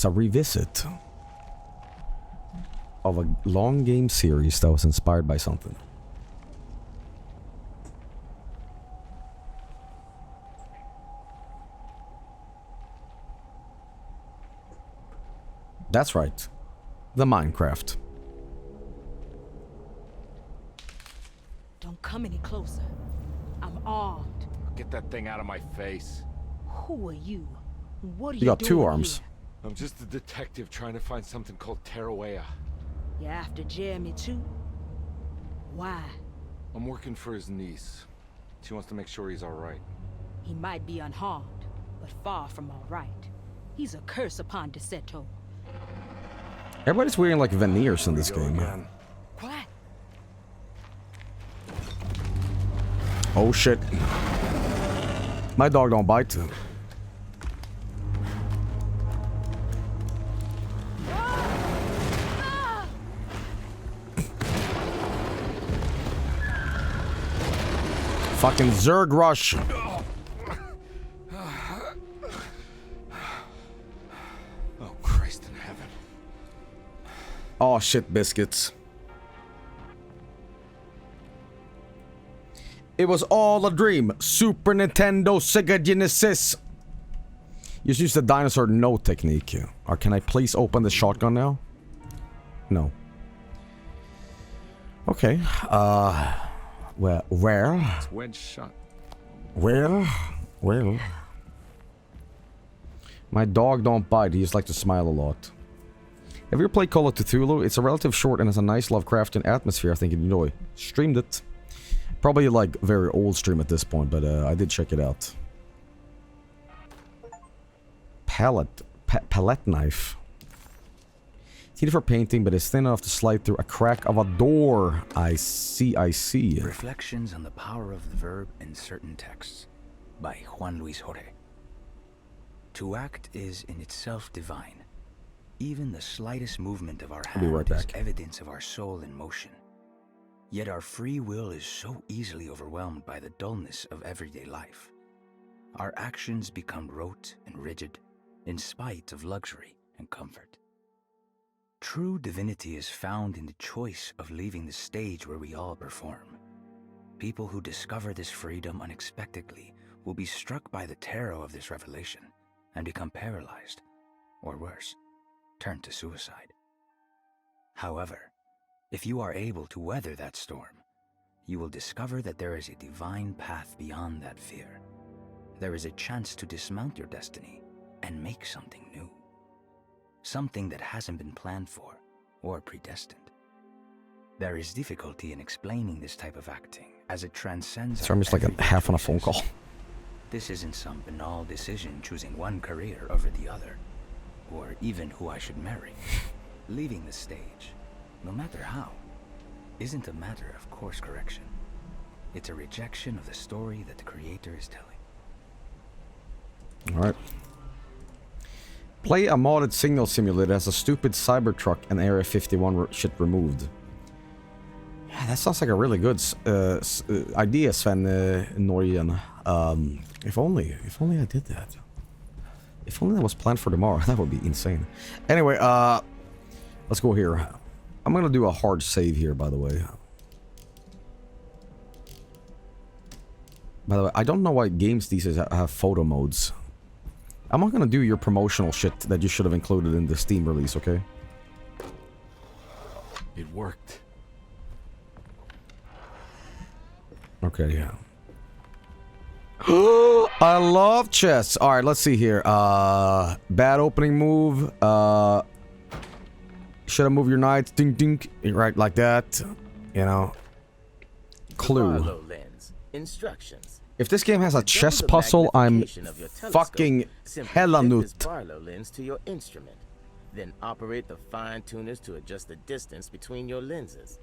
a revisit of a long game series that was inspired by something. That's right. The Minecraft. Don't come any closer. I'm armed. Get that thing out of my face. Who are you? What are You got 2 arms. Here? I'm just a detective trying to find something called Tarawea. You're after Jeremy too? Why? I'm working for his niece. She wants to make sure he's alright. He might be unharmed, but far from alright. He's a curse upon Deseto. Everybody's wearing like veneers in this game. Quiet. Oh shit. My dog don't bite. Fucking Zerg rush. Oh, Christ in heaven. Oh shit, biscuits. It was all a dream. Super Nintendo, Sega Genesis. Just use the dinosaur no technique. Or can I please open the shotgun now? No. Okay. Well. It's wedge shut. Well. My dog don't bite. He just like to smile a lot. Have you ever played Call of Cthulhu? It's a relative short and has a nice Lovecraftian atmosphere I think you'd enjoy. Streamed it. Probably like very old stream at this point, but I did check it out. Palette knife. It's needed for painting, but it's thin enough to slide through a crack of a door. I see. Reflections on the Power of the Verb in Certain Texts by Juan Luis Jorge. To act is in itself divine. Even the slightest movement of our hand is evidence of our soul in motion. Yet our free will is so easily overwhelmed by the dullness of everyday life. Our actions become rote and rigid, in spite of luxury and comfort. True divinity is found in the choice of leaving the stage where we all perform. People who discover this freedom unexpectedly will be struck by the terror of this revelation and become paralyzed, or worse, turn to suicide. However, if you are able to weather that storm, you will discover that there is a divine path beyond that fear. There is a chance to dismount your destiny and make something new. Something that hasn't been planned for or predestined. There is difficulty in explaining this type of acting as it transcends. So I'm just like a half on a phone call. This isn't some banal decision choosing one career over the other, or even who I should marry. Leaving the stage, no matter how, isn't a matter of course correction. It's a rejection of the story that the creator is telling. Alright. Play a modded signal simulator as a stupid Cybertruck and Area 51 shit removed. Yeah, that sounds like a really good idea, Sven Norien. If only I did that. If only that was planned for tomorrow, that would be insane. Anyway, let's go here. I'm gonna do a hard save here, by the way. By the way, I don't know why games these days have photo modes. I'm not gonna do your promotional shit that you should have included in the Steam release, okay? It worked. Okay, yeah. I love chests. All right, let's see here. Bad opening move. Should I move your knights? Ding, ding. Right, like that. You know. Clue. Lens. Instructions. If this game has a chess puzzle, I'm fucking hella nut. Barlow lens to your instrument. Then operate the fine tuners to adjust the distance between your lenses.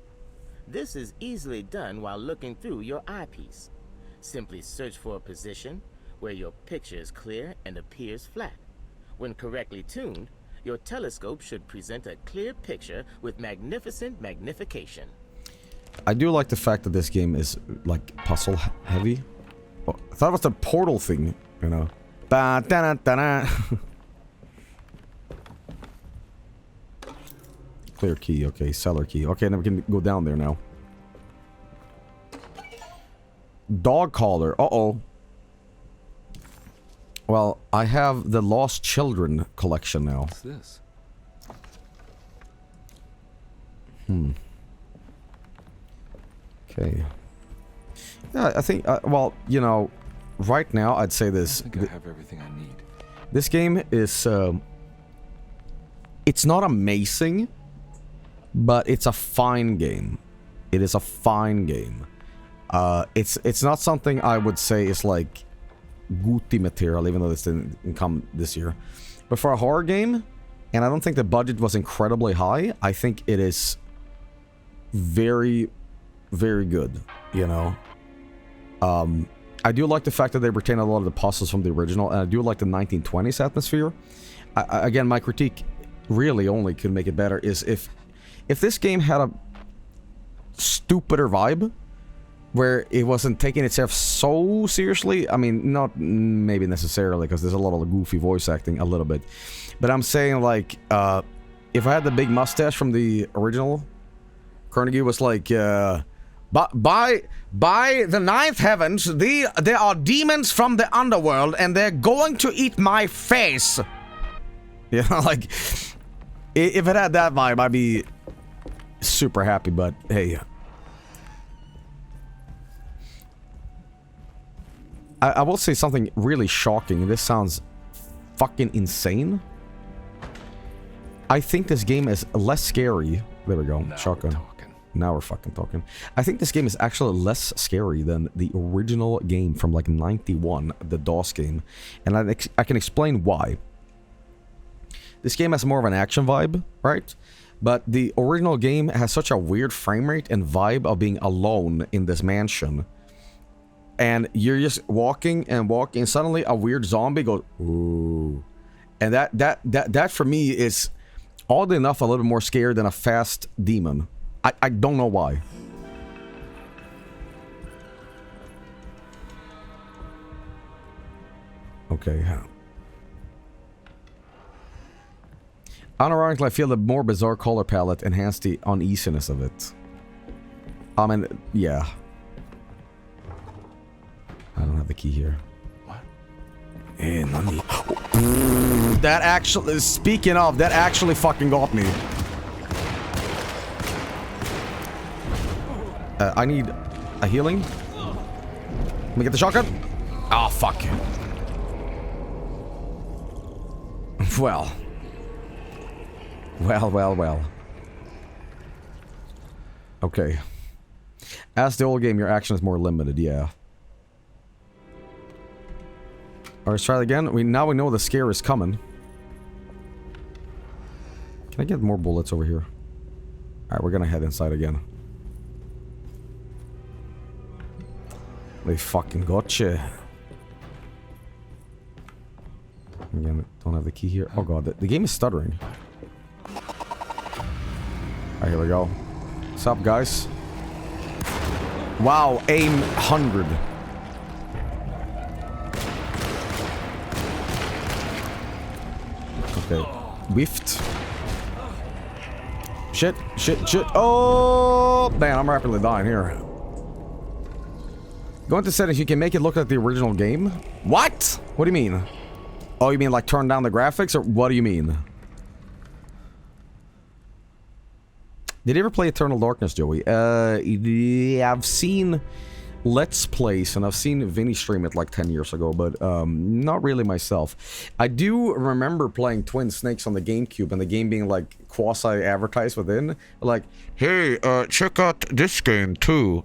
This is easily done while looking through your eyepiece. Simply search for a position where your picture is clear and appears flat. When correctly tuned, your telescope should present a clear picture with magnificent magnification. I do like the fact that this game is, like, puzzle heavy. Oh, I thought it was the portal thing, you know. Ba da da da. Clear key, okay, cellar key. Okay, now we can go down there now. Dog collar, uh-oh. Well, I have the Lost Children collection now. What's this? Okay. Yeah, I think, well, you know, right now I'd say this. I think I have everything I need. This game is, it's not amazing, but it's a fine game. It is a fine game. It's not something I would say is like Guti material, even though this didn't come this year. But for a horror game, and I don't think the budget was incredibly high, I think it is very, very good, you know. I do like the fact that they retain a lot of the puzzles from the original, and I do like the 1920s atmosphere. Again, my critique really only could make it better is if this game had a stupider vibe, where it wasn't taking itself so seriously. I mean, not maybe necessarily, because there's a lot of goofy voice acting, a little bit. But I'm saying, like, if I had the big mustache from the original, Carnegie was like, by the ninth heavens, there are demons from the underworld, and they're going to eat my face. You know, like, if it had that vibe, I'd be super happy, but hey. I will say something really shocking. This sounds fucking insane. I think this game is less scary. There we go. Shotgun. Now we're fucking talking. I think this game is actually less scary than the original game from like 91, the DOS game. And I can explain why. This game has more of an action vibe, right? But the original game has such a weird frame rate and vibe of being alone in this mansion. And you're just walking and walking, and suddenly a weird zombie goes, ooh. And that for me is oddly enough a little bit more scary than a fast demon. I don't know why. Okay. Unironically, I feel the more bizarre color palette enhanced the uneasiness of it. I mean, yeah. I don't have the key here. What? Hey, nani? That actually, speaking of, that actually fucking got me. I need a healing. Let me get the shotgun. Oh, fuck. Well. Well. Okay. As the old game, your action is more limited, yeah. Alright, let's try it again. Now we know the scare is coming. Can I get more bullets over here? Alright, we're gonna head inside again. They fucking gotcha. Again, don't have the key here. Oh god, the game is stuttering. Alright, here we go. What's up, guys? Wow, aim 100. Okay, whiffed. Shit. Oh, man, I'm rapidly dying here. Go into settings, you can make it look like the original game. What? What do you mean? Oh, you mean like turn down the graphics, or what do you mean? Did you ever play Eternal Darkness, Joey? Yeah, I've seen Let's Plays, and I've seen Vinny stream it like 10 years ago, but not really myself. I do remember playing Twin Snakes on the GameCube and the game being like quasi-advertised within. Like, hey, check out this game too.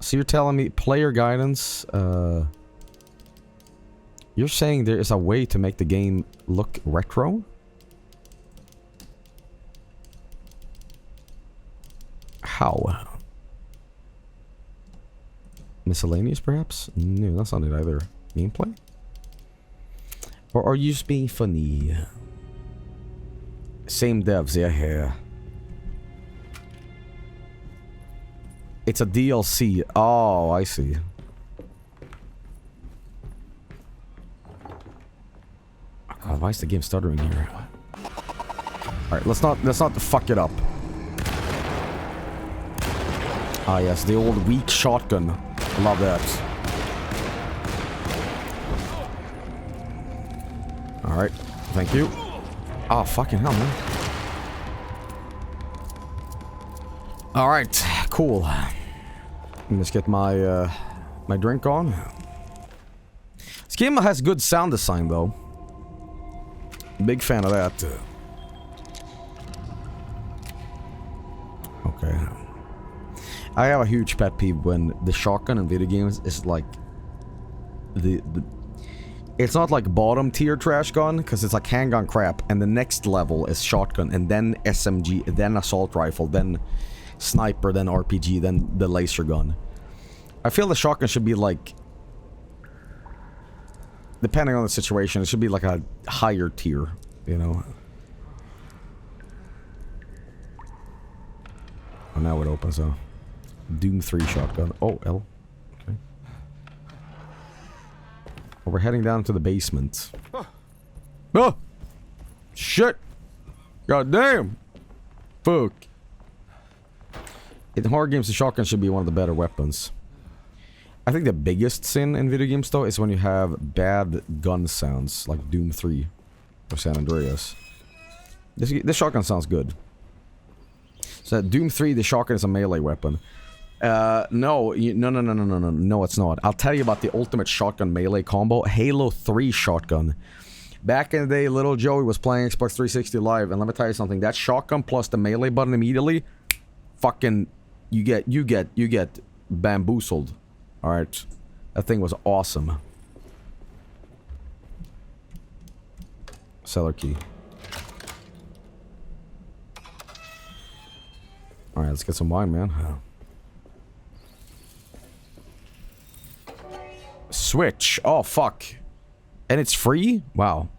So you're telling me player guidance, you're saying there is a way to make the game look retro? How? Miscellaneous, perhaps? No, that's not it either. Gameplay? Or are you just being funny? Same devs, yeah. It's a DLC. Oh, I see. Oh God, why is the game stuttering here? Alright, let's not fuck it up. Ah yes, the old weak shotgun. Love that. Alright, thank you. Oh, fucking hell, man. Alright, cool. Let's get my my drink on. This game has good sound design though. Big fan of that. Okay. I have a huge pet peeve when the shotgun in video games is like it's not like bottom tier trash gun, because it's like handgun crap, and the next level is shotgun, and then SMG, then assault rifle, then sniper, then RPG, then the laser gun. I feel the shotgun should be like, depending on the situation, it should be like a higher tier, you know. Oh, now it opens up. Doom 3 shotgun. Oh, L. Okay. Well, we're heading down to the basement. Oh! Shit! God damn! Fuck. In horror games, the shotgun should be one of the better weapons. I think the biggest sin in video games, though, is when you have bad gun sounds, like Doom 3 or San Andreas. This shotgun sounds good. So Doom 3, the shotgun is a melee weapon. No, it's not. I'll tell you about the ultimate shotgun melee combo, Halo 3 shotgun. Back in the day, little Joey was playing Xbox 360 Live, and let me tell you something, that shotgun plus the melee button immediately, fucking, you get bamboozled. Alright. That thing was awesome. Cellar key. Alright, let's get some wine, man. Switch. Oh, fuck. And it's free? Wow.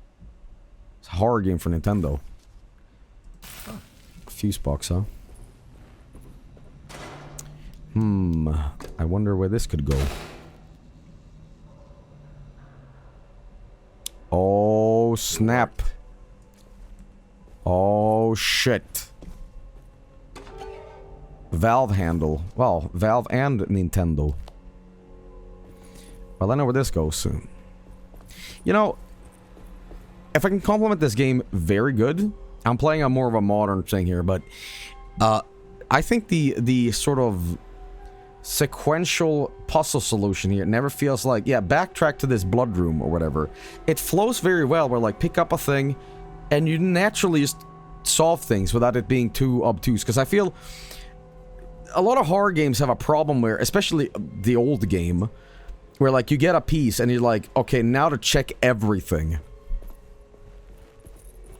It's a horror game for Nintendo. Fuse box, huh? I wonder where this could go. Oh, snap. Oh, shit. Valve handle. Well, Valve and Nintendo. Well, I know where this goes. You know, if I can compliment this game very good, I'm playing a more of a modern thing here, but I think the sort of sequential puzzle solution here never feels like, yeah, backtrack to this blood room or whatever. It flows very well where, like, pick up a thing and you naturally just solve things without it being too obtuse, because I feel a lot of horror games have a problem where, especially the old game, where, like, you get a piece and you're like, okay, now to check everything.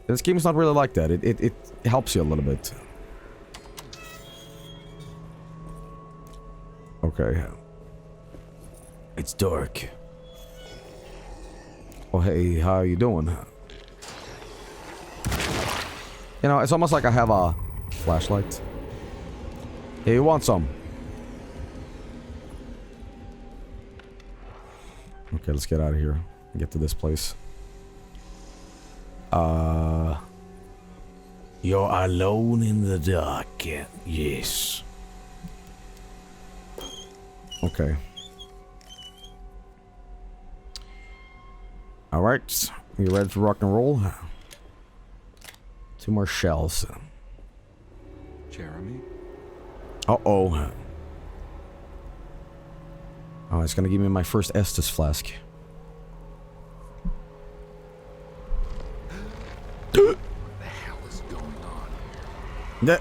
This game's not really like that. It helps you a little bit. Okay. It's dark. Oh, hey, how are you doing? You know, it's almost like I have a flashlight. Hey, you want some? Okay, let's get out of here and get to this place. You're alone in the dark. Yes. Okay. Alright. You ready to rock and roll? 2 more shells. Jeremy? Uh-oh. Oh, it's gonna give me my first Estus flask. What the hell is going on? Yeah.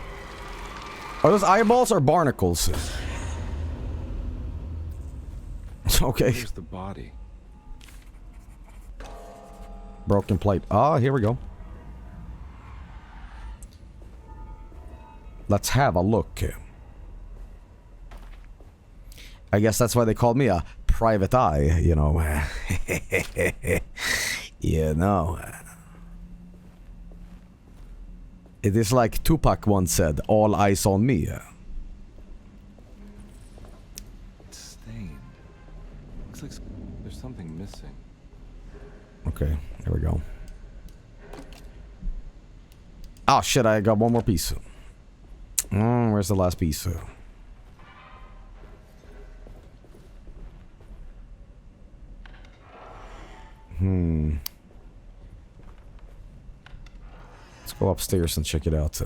Are those eyeballs or barnacles? Okay. Where's the body? Broken plate. Ah, here we go. Let's have a look. I guess that's why they called me a private eye, you know. You know. It is like Tupac once said, all eyes on me. It's stained. Looks like there's something missing. Okay, there we go. Oh shit, I got one more piece. Where's the last piece? Let's go upstairs and check it out.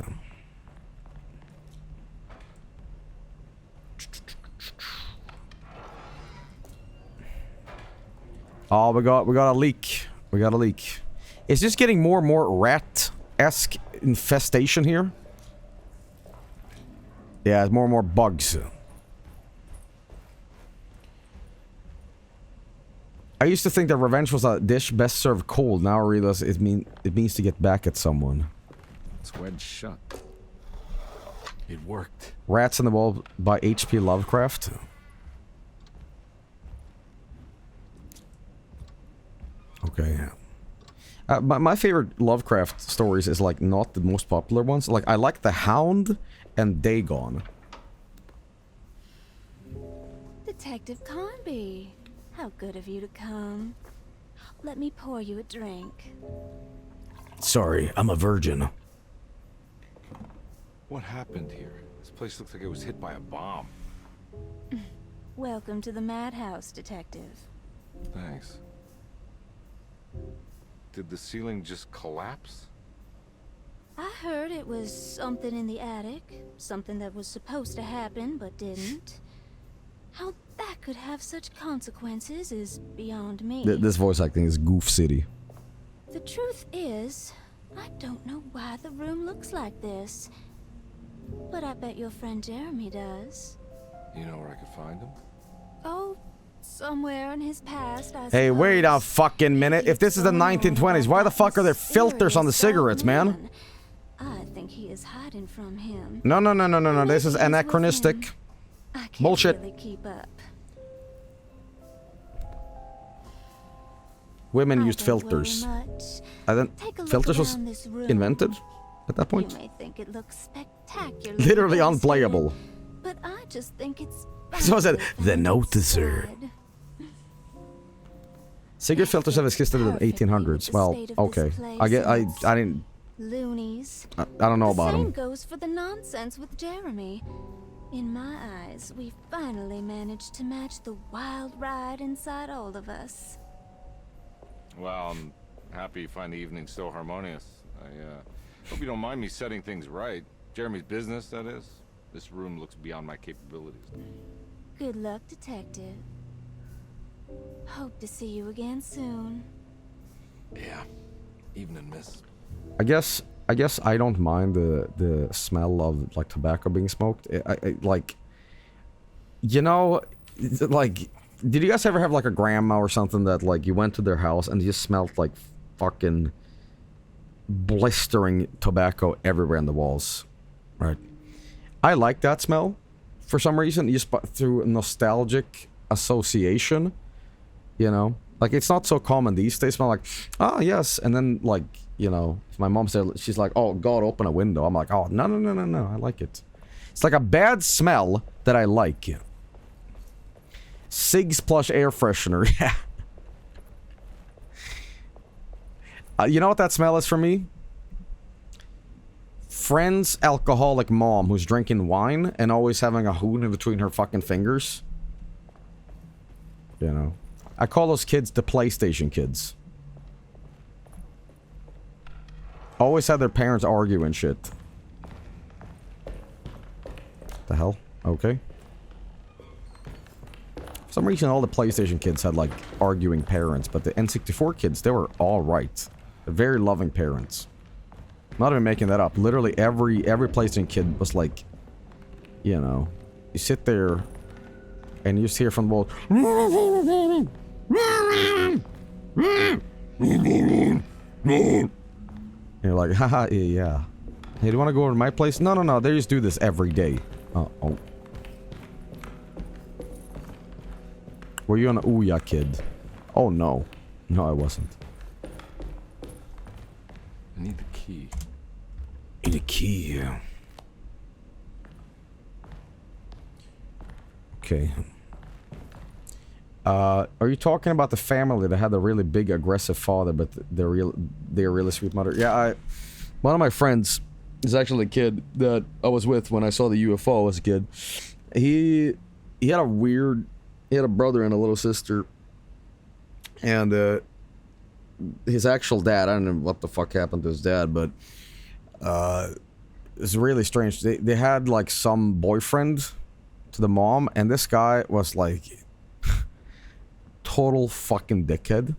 Oh, we got a leak. We got a leak. Is this getting more and more rat-esque infestation here? Yeah, more and more bugs. I used to think that revenge was a dish best served cold. Now I realize it means to get back at someone. It's wedged shut. It worked. Rats in the Wall by H.P. Lovecraft. Okay. My favorite Lovecraft stories is like not the most popular ones. Like I like The Hound and Dagon. Detective Carnby, how good of you to come. Let me pour you a drink. Sorry, I'm a virgin. What happened here? This place looks like it was hit by a bomb. Welcome to the madhouse, Detective. Thanks. Did the ceiling just collapse? I heard it was something in the attic. Something that was supposed to happen, but didn't. How that could have such consequences is beyond me. This voice acting is Goof City. The truth is, I don't know why the room looks like this. But I bet your friend Jeremy does. You know where I could find him? Oh, somewhere in his past, I Hey, wait a fucking minute. If this is the 1920s, why the fuck are there filters on the cigarettes, man? I think he is hiding from him. No. This is anachronistic. I can't Bullshit. really keep up. Women used filters. Filters was invented at that point. You may think it looks spectacular. Literally unplayable. But I just think it's So I said, the noticer. Cigarette filters have existed in the 1800s. Well, okay. I didn't. Loonies. I don't know about The same them. goes for the nonsense with Jeremy. In my eyes, we finally managed to match the wild ride inside all of us. Well, I'm happy you find the evening so harmonious. I hope you don't mind me setting things right. Jeremy's business, that is. This room looks beyond my capabilities. Good luck, Detective. Hope to see you again soon. Yeah. Evening, miss. I guess I don't mind the smell of like tobacco being smoked. I like, you know, like, did you guys ever have like a grandma or something that like you went to their house and you just smelled like fucking blistering tobacco everywhere in the walls, right? I like that smell for some reason, just through a nostalgic association, you know. Like it's not so common these days. I'm like, oh yes, and then like, you know, my mom said, she's like, oh God, open a window. I'm like, oh no, I like it. It's like a bad smell that I like. Cigs plus air freshener, yeah. You know what that smell is for me? Friend's alcoholic mom who's drinking wine and always having a hoon in between her fucking fingers. You know. I call those kids the PlayStation kids. Always had their parents argue and shit. The hell? Okay. some reason all the PlayStation kids had like arguing parents, but the N64 kids, they were all right. They're very loving parents. Not even making that up. Literally every PlayStation kid was like, you know, you sit there and you just hear from the wall. And you're like, haha, yeah. Hey, do you want to go over to my place? No, no, no. They just do this every day. Oh. Were you an Ouya kid? Oh, no. No, I wasn't. I need the key. Need a key. Okay. Are you talking about the family that had a really big aggressive father, but they're really sweet mother? Yeah, one of my friends is actually a kid that I was with when I saw the UFO as a kid. He had a brother and a little sister, and his actual dad, I don't know what the fuck happened to his dad, but it's really strange. They had like some boyfriend to the mom, and this guy was like total fucking dickhead.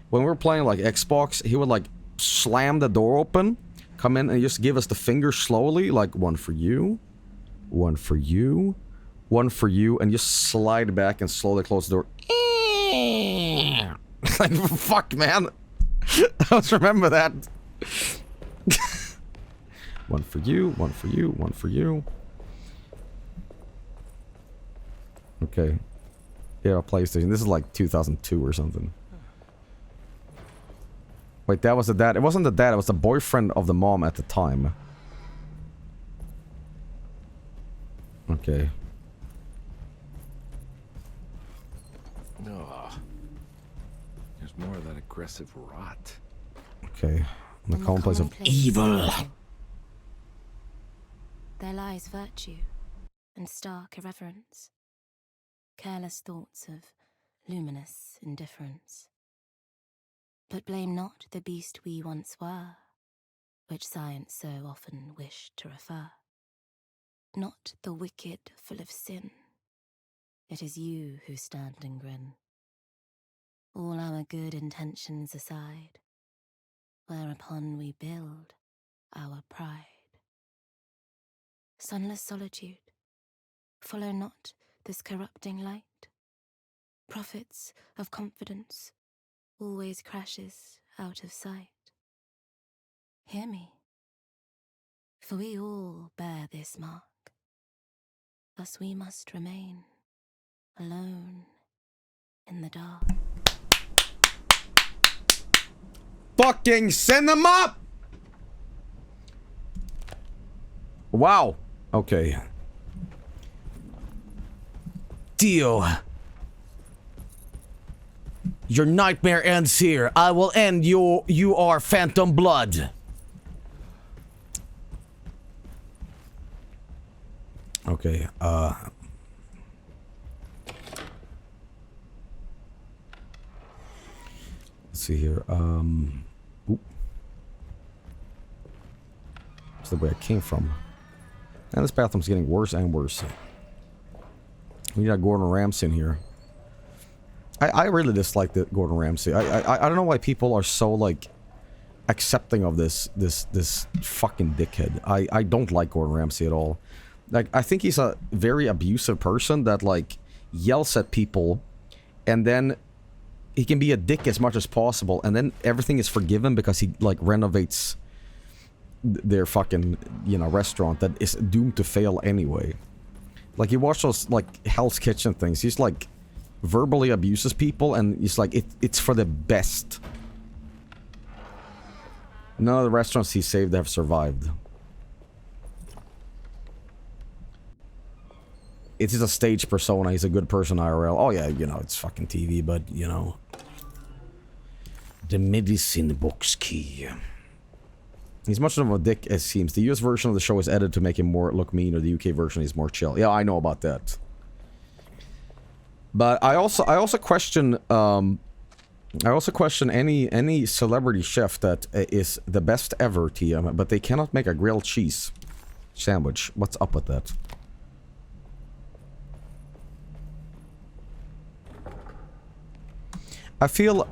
When we were playing like Xbox, he would like slam the door open, come in and just give us the finger slowly, like one for you, one for you, one for you, and just slide back and slowly close the door. Like, fuck, man. I always remember that. One for you, one for you, one for you. Okay. Yeah, PlayStation. This is like 2002 or something. Wait, that was the dad. It wasn't the dad, it was the boyfriend of the mom at the time. Okay. Ugh. There's more of that aggressive rot. Okay. The commonplace of evil. There lies virtue and stark irreverence. Careless thoughts of luminous indifference. But blame not the beast we once were, which science so often wished to refer. Not the wicked full of sin, it is you who stand and grin. All our good intentions aside, whereupon we build our pride. Sunless solitude, follow not this corrupting light. Prophets of confidence always crashes out of sight. Hear me, for we all bear this mark. Thus we must remain alone in the dark. Fucking send them up! Wow. Okay. Deal. Your nightmare ends here. I will end your phantom blood. Okay, let's see here, oop. That's the way I came from. And this bathroom's getting worse and worse. We got Gordon Ramsay in here. I really dislike the Gordon Ramsay. I don't know why people are so, like, accepting of this fucking dickhead. I don't like Gordon Ramsay at all. Like, I think he's a very abusive person that, like, yells at people, and then he can be a dick as much as possible, and then everything is forgiven because he, like, renovates their fucking, you know, restaurant that is doomed to fail anyway. Like, you watch those, like, Hell's Kitchen things, he's, like, verbally abuses people, and he's like, it's for the best. None of the restaurants he saved have survived. It's just a stage persona. He's a good person IRL. Oh yeah, you know, it's fucking TV, but, you know. The medicine box key. He's much of a dick as seems. The US version of the show is edited to make him look mean, or the UK version is more chill. Yeah, I know about that. But I also question any celebrity chef that is the best ever, TM, but they cannot make a grilled cheese sandwich. What's up with that? I feel,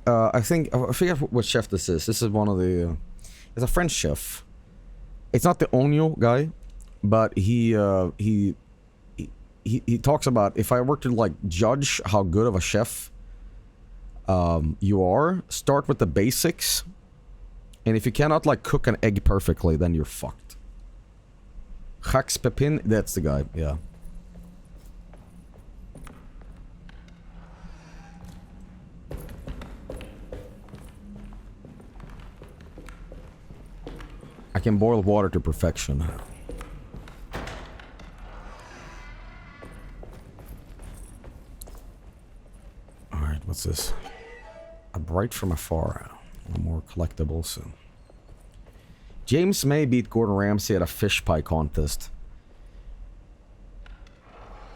I forget what chef this is. This is one of the, it's a French chef. It's not the Onyo guy, but he talks about if I were to like judge how good of a chef you are, start with the basics, and if you cannot like cook an egg perfectly, then you're fucked. Jacques Pepin, that's the guy, yeah. I can boil water to perfection. Alright, what's this? A bright from afar. More collectibles. James May beat Gordon Ramsay at a fish pie contest.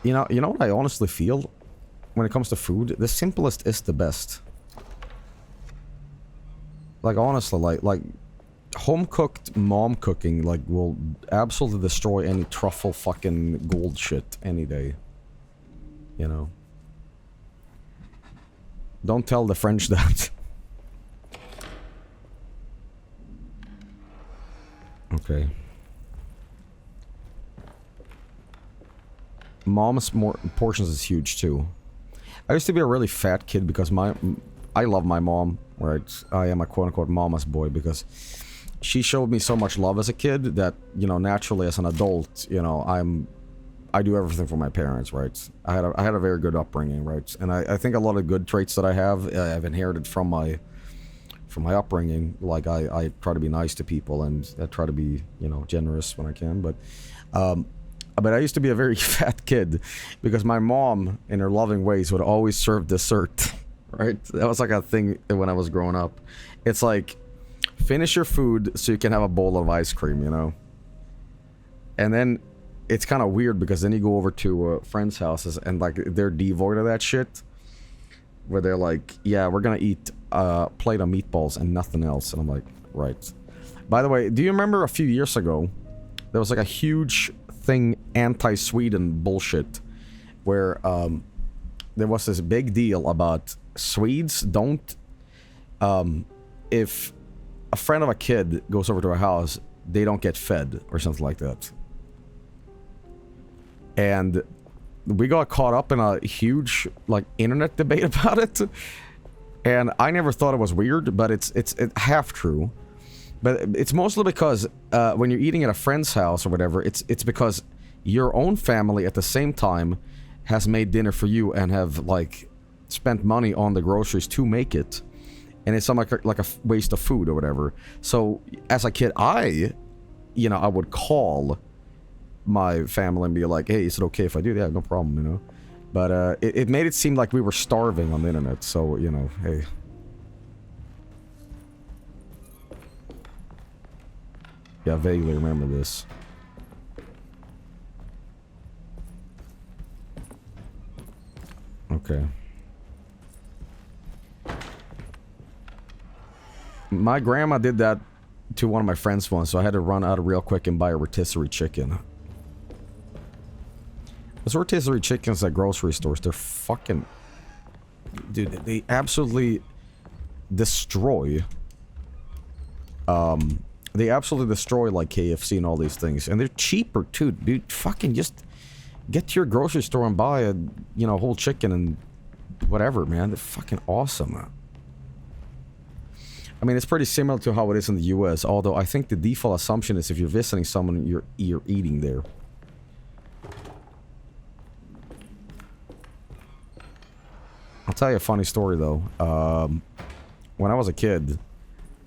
You know what I honestly feel? When it comes to food, the simplest is the best. Like, honestly, like home-cooked mom cooking, like, will absolutely destroy any truffle fucking gold shit any day. You know? Don't tell the French that. Okay. Mom's portions is huge too. I used to be a really fat kid because I love my mom, right? I am a quote-unquote mama's boy because she showed me so much love as a kid that, you know, naturally as an adult, you know, I do everything for my parents, right? I had a very good upbringing, right? And I think a lot of good traits that I have, I've inherited from my upbringing. Like I try to be nice to people and I try to be, you know, generous when I can. But I used to be a very fat kid because my mom, in her loving ways, would always serve dessert, right? That was like a thing when I was growing up. It's like, finish your food so you can have a bowl of ice cream, you know? And then it's kind of weird because then you go over to friends' houses and like they're devoid of that shit. Where they're like, yeah, we're gonna eat a plate of meatballs and nothing else. And I'm like, right. By the way, do you remember a few years ago, there was like a huge thing, anti-Sweden bullshit, where there was this big deal about Swedes don't, if a friend of a kid goes over to a house, they don't get fed or something like that. And we got caught up in a huge, like, internet debate about it. And I never thought it was weird, but it's half true. But it's mostly because when you're eating at a friend's house or whatever, it's because your own family at the same time has made dinner for you and have, like, spent money on the groceries to make it. And it's something like a waste of food or whatever. So, as a kid, I would call my family and be like, hey, is it okay if I do that? No problem, you know? But it made it seem like we were starving on the internet, so, you know, hey. Yeah, I vaguely remember this. Okay. My grandma did that to one of my friends once, so I had to run out real quick and buy a rotisserie chicken. Those rotisserie chickens at grocery stores, they're fucking... Dude, they absolutely destroy... They absolutely destroy, like, KFC and all these things. And they're cheaper, too. Dude, fucking just get to your grocery store and buy a, you know, whole chicken and whatever, man. They're fucking awesome. I mean, it's pretty similar to how it is in the US, although I think the default assumption is if you're visiting someone, you're eating there. I'll tell you a funny story, though. When I was a kid,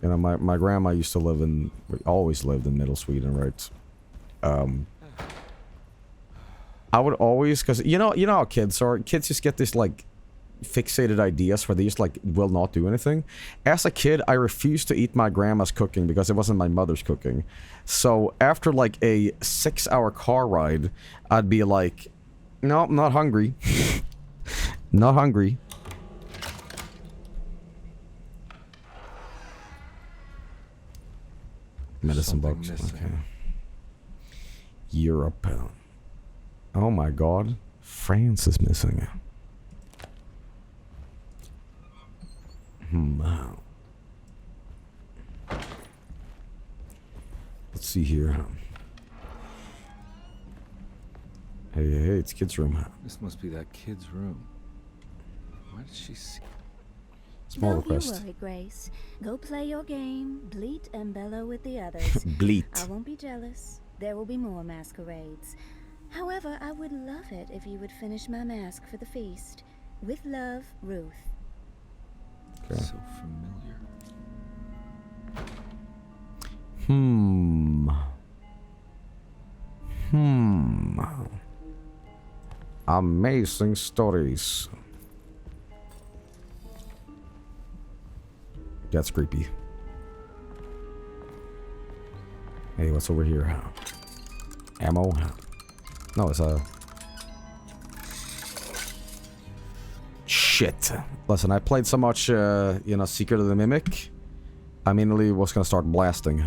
you know, my grandma used to live in... always lived in Middle Sweden, right? I would always... Because, you know how kids are? Kids just get this, like, fixated ideas where they just, like, will not do anything. As a kid, I refused to eat my grandma's cooking because it wasn't my mother's cooking. So, after, like, a 6-hour car ride, I'd be like, no, I'm not hungry. Not hungry. Medicine box. Okay. Europe. Oh my god. France is missing. Let's see here. Hey, it's kid's room. This must be that kid's room. Why did she see? Small Don't request. you worry, Grace. Go play your game, bleat and bellow with the others. Bleat. I won't be jealous. There will be more masquerades. However, I would love it if you would finish my mask for the feast. With love, Ruth. Okay. So familiar. Amazing stories. That's creepy. Hey, what's over here? Ammo? No, it's a... Shit. Listen, I played so much, Secret of the Mimic. I immediately was gonna start blasting.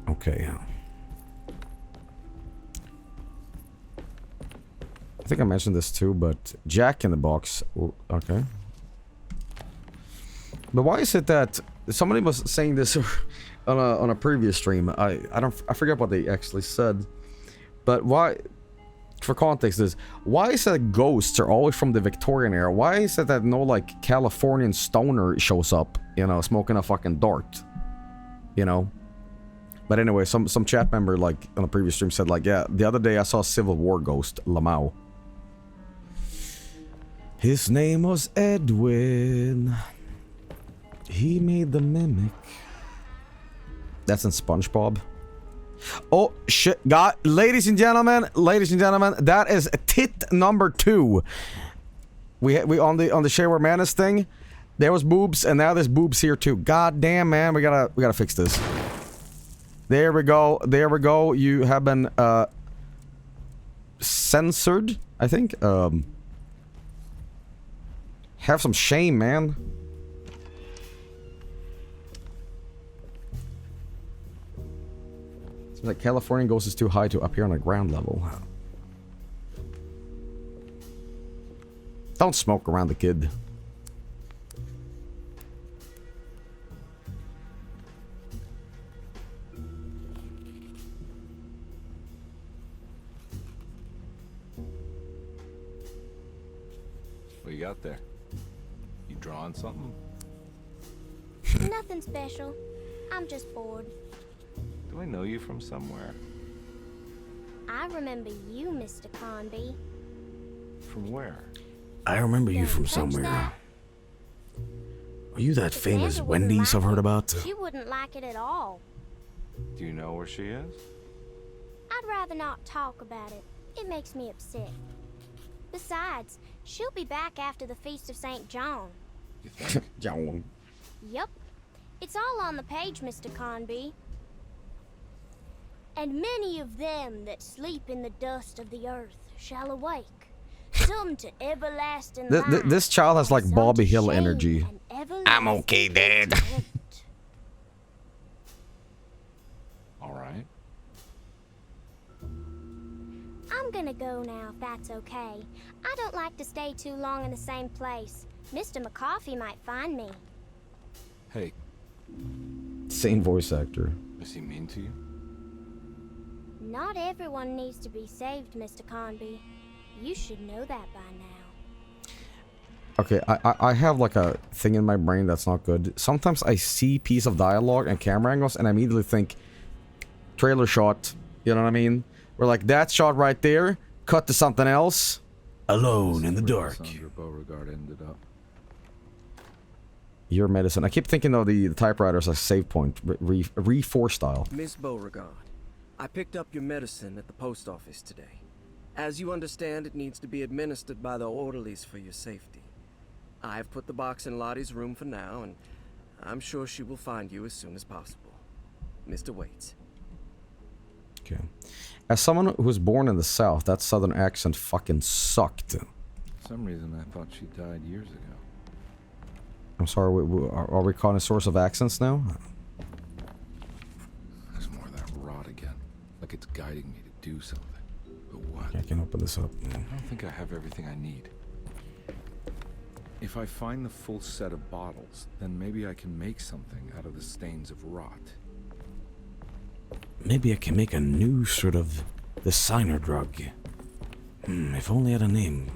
Okay. I think I mentioned this too, but Jack in the Box. Ooh, okay. But why is it that somebody was saying this on a previous stream? I forget what they actually said. But why? For context, is why is it that ghosts are always from the Victorian era? Why is it that no like Californian stoner shows up, smoking a fucking dart, But anyway, some chat member like on a previous stream said like, yeah, the other day I saw a Civil War ghost, Lamau. His name was Edwin. He made the mimic. That's in SpongeBob. Oh shit, God, ladies and gentlemen, that is tit number 2. We on the Shaver Madness thing, there was boobs, and now there's boobs here too. God damn, man, we gotta fix this. There we go. You have been censored, I think. Have some shame, man. Seems like Californian Ghost is too high to appear on a ground level. Don't smoke around the kid. What you got there? You drawing something? Nothing special. I'm just bored. Do I know you from somewhere? I remember you, Mr. Conby. From where? I remember you from somewhere. Are you that famous Wendy's I've heard about? She wouldn't like it at all. Do you know where she is? I'd rather not talk about it. It makes me upset. Besides, she'll be back after the Feast of St. John. You think? John. Yep. It's all on the page, Mr. Conby. And many of them that sleep in the dust of the earth shall awake, some to everlasting life. This child has like Bobby Hill energy. I'm okay, Dad. All right. I'm gonna go now, if that's okay. I don't like to stay too long in the same place. Mr. McCoffey might find me. Hey. Same voice actor. Is he mean to you? Not everyone needs to be saved, Mr. Conby. You should know that by now. Okay, I have like a thing in my brain that's not good. Sometimes I see piece of dialogue and camera angles and I immediately think trailer shot, you know what I mean? We're like, that shot right there, cut to something else. Alone in the dark. Beauregard ended up. Your medicine. I keep thinking of the typewriter as a save point, re4 style. Miss Beauregard, I picked up your medicine at the post office today. As you understand, it needs to be administered by the orderlies for your safety. I've put the box in Lottie's room for now, and I'm sure she will find you as soon as possible. Mr. Waits. Okay. As someone who was born in the South, that southern accent fucking sucked. For some reason, I thought she died years ago. I'm sorry, are we connoisseurs of accents now? There's more of that rot again. Like it's guiding me to do something. But what? I can open this up. I don't think I have everything I need. If I find the full set of bottles, then maybe I can make something out of the stains of rot. Maybe I can make a new sort of designer drug. If only I had a name.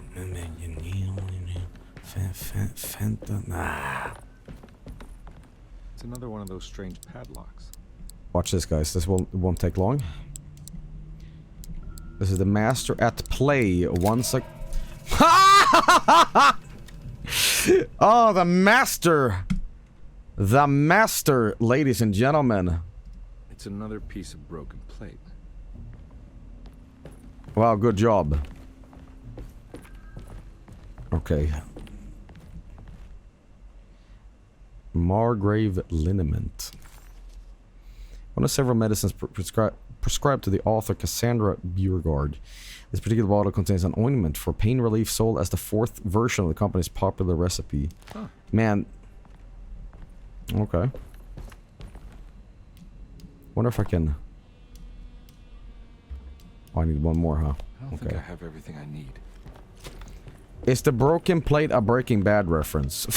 Nah. It's another one of those strange padlocks. Watch this, guys. This won't take long. This is the master at play. 1 sec. Oh, the master! The master, ladies and gentlemen. It's another piece of broken plate. Wow, good job. Okay. Margrave liniment. One of several medicines prescribed to the author Cassandra Beauregard. This particular bottle contains an ointment for pain relief sold as the 4th version of the company's popular recipe. Huh. Man. Okay. Wonder if I can... Oh, I need one more, huh? I don't think I have everything I need. Is the broken plate a Breaking Bad reference?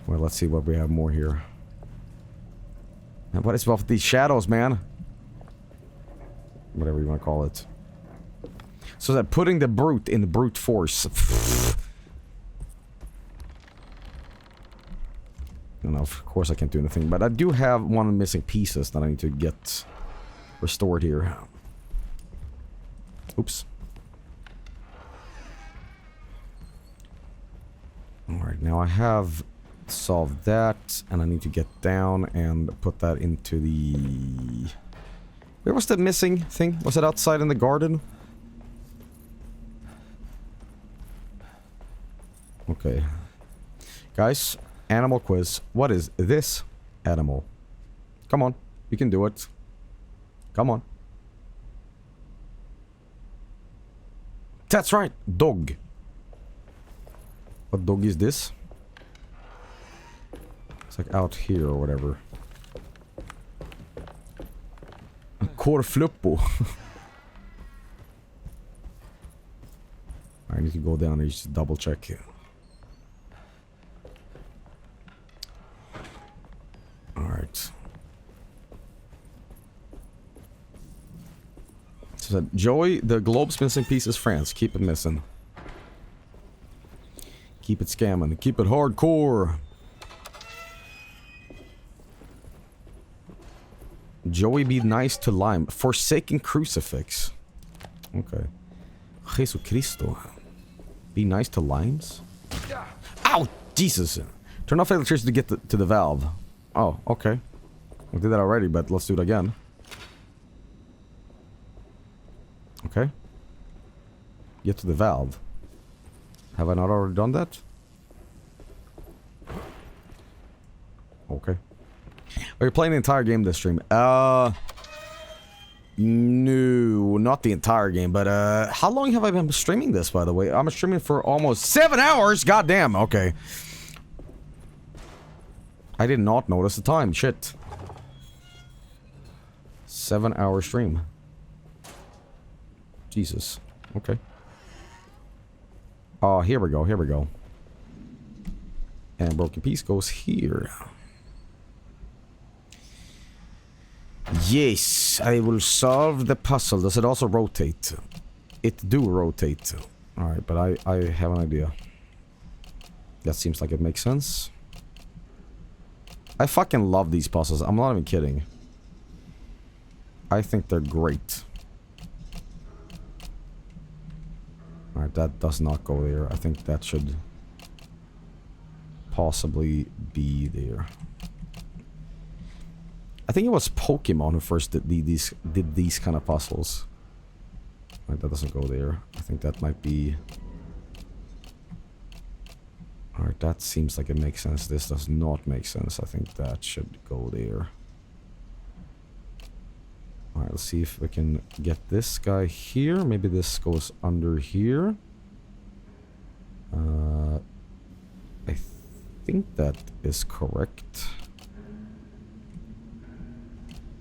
Well, let's see what we have more here. And what is with these shadows, man? Whatever you want to call it. So that putting the brute in brute force. No, of course I can't do anything, but I do have one missing pieces that I need to get restored here. Oops. Alright, now I have solved that, and I need to get down and put that into the... Where was that missing thing? Was it outside in the garden? Okay. Guys, animal quiz. What is this animal? Come on, you can do it. Come on. That's right, dog. What dog is this? It's like out here or whatever. A corfluppo. I need to go down and just double check here. Alright. So that Joey, the globe's missing piece is France. Keep it missing. Keep it scamming. Keep it hardcore. Joey be nice to Lime. Forsaken crucifix. Okay. Jesus Cristo. Be nice to limes? Ow! Jesus! Turn off electricity to get to the valve. Oh, okay. I did that already, but let's do it again. Okay. Get to the valve. Have I not already done that? Okay. Are you playing the entire game this stream? No, not the entire game, but how long have I been streaming this, by the way? I'm streaming for almost 7 hours. Goddamn. Okay. I did not notice the time. Shit. 7-hour stream. Jesus. Okay. Oh, here we go. Here we go. And broken piece goes here. Yes, I will solve the puzzle. Does it also rotate? It do rotate. Alright, but I have an idea. That seems like it makes sense. I fucking love these puzzles. I'm not even kidding. I think they're great. Alright, that does not go there. I think that should possibly be there. I think it was Pokemon who first did these kind of puzzles. Right, that doesn't go there. I think that might be... Alright, that seems like it makes sense. This does not make sense. I think that should go there. Alright, let's see if we can get this guy here. Maybe this goes under here. I think that is correct.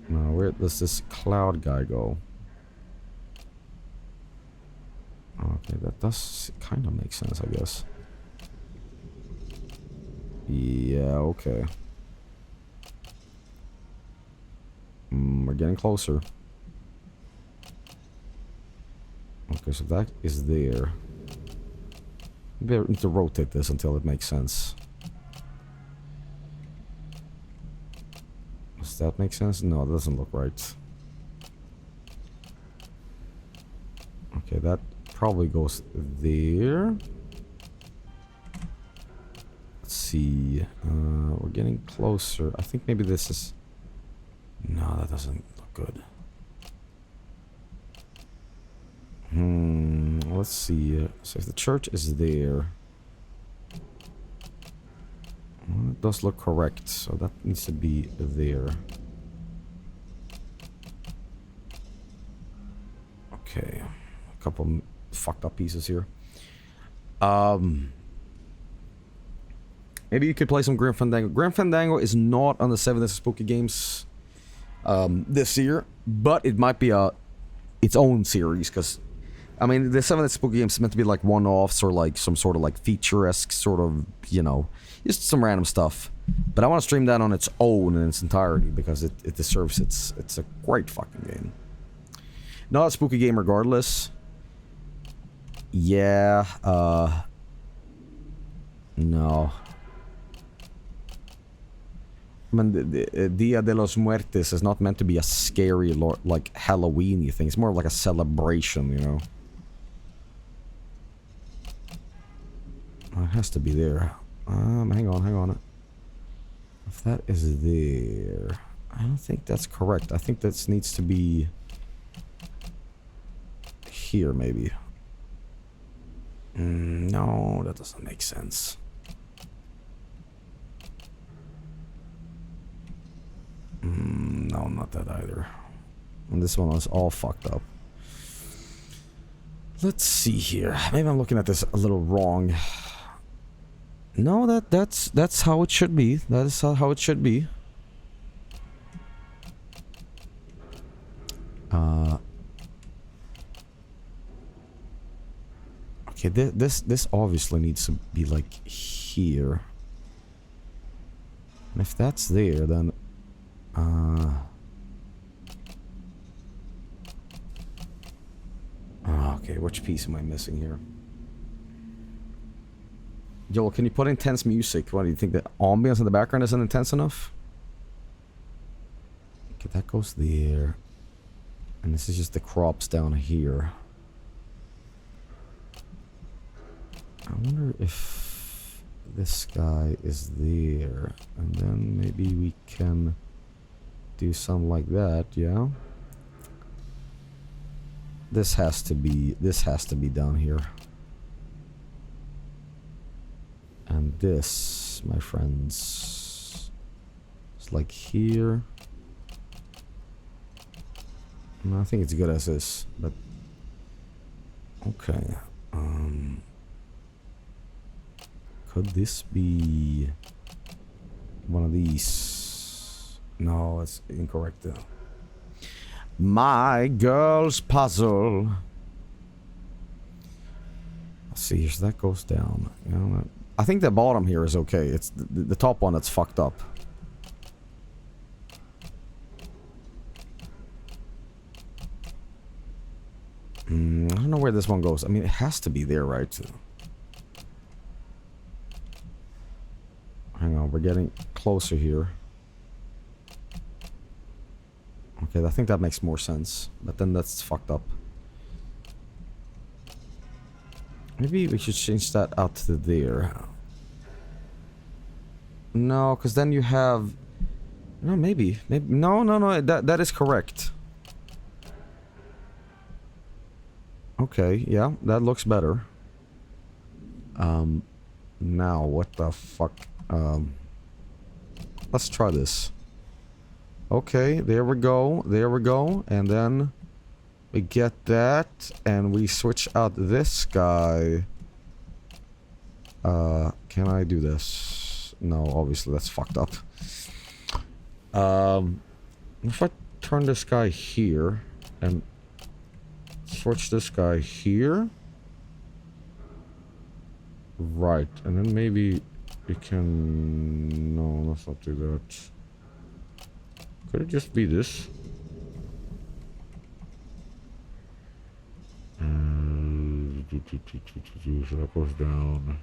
Now, where does this cloud guy go? Okay, that does kind of make sense, I guess. Yeah, okay. We're getting closer. Okay, so that is there. Maybe I need to rotate this until it makes sense. Does that make sense? No, it doesn't look right. Okay, that probably goes there. Let's see. We're getting closer. I think maybe this is... No, that doesn't look good. Let's see. So if the church is there... Well, it does look correct, so that needs to be there. Okay. A couple fucked up pieces here. Maybe you could play some Grim Fandango. Grim Fandango is not on the 7 Days of Spooky Games this year, but it might be its own series, because I mean, the 7 Days of Spooky Games is meant to be like one-offs or like some sort of like feature-esque sort of, you know, just some random stuff. But I want to stream that on its own in its entirety because it deserves it's a great fucking game. Not a spooky game regardless. Yeah, no. I mean, the Dia de los Muertos is not meant to be a scary, like, Halloween-y thing. It's more like a celebration, you know? It has to be there. Hang on. If that is there... I don't think that's correct. I think that needs to be... here, maybe. No, that doesn't make sense. No, not that either. And this one was all fucked up. Let's see here. Maybe I'm looking at this a little wrong. No, that's how it should be. That is how it should be. Okay, this obviously needs to be like here. And if that's there, then okay, which piece am I missing here? Joel, can you put intense music? What do you think, the ambience in the background isn't intense enough? Okay, that goes there. And this is just the crops down here. I wonder if this guy is there. And then maybe we can do something like that, yeah? This has to be down here. And this, my friends, is like here. No, I think it's good as is, but okay. Could this be one of these? No, it's incorrect though. My girl's puzzle. Let's see, so that goes down. You know, I think the bottom here is okay. It's the top one that's fucked up. I don't know where this one goes. I mean, it has to be there, right? Hang on, we're getting closer here. Okay, I think that makes more sense. But then that's fucked up. Maybe we should change that out to there. No, because then you have... No, maybe. No, that is correct. Okay, yeah, that looks better. Now, what the fuck? Let's try this. Okay, there we go. And then we get that, and we switch out this guy. Can I do this? No, obviously that's fucked up. If I turn this guy here and switch this guy here. Right, and then maybe we can... No, let's not do that. Could it just be this? So that goes down.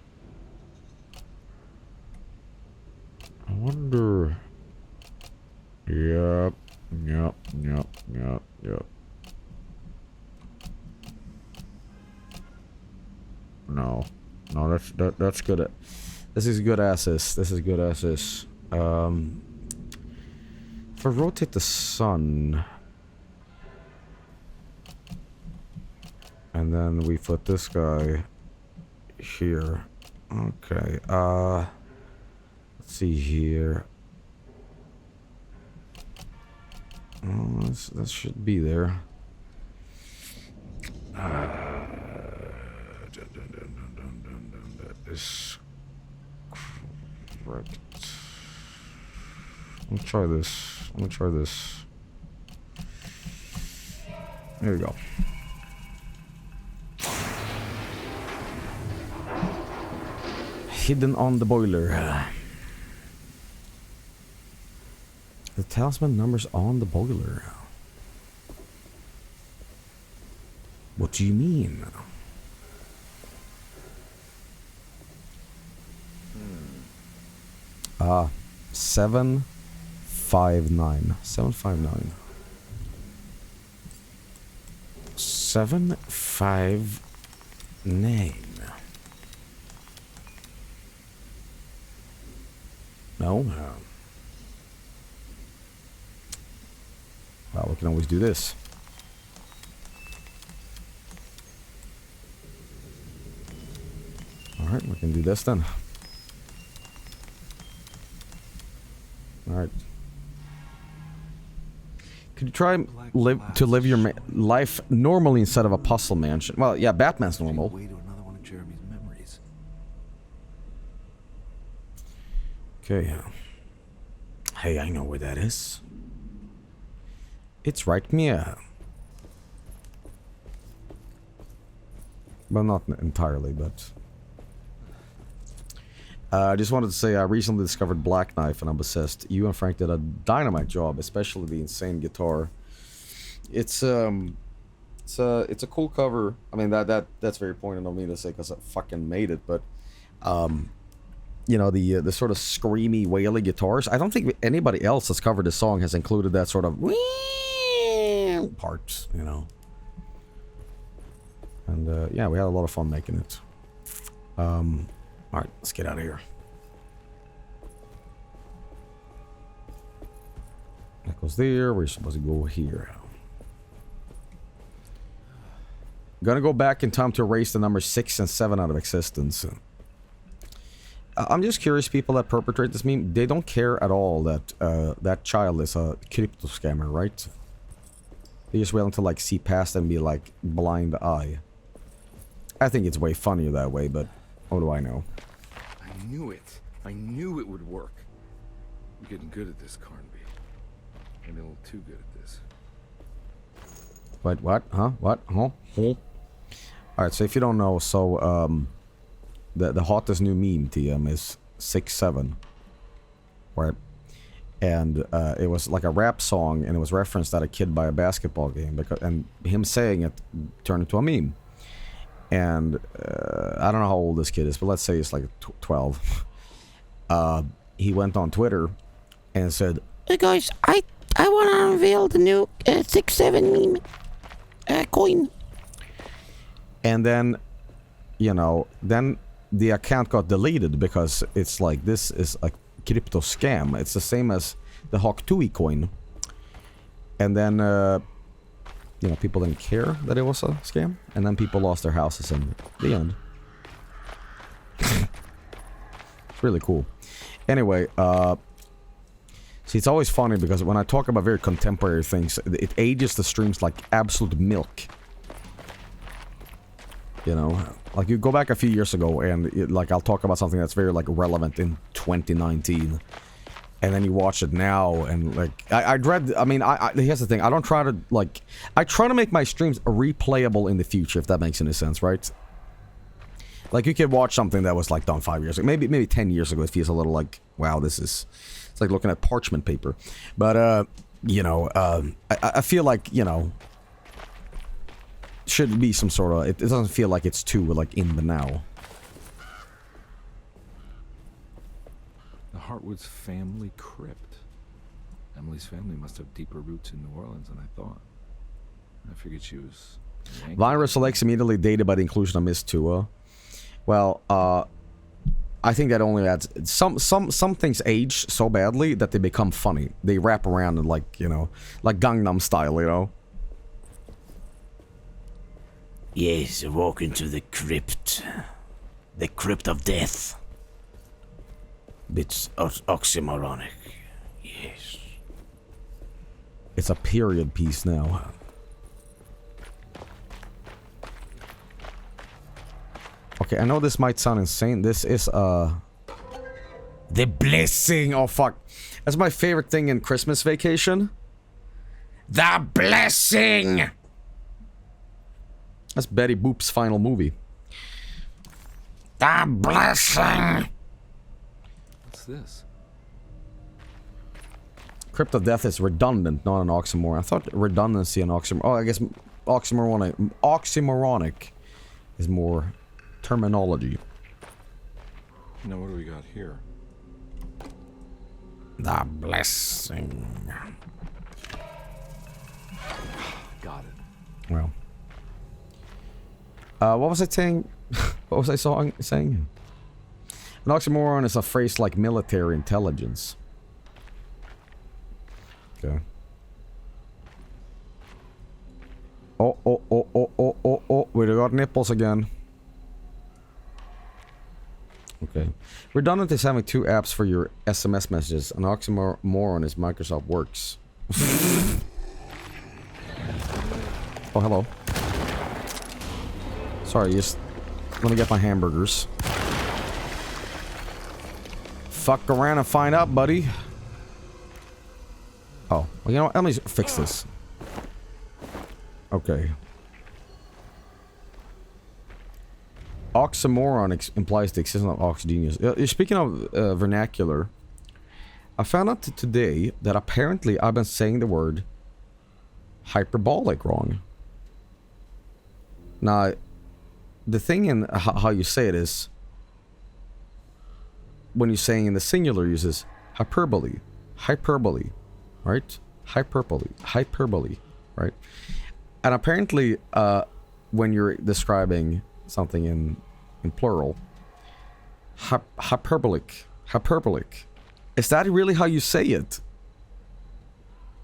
I wonder... Yep. No, that's good. This is good asses. If I rotate the sun, and then we put this guy here. Okay. Let's see here. That should be there. That is correct. Let me try this. There we go. Hidden on the boiler. The talisman number's on the boiler. What do you mean? 759. 759. 759. No. Well, we can always do this. Alright, we can do this then. Alright. Could you try live your life normally instead of a puzzle mansion? Well, yeah, Batman's normal. Way to another one of Jeremy's memories. Okay. Hey, I know where that is. It's right here. Well, not entirely, but... I just wanted to say I recently discovered Black Knife and I'm obsessed. You and Frank did a dynamite job, especially the insane guitar. It's a cool cover. I mean that's very pointed of me to say because I fucking made it, but you know, the sort of screamy, waily guitars. I don't think anybody else that's covered this song has included that sort of part, you know. And yeah, we had a lot of fun making it. Alright, let's get out of here. That goes there. We're supposed to go here. Gonna go back in time to erase the numbers 6 and 7 out of existence. I'm just curious, people that perpetrate this meme, they don't care at all that that child is a crypto scammer, right? They're just willing to like see past and be like blind eye. I think it's way funnier that way, but what do I know? I knew it. I knew it would work. I'm getting good at this, Carnby. Maybe a little too good at this. Wait, what? Huh? What? Huh? Alright, so if you don't know, so the hottest new meme, TM, is 6-7. Right? And it was like a rap song, and it was referenced at a kid by a basketball game, and him saying it turned into a meme. And I don't know how old this kid is, but let's say it's like 12. He went on Twitter and said, "Hey guys, I want to unveil the new 6-7 meme coin." And then, you know, then the account got deleted because it's like, this is a crypto scam. It's the same as the Hawk Tui coin. And then you know, people didn't care that it was a scam, and then people lost their houses in the end. It's really cool. Anyway, see, it's always funny because when I talk about very contemporary things, it ages the streams like absolute milk. You know, like you go back a few years ago and like I'll talk about something that's very like relevant in 2019, and then you watch it now, and like I'd read. I mean, here's the thing. I don't try to like. I try to make my streams replayable in the future, if that makes any sense, right? Like you could watch something that was like done 5 years ago, maybe 10 years ago. It feels a little like, wow, this is. It's like looking at parchment paper, but you know, I feel like, you know, should be some sort of. It doesn't feel like it's too like in the now. The Hartwood's family crypt. Emily's family must have deeper roots in New Orleans than I thought. I figured she was. Virus selects immediately dated by the inclusion of Miss Tua. Well, I think that only adds some things age so badly that they become funny. They wrap around in like, you know, like Gangnam Style, you know. Yes, walk into the crypt of death. Bit oxymoronic. Yes. It's a period piece now. Okay, I know this might sound insane. This is the blessing. Oh fuck, that's my favorite thing in Christmas Vacation. The blessing. That's Betty Boop's final movie. The blessing. What's this? Crypt of Death is redundant, not an oxymoron. I thought redundancy and oxymoron. Oh, I guess oxymoronic is more terminology. Now what do we got here? The blessing. Got it. Well. What was I saying? What was I saying? An oxymoron is a phrase like military intelligence. Okay. Oh. We got nipples again. Okay. Redundant is having two apps for your SMS messages. An oxymoron is Microsoft Works. Oh, hello. Sorry, just let me get my hamburgers. Fuck around and find out, buddy. Oh, well, you know what? Let me fix this. Okay. Oxymoron implies the existence of oxygenius. Speaking of vernacular, I found out today that apparently I've been saying the word hyperbolic wrong. Now, the thing in how you say it is, when you're saying in the singular, uses hyperbole, right? Hyperbole, right? And apparently, when you're describing something in plural, hyperbolic. Is that really how you say it?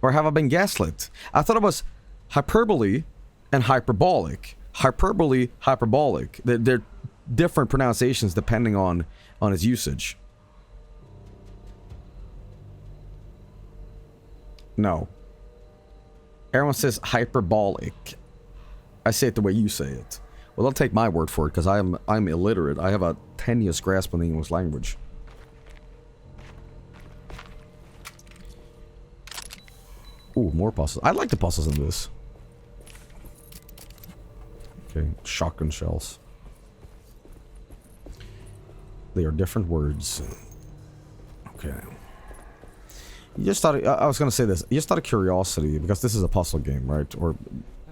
Or have I been gaslit? I thought it was hyperbole and hyperbolic. Hyperbole, hyperbolic. They're different pronunciations depending on its usage. No. Everyone says hyperbolic. I say it the way you say it. Well, I'll take my word for it, because I'm illiterate. I have a tenuous grasp on the English language. Ooh, more puzzles. I like the puzzles in this. Okay, shotgun shells. They are different words. Okay. You just thought, I was gonna say this, just out of curiosity, because this is a puzzle game, right? Or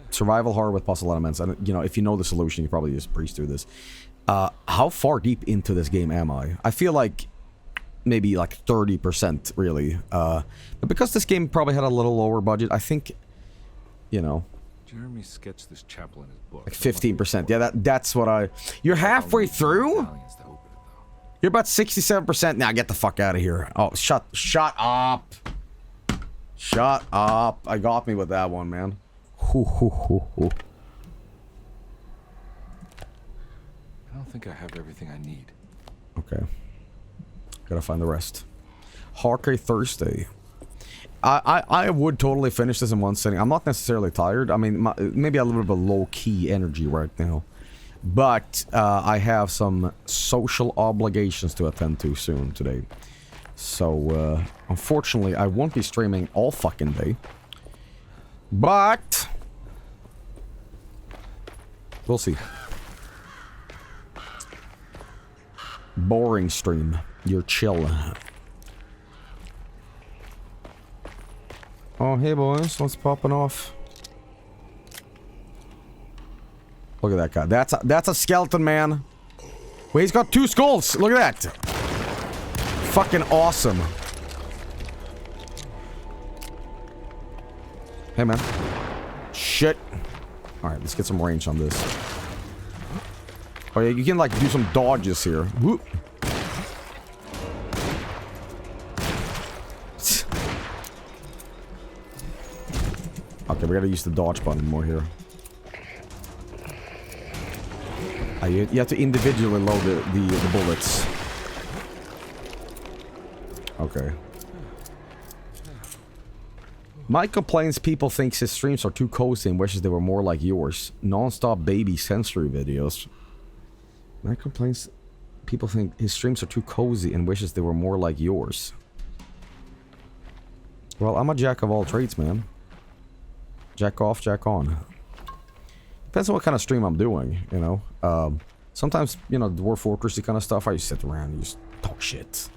survival horror with puzzle elements, and you know, if you know the solution, you probably just breeze through this. How far deep into this game am I? I feel like maybe like 30%, really. But because this game probably had a little lower budget, I think, you know, Jeremy sketched this chapel in his book. like 15%. Yeah, that's what I... You're halfway through? You're about 67%. Now get the fuck out of here. Oh, shut up. Shut up. I got me with that one, man. I don't think I have everything I need. Okay. Gotta find the rest. Hawkeye Thursday. I would totally finish this in one sitting. I'm not necessarily tired. I mean, maybe a little bit of a low-key energy right now. But I have some social obligations to attend to soon today. So, unfortunately, I won't be streaming all fucking day. But we'll see. Boring stream. You're chill. Oh, hey boys, what's popping off? Look at that guy. That's a skeleton, man. Wait, he's got 2 skulls. Look at that. Fucking awesome. Hey, man. Shit. Alright, let's get some range on this. Oh, yeah, you can, like, do some dodges here. Whoop. Okay, we gotta use the dodge button more here. You have to individually load the bullets. Okay. Mike complains people think his streams are too cozy and wishes they were more like yours. Non-stop baby sensory videos. Mike complains people think his streams are too cozy and wishes they were more like yours. Well, I'm a jack of all trades, man. Jack off, jack on. Depends on what kind of stream I'm doing, you know. Sometimes, you know, Dwarf Fortressy kind of stuff, I just sit around and just talk shit.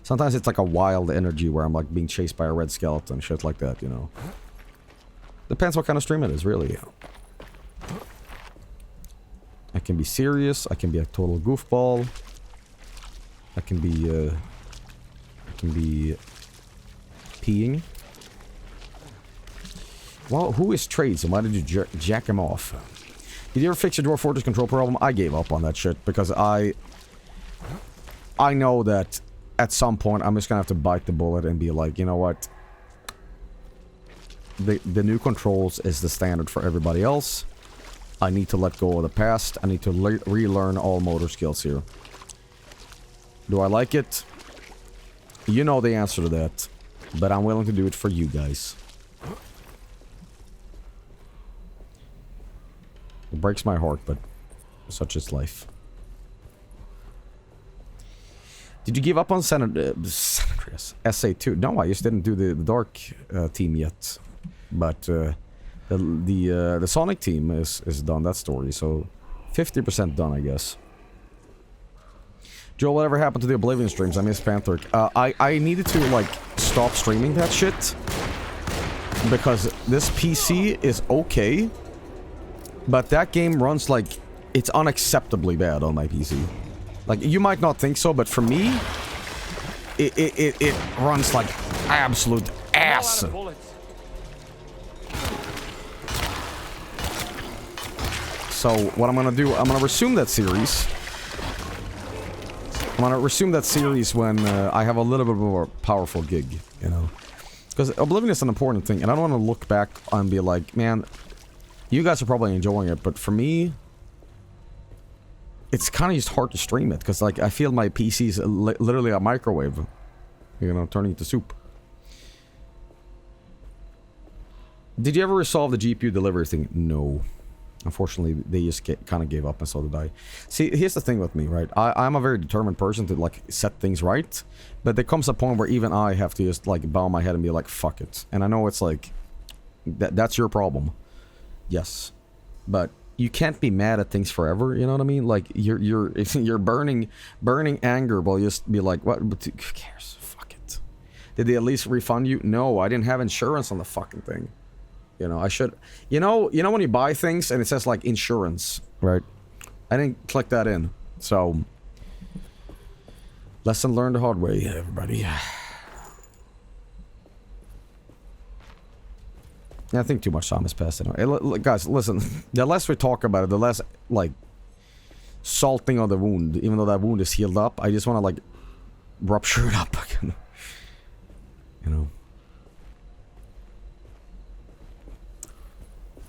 Sometimes it's like a wild energy where I'm like being chased by a red skeleton, shit like that, you know. Depends what kind of stream it is, really. I can be serious, I can be a total goofball. I can be peeing. Well, who is Trades and why did you jack him off? Did you ever fix your Dwarf Fortress control problem? I gave up on that shit because I know that at some point I'm just gonna have to bite the bullet and be like, you know what? The new controls is the standard for everybody else. I need to let go of the past. I need to relearn all motor skills here. Do I like it? You know the answer to that. But I'm willing to do it for you guys. It breaks my heart, but such is life. Did you give up on San Andreas? SA2? No, I just didn't do the Dark team yet. But the Sonic team is done, that story. So 50% done, I guess. Joel, whatever happened to the Oblivion streams? I miss Panther. I needed to, like, stop streaming that shit. Because this PC is okay. But that game runs like... It's unacceptably bad on my PC. Like, you might not think so, but for me... It runs like absolute ass. So, what I'm gonna do... I'm gonna resume that series. I'm gonna resume that series when I have a little bit more powerful gig, you know? Because Oblivion is an important thing, and I don't want to look back and be like, man... You guys are probably enjoying it, but for me... It's kind of just hard to stream it, because like, I feel my PC is literally a microwave. You know, turning into soup. Did you ever resolve the GPU delivery thing? No. Unfortunately, they just kind of gave up, and so did I. See, here's the thing with me, right? I'm a very determined person to, like, set things right. But there comes a point where even I have to just, like, bow my head and be like, fuck it. And I know it's like... That's your problem. Yes, but you can't be mad at things forever. You know what I mean? Like you're burning anger, while you just be like, what? Who cares? Fuck it. Did they at least refund you? No, I didn't have insurance on the fucking thing. You know, I should. You know when you buy things and it says like insurance, right? I didn't click that in. So lesson learned the hard way, everybody. I think too much time has passed anyway. Guys, listen. The less we talk about it, the less, like, salting on the wound. Even though that wound is healed up, I just want to, like, rupture it up again. You know.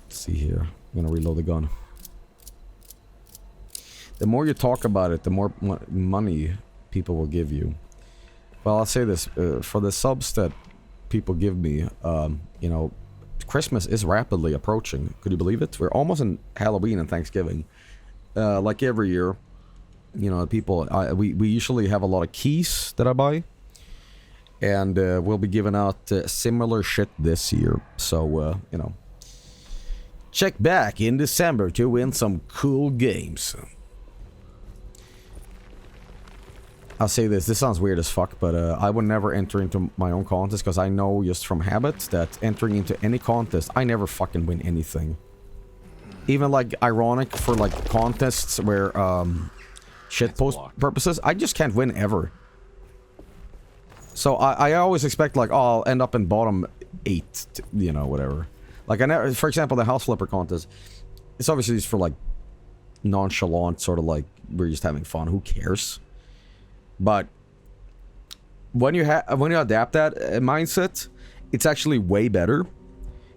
Let's see here. I'm gonna reload the gun. The more you talk about it, the more money people will give you. Well, I'll say this. For the subs that people give me, you know... Christmas is rapidly approaching. Could you believe it? We're almost in Halloween and Thanksgiving. Like every year, you know, people... we usually have a lot of keys that I buy. And we'll be giving out similar shit this year. So, you know. Check back in December to win some cool games. I'll say this sounds weird as fuck, but I would never enter into my own contest because I know just from habit that entering into any contest, I never fucking win anything. Even like ironic for like contests where shitpost purposes, I just can't win ever. So I always expect like, oh, I'll end up in bottom 8, you know, whatever. Like I never, for example, the house flipper contest, it's obviously just for like nonchalant, sort of like we're just having fun. Who cares? But when you adapt that mindset, it's actually way better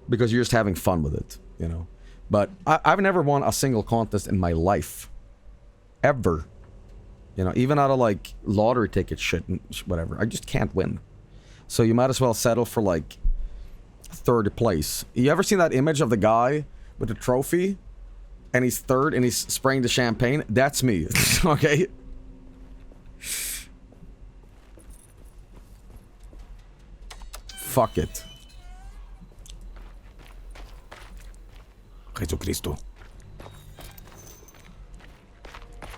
because you're just having fun with it, you know. But I've never won a single contest in my life, ever. You know, even out of like lottery ticket shit and whatever, I just can't win. So you might as well settle for like 3rd place. You ever seen that image of the guy with the trophy, and he's 3rd and he's spraying the champagne? That's me. Okay. Fuck it. Jesucristo.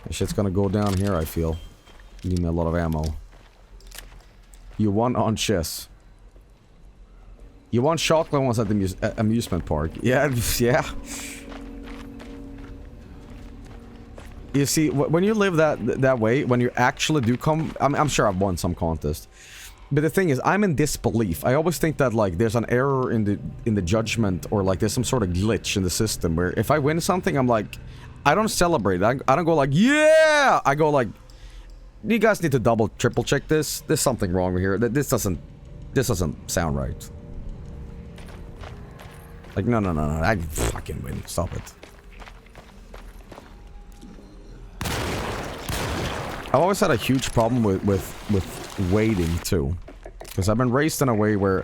This shit's gonna go down here, I feel. Need me a lot of ammo. You won on chess. You won chocolate ones at the amusement park. Yeah, yeah. You see, when you live that way, when you actually do come... I'm sure I've won some contest. But the thing is, I'm in disbelief. I always think that, like, there's an error in the judgment, or, like, there's some sort of glitch in the system where if I win something, I'm like... I don't celebrate. I don't go like, yeah! I go like, you guys need to triple check this. There's something wrong here. This doesn't sound right. Like, no. I fucking win. Stop it. I've always had a huge problem with waiting, too. Because I've been raised in a way where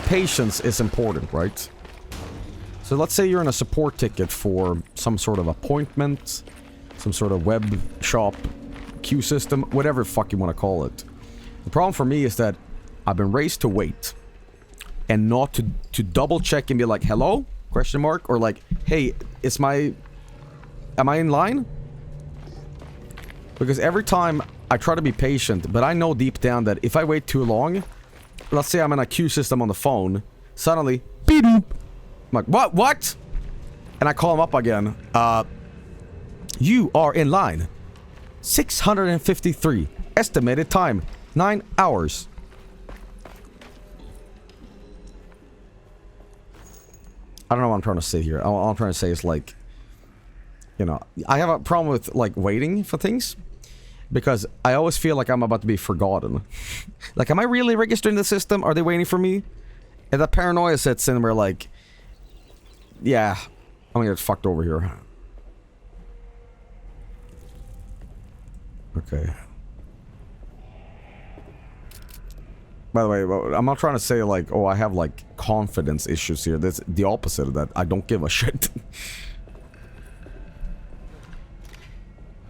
patience is important, right? So let's say you're in a support ticket for some sort of appointment, some sort of web shop, queue system, whatever the fuck you want to call it. The problem for me is that I've been raised to wait. And not to double check and be like, hello? Question mark? Or like, hey, am I in line? Because every time I try to be patient, but I know deep down that if I wait too long, let's say I'm in a queue system on the phone, suddenly, beep boop. I'm like, what? And I call him up again. You are in line. 653. Estimated time, 9 hours. I don't know what I'm trying to say here. All I'm trying to say is like, you know, I have a problem with like waiting for things. Because I always feel like I'm about to be forgotten. Like, am I really registering the system? Are they waiting for me? And that paranoia sets in where like, yeah, I'm gonna get fucked over here. Okay. By the way, I'm not trying to say like, oh, I have like confidence issues here. That's the opposite of that. I don't give a shit.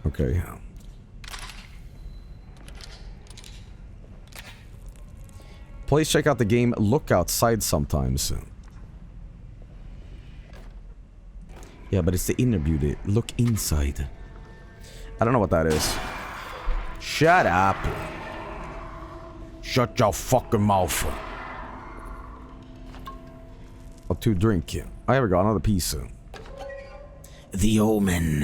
Okay. Please check out the game Look Outside sometimes. Yeah, but it's the inner beauty. Look inside. I don't know what that is. Shut up. Shut your fucking mouth. I'll to drink. I ever got another piece. The Omen.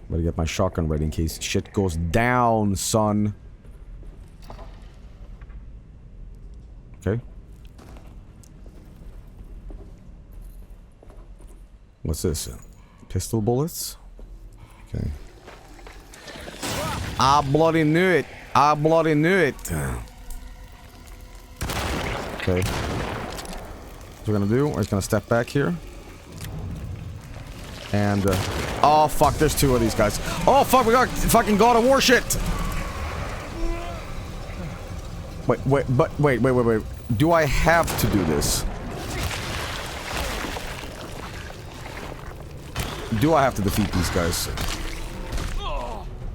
Better get my shotgun ready in case shit goes down, son. Okay. What's this? Pistol bullets? Okay. I bloody knew it. I bloody knew it. Okay. What we're gonna do, we're just gonna step back here. And, oh fuck, there's two of these guys. Oh fuck, we got fucking God of War shit! Wait. Do I have to do this? Do I have to defeat these guys?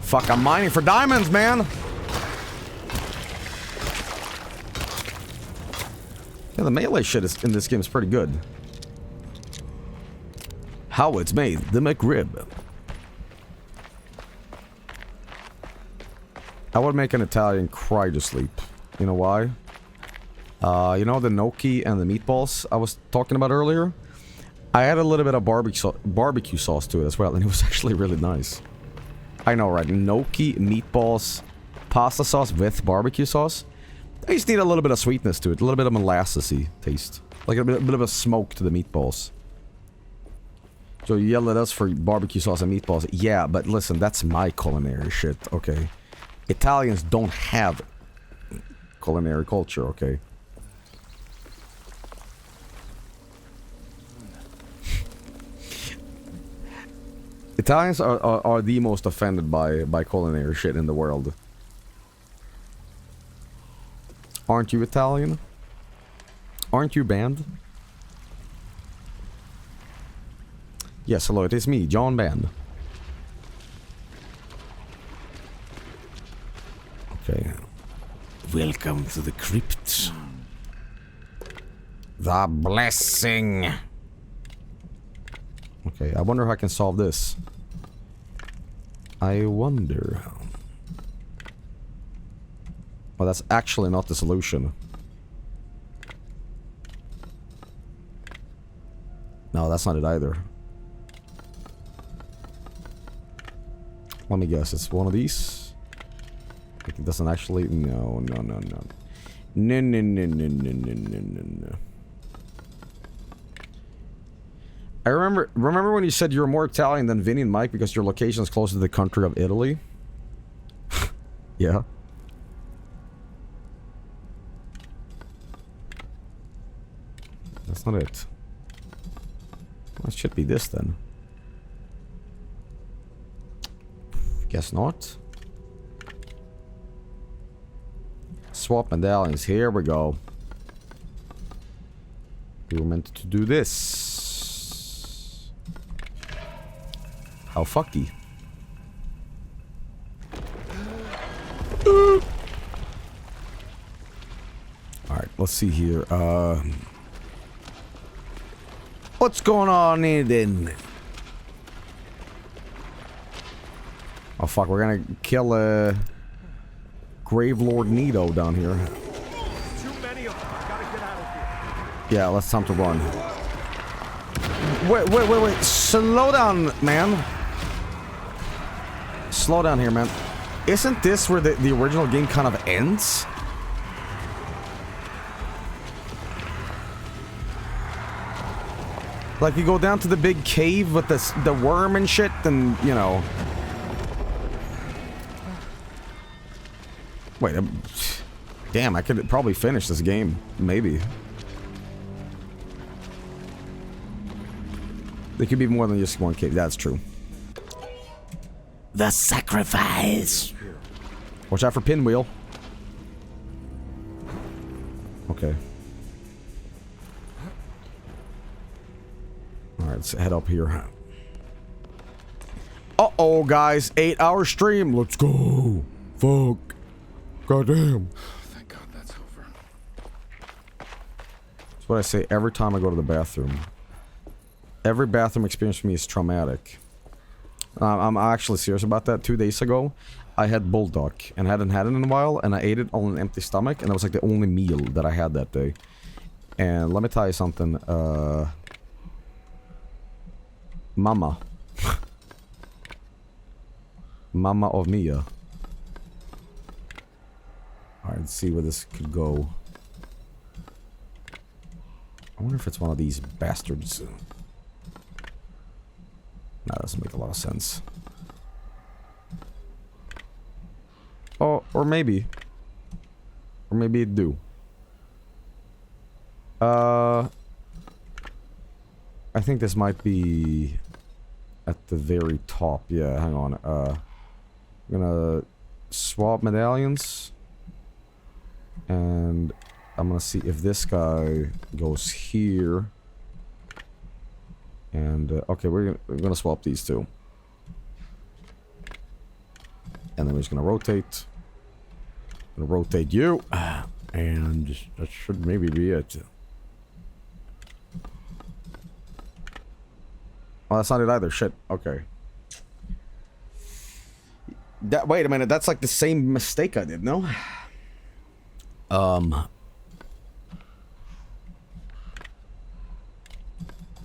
Fuck, I'm mining for diamonds, man! Yeah, the melee shit in this game is pretty good. How it's made, the McRib. I would make an Italian cry to sleep. You know why? You know the gnocchi and the meatballs I was talking about earlier? I added a little bit of barbecue sauce to it as well, and it was actually really nice. I know, right? Gnocchi, meatballs, pasta sauce with barbecue sauce. I just need a little bit of sweetness to it, a little bit of molassesy taste. Like a bit of a smoke to the meatballs. So you yell at us for barbecue sauce and meatballs. Yeah, but listen, that's my culinary shit, okay? Italians don't have culinary culture, okay? Italians are the most offended by culinary shit in the world. Aren't you Italian? Aren't you banned? Yes, hello, it is me, John Band. Okay. Welcome to the crypt. The blessing. Okay, I wonder how I can solve this. I wonder. Well, that's actually not the solution. No, that's not it either. Let me guess, it's one of these? Like it doesn't actually... No. No. I remember when you said you're more Italian than Vinny and Mike because your location is closer to the country of Italy? Yeah. That's not it. Well, it should be this then. Guess not. Swap medallions. Here we go. We were meant to do this. How fucky. Alright, let's see here. What's going on here then? Oh fuck, we're gonna kill Gravelord Nito down here. Too many of them. Gotta get out of Yeah, let's time to run. Wait. Slow down, man. Slow down here, man. Isn't this where the original game kind of ends? Like, you go down to the big cave with the worm and shit, and, you know... Wait, damn, I could probably finish this game. Maybe. There could be more than just one cave, that's true. The sacrifice! Watch out for pinwheel. Okay. Alright, let's head up here. Uh-oh, guys. 8-hour stream. Let's go. Fuck. Goddamn. Thank God that's over. That's what I say every time I go to the bathroom. Every bathroom experience for me is traumatic. I'm actually serious about that. 2 days ago, I had bulldog and hadn't had it in a while, and I ate it on an empty stomach, and that was like the only meal that I had that day. And let me tell you something, Mama. Mama of Mia. Alright, let's see where this could go. I wonder if it's one of these bastards. No, that doesn't make a lot of sense. Oh, or maybe. Or maybe it do. I think this might be at the very top. Yeah, hang on. I'm gonna swap medallions. And I'm gonna see if this guy goes here. And, okay, we're gonna swap these two. And then we're just gonna rotate. Gonna rotate you. And that should maybe be it. Oh, that's not it either. Shit. Okay. Wait a minute. That's like the same mistake I did, no?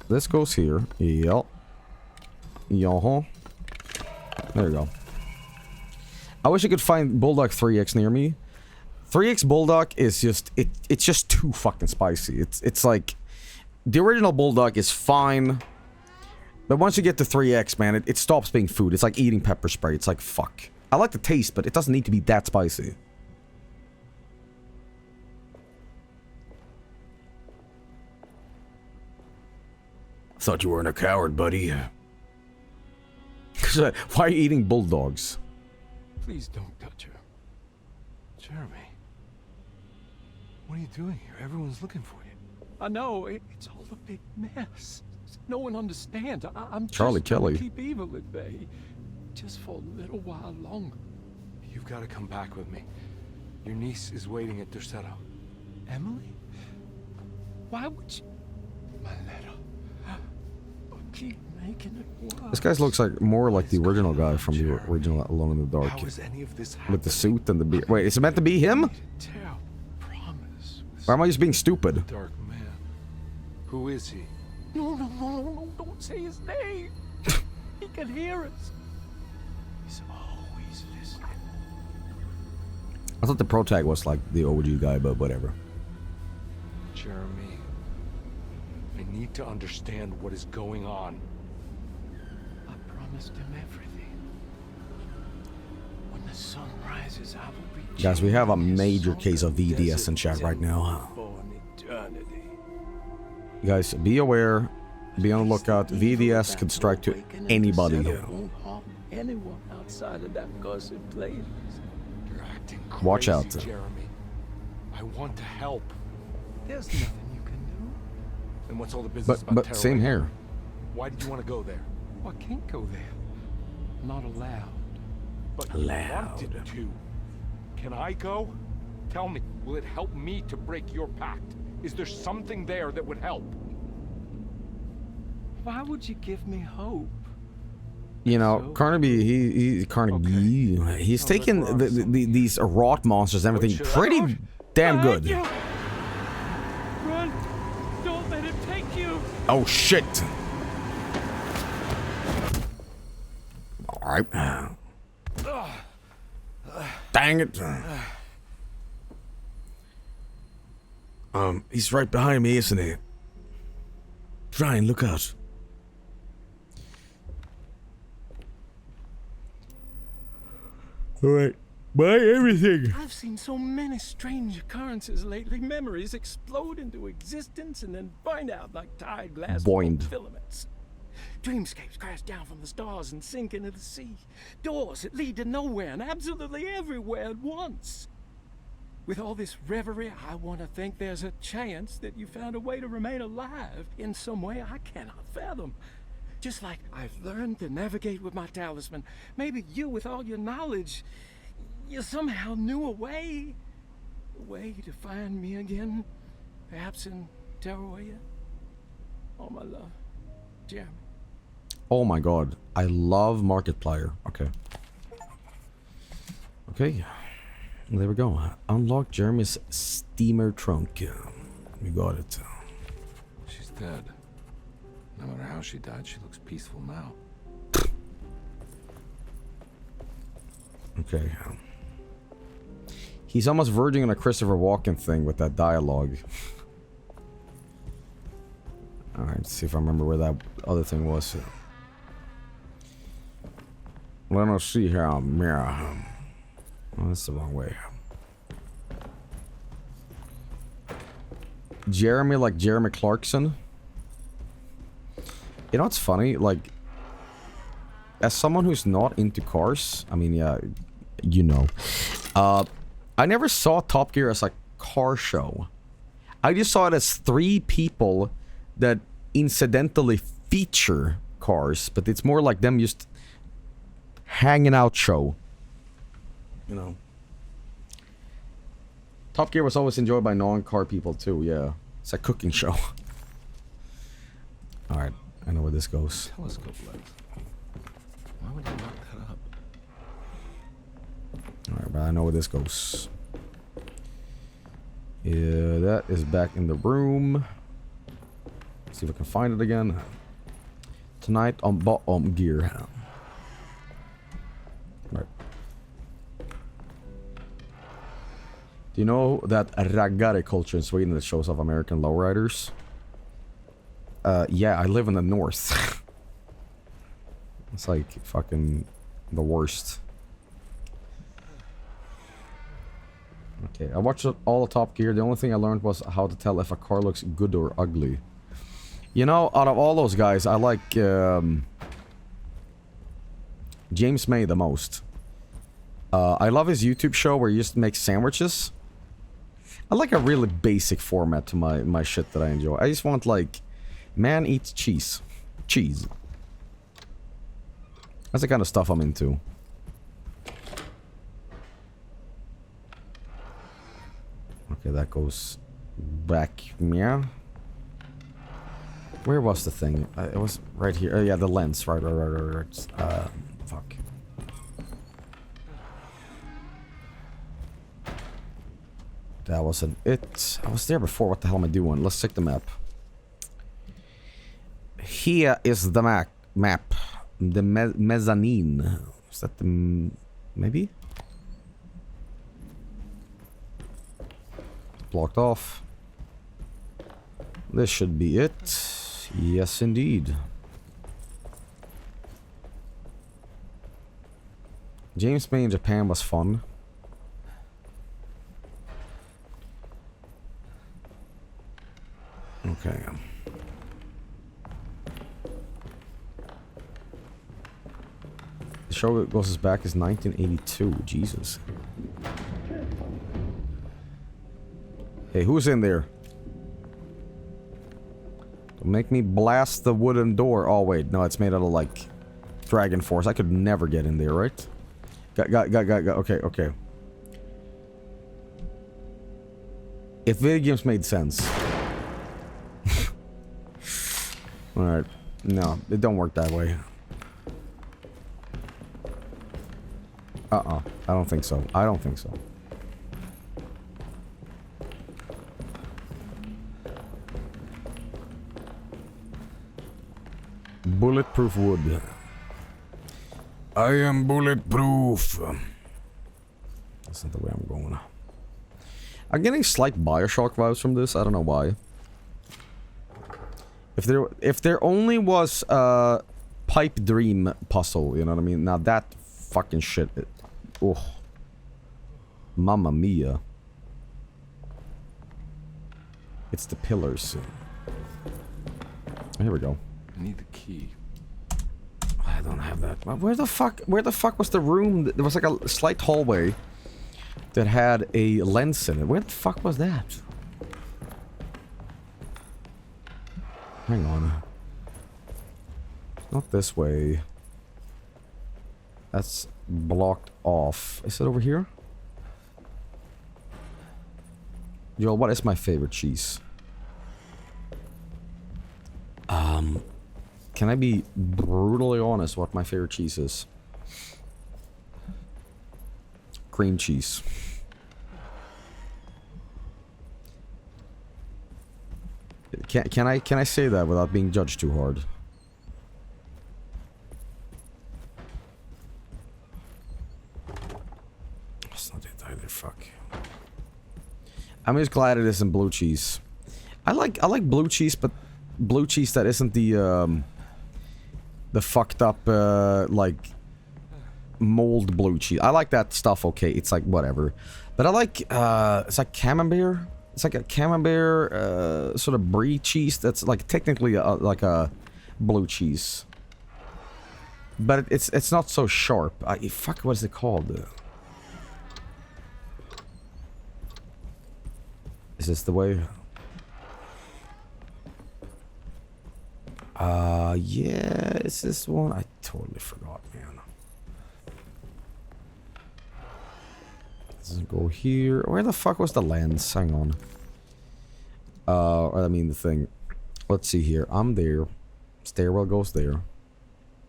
This goes here. Yep. Yo-ho. There you go. I wish I could find Bulldog 3X near me. 3X Bulldog is just... It's just too fucking spicy. It's like... The original Bulldog is fine. But once you get to 3X, man, it stops being food. It's like eating pepper spray. It's like, fuck. I like the taste, but it doesn't need to be that spicy. Thought you weren't a coward, buddy. Why are you eating bulldogs? Please don't touch her. Jeremy. What are you doing here? Everyone's looking for you. I know, it's all a big mess. No one understands. I'm Charlie just trying Kelly. to keep evil at bay. Just for a little while longer. You've got to come back with me. Your niece is waiting at Derceto. Emily? Why would you... My letter. Keep making it worse. This guy looks like more like the original guy from the original Alone in the Dark. How is any of this With the suit and the beard. Wait, is it meant to be him? Why am I just being stupid? Dark man. Who is he? No, don't say his name. He can hear us. He's always listening. I thought the protag was like the OG guy, but whatever. Jeremy, I need to understand what is going on. I promised him everything. When the sun rises, I will be... Guys, we have a major case of VDS in chat right now. Guys, be aware. Be on the lookout. VDS could strike to anybody. Won't harm anyone outside of that cursed place. You're acting crazy, Watch out. Jeremy. I want to help. There's nothing you can do. And what's all the business about But same terror? here. Why did you want to go there? I can't go there. I'm not allowed. But you wanted to. Can I go? Tell me, will it help me to break your pact? Is there something there that would help? Why would you give me hope? You know, Carnaby, Carnegie, he's taking these rot monsters and everything pretty damn good. Run! Don't let him take you! Oh shit! Alright. Dang it. He's right behind me, isn't he? Ryan, look out. Alright. Buy everything. I've seen so many strange occurrences lately. Memories explode into existence and then find out like tired glass filaments. Dreamscapes crash down from the stars and sink into the sea. Doors that lead to nowhere and absolutely everywhere at once. With all this reverie, I want to think there's a chance that you found a way to remain alive in some way I cannot fathom. Just like I've learned to navigate with my talisman. Maybe you, with all your knowledge, you somehow knew a way to find me again. Perhaps in Terroria. All my love, Jeremy. Oh my god. I love Markiplier. Okay. Okay. There we go. Unlock Jeremy's steamer trunk. We got it. She's dead. No matter how she died, she looks peaceful now. Okay. He's almost verging on a Christopher Walken thing with that dialogue. Alright, let's see if I remember where that other thing was. Let us see here. Mirror. Oh, that's the wrong way. Jeremy, like Jeremy Clarkson. You know what's funny? Like, as someone who's not into cars, I mean, yeah, you know. I never saw Top Gear as a car show. I just saw it as 3 people that incidentally feature cars, but it's more like them just hanging out show. you know. Top Gear was always enjoyed by non-car people too, yeah. It's a cooking show. Alright, I know where this goes. Telescope legs. Why would you lock that up? Alright, but I know where this goes. Yeah, that is back in the room. See if I can find it again. Tonight on bottom gear. Right. Do you know that raggare culture in Sweden that shows off American lowriders? Yeah, I live in the north. It's like fucking the worst. Okay, I watched all the Top Gear. The only thing I learned was how to tell if a car looks good or ugly. You know, out of all those guys, I like James May the most. I love his YouTube show where he just makes sandwiches. I like a really basic format to my shit that I enjoy. I just want, like, man eats cheese. Cheese. That's the kind of stuff I'm into. Okay, that goes back. Yeah. Where was the thing? It was right here. Yeah, the lens. Right. Fuck. That wasn't it. I was there before. What the hell am I doing? Let's check the map. Here is the map. The mezzanine. Is that the... maybe? Blocked off. This should be it. Yes, indeed. James May in Japan was fun. Okay. The show that goes as back is 1982. Jesus. Hey, who's in there? Don't make me blast the wooden door. Oh, wait. No, it's made out of, like, Dragon Force. I could never get in there, right? Got. Okay. If video games made sense. Alright. No, it don't work that way. I don't think so. I don't think so. Bulletproof wood. I am bulletproof. That's not the way I'm going. I'm getting slight Bioshock vibes from this. I don't know why. If there only was a pipe dream puzzle, you know what I mean? Now that fucking shit. Oh. Mamma mia. It's the pillars. Here we go. I need the key. I don't have that. Where the fuck was the room? There was like a slight hallway that had a lens in it. Where the fuck was that? Hang on. Not this way. That's blocked off. Is it over here? Yo, what is my favorite cheese? Can I be brutally honest what my favorite cheese is? Cream cheese. Can I say that without being judged too hard? That's not it either, fuck. I'm just glad it isn't blue cheese. I like blue cheese, but blue cheese that isn't the fucked up like mold blue cheese. I like that stuff, okay, it's like whatever. But I like it's like camembert. It's like a camembert sort of brie cheese that's like technically like a blue cheese. But it's not so sharp. Fuck, what is it called? Is this the way? Yeah, is this one? I totally forgot, man. Let's go here. Where the fuck was the lens? Hang on. I mean the thing. Let's see here. I'm there. Stairwell goes there.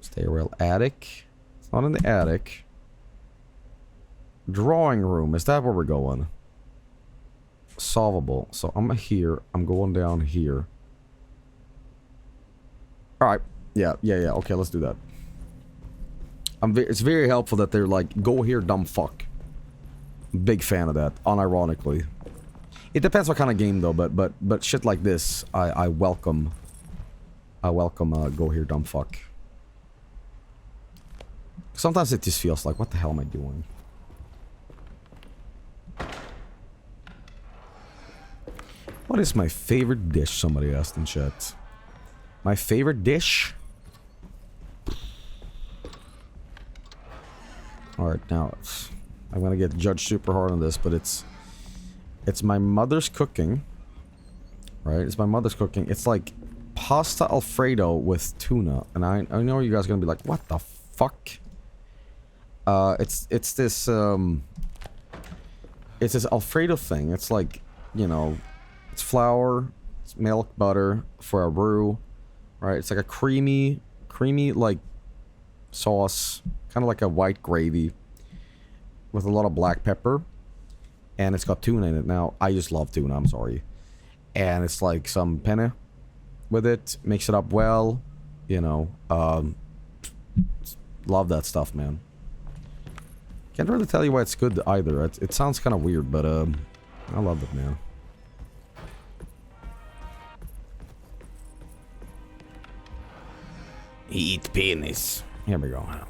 Stairwell. Attic. It's not in the attic. Drawing room. Is that where we're going? Solvable. So I'm here. I'm going down here. Alright. Yeah. Okay, let's do that. It's very helpful that they're like, go here, dumb fuck. Big fan of that, unironically. It depends what kind of game though, but shit like this, I welcome. I welcome go here, dumb fuck. Sometimes it just feels like, what the hell am I doing? What is my favorite dish? Somebody asked in chat. My favorite dish? Alright, now I'm gonna get judged super hard on this, but it's my mother's cooking. Right? It's my mother's cooking. It's like pasta Alfredo with tuna. And I know you guys are gonna be like, what the fuck? It's this Alfredo thing. It's like, you know, it's flour, it's milk, butter for a roux. Right? It's like a creamy like sauce. Kind of like a white gravy with a lot of black pepper, and it's got tuna in it. Now I just love tuna, I'm sorry, and it's like some penne with it. Mix it up well, you know. Love that stuff, man. Can't really tell you why it's good either. It sounds kind of weird, but I love it, man. Eat penis. Here we go now.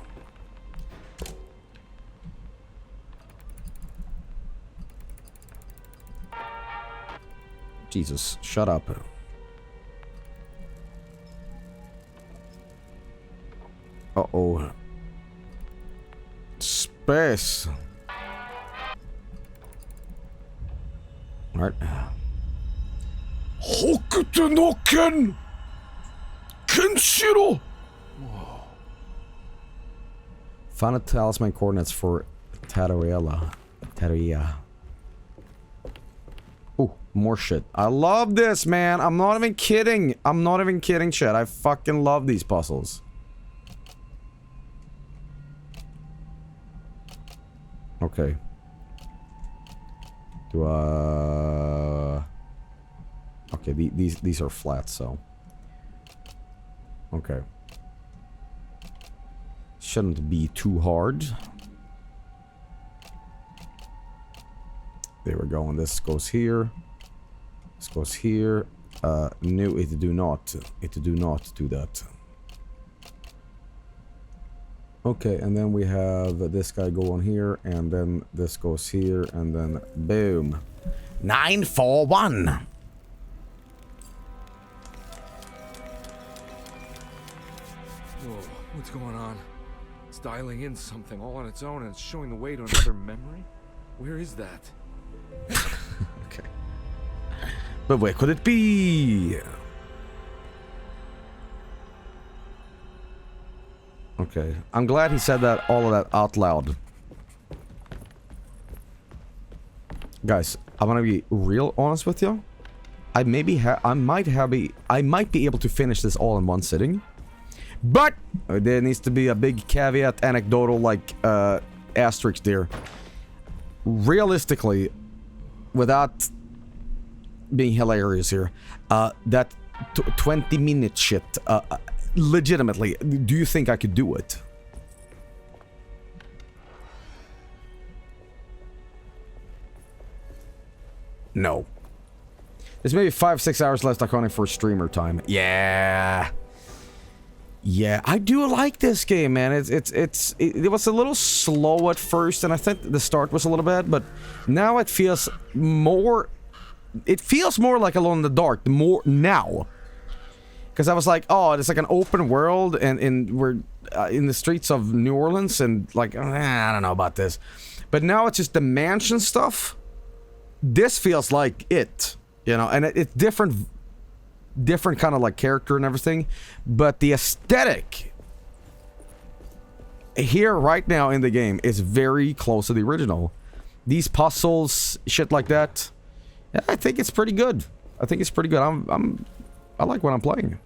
Jesus, shut up. Uh-oh. Space. Alright. Hokuto no Ken! Kenshiro! Whoa. Found a talisman coordinates for Taruella. Ooh, more shit. I love this, man. I'm not even kidding. I'm not even kidding, chat. I fucking love these puzzles. Okay. Okay, these are flat, so. Okay. Shouldn't be too hard. There we go, and this goes here. This goes here. No, it do not. It do not do that. Okay, and then we have this guy going here, and then this goes here, and then boom. 941. Whoa, what's going on? It's dialing in something all on its own, and it's showing the way to another memory? Where is that? Okay. But where could it be? Okay. I'm glad he said that, all of that out loud. Guys, I'm gonna be real honest with you. I might be able to finish this all in one sitting. But there needs to be a big caveat, anecdotal, like, asterisk there. Realistically, without being hilarious here, that 20-minute shit, legitimately, do you think I could do it? No. There's maybe 5-6 hours left accounting for streamer time. Yeah. Yeah, I do like this game, man. It was a little slow at first, and I think the start was a little bad, but now it feels more... It feels more like Alone in the Dark, more now. Because I was like, oh, it's like an open world, and we're in the streets of New Orleans, and like, I don't know about this. But now it's just the mansion stuff. This feels like it, you know, and it's different kind of like character and everything, but the aesthetic here right now in the game is very close to the original. these puzzles, shit like that. Yeah, I think it's pretty good. I think it's pretty good. I like what I'm playing.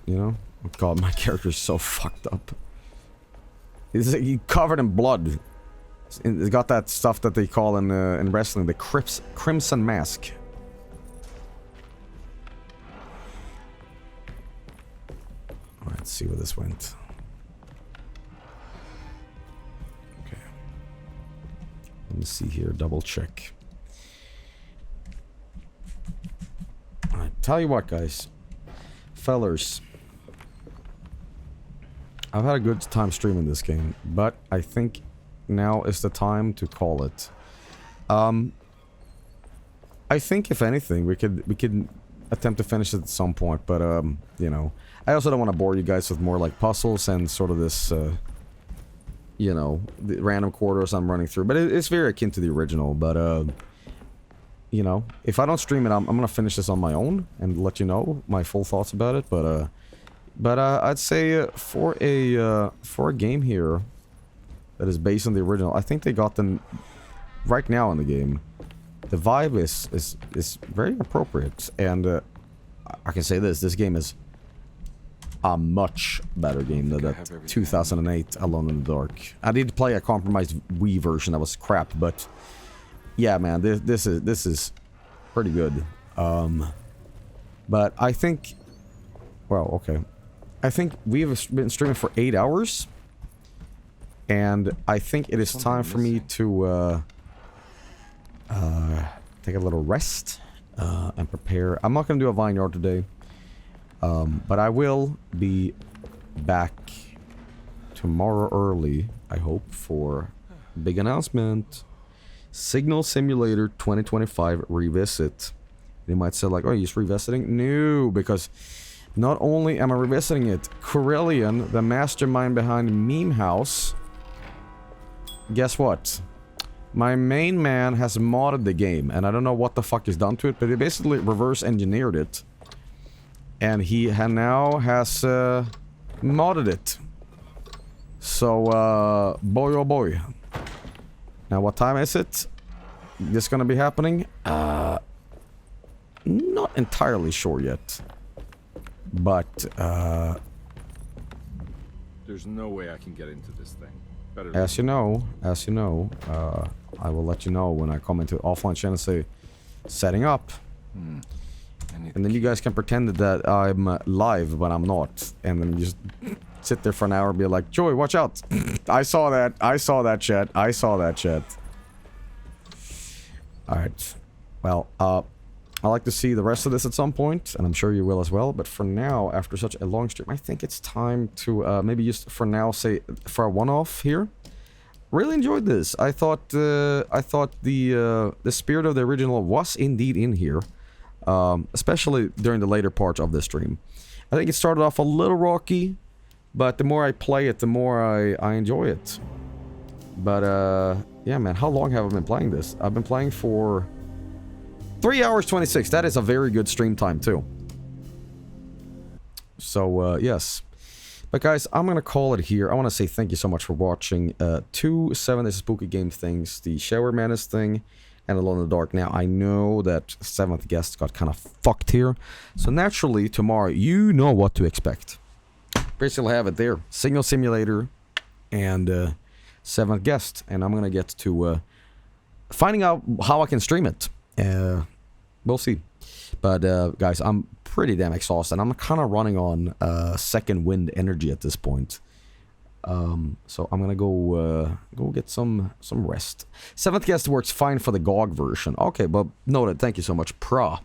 You know? Oh god, my character's so fucked up. He's covered in blood. It's got that stuff that they call in wrestling the crimson mask. Alright, let's see where this went. Okay. Let me see here, double check. Alright, tell you what, guys. Fellers. I've had a good time streaming this game, but I think now is the time to call it. I think if anything, we could attempt to finish it at some point, but you know, I also don't want to bore you guys with more like puzzles and sort of this, you know, the random quarters I'm running through. But it's very akin to the original. But you know, if I don't stream it, I'm gonna finish this on my own and let you know my full thoughts about it. But I'd say for a game here that is based on the original, I think they got them right now in the game. The vibe is very appropriate, and I can say this game is a much better game than that 2008 Alone in the Dark. I did play a compromised Wii version that was crap, but yeah, man, this is pretty good. But I think, well, okay, I think we've been streaming for 8 hours, and I think it is time for me to take a little rest and prepare. I'm not gonna do a vineyard today, but I will be back tomorrow early, I hope, for a big announcement. Signal Simulator 2025 Revisit. You might say like, oh, you're just revisiting? No, because not only am I revisiting it, Corellian, the mastermind behind Meme House, guess what? My main man has modded the game, and I don't know what the fuck he's done to it, but he basically reverse engineered it. And he now has modded it. So, boy oh boy. Now, what time is it? This gonna be happening? Not entirely sure yet. But, there's no way I can get into this thing. Better as you know, I will let you know when I come into offline channel and say, setting up. And then you guys can pretend that I'm live, but I'm not. And then you just sit there for an hour and be like, Joey, watch out. I saw that chat. Alright. Well, I'd like to see the rest of this at some point, and I'm sure you will as well. But for now, after such a long stream, I think it's time to maybe just for now say for a one-off here. Really enjoyed this. I thought the spirit of the original was indeed in here, especially during the later parts of the stream. I think it started off a little rocky, but the more I play it, the more I enjoy it. But yeah, man, how long have I been playing this? I've been playing for 3 hours 26. That is a very good stream time too. So yes. But guys, I'm gonna call it here. I want to say thank you so much for watching 2 7 Days of Spooky Game things, the Shower Madness thing, and Alone in the Dark. Now, I know that 7th guest got kind of fucked here, so naturally, tomorrow, you know what to expect. Basically, have it there. Signal Simulator and 7th guest, and I'm gonna get to finding out how I can stream it. We'll see. But guys, I'm pretty damn exhausted. I'm kind of running on second wind energy at this point. So I'm gonna go get some rest. 7th guest works fine for the GOG version. Okay, but noted. Thank you so much, Pra.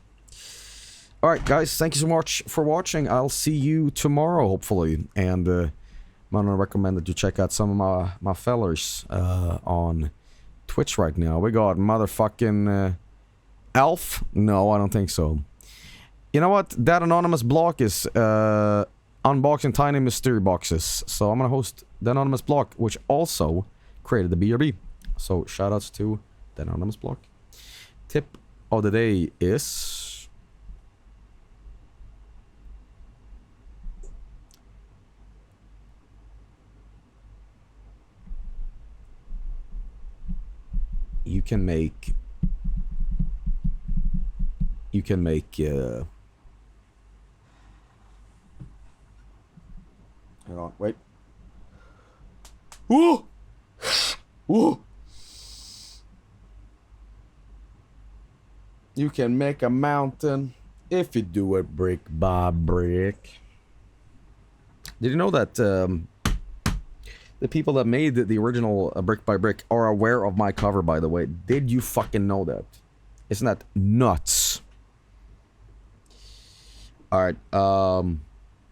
Alright, guys, thank you so much for watching. I'll see you tomorrow, hopefully. And I'm gonna recommend that you check out some of my fellers on Twitch right now. We got motherfucking Alf? No, I don't think so. You know what? That anonymous block is unboxing tiny mystery boxes. So I'm gonna host the anonymous block, which also created the BRB. So shoutouts to the anonymous block. Tip of the day is you can make hang on, wait. Woo! Woo! You can make a mountain if you do it brick by brick. Did you know that the people that made the original brick by brick are aware of my cover, by the way? Did you fucking know that? Isn't that nuts? Alright,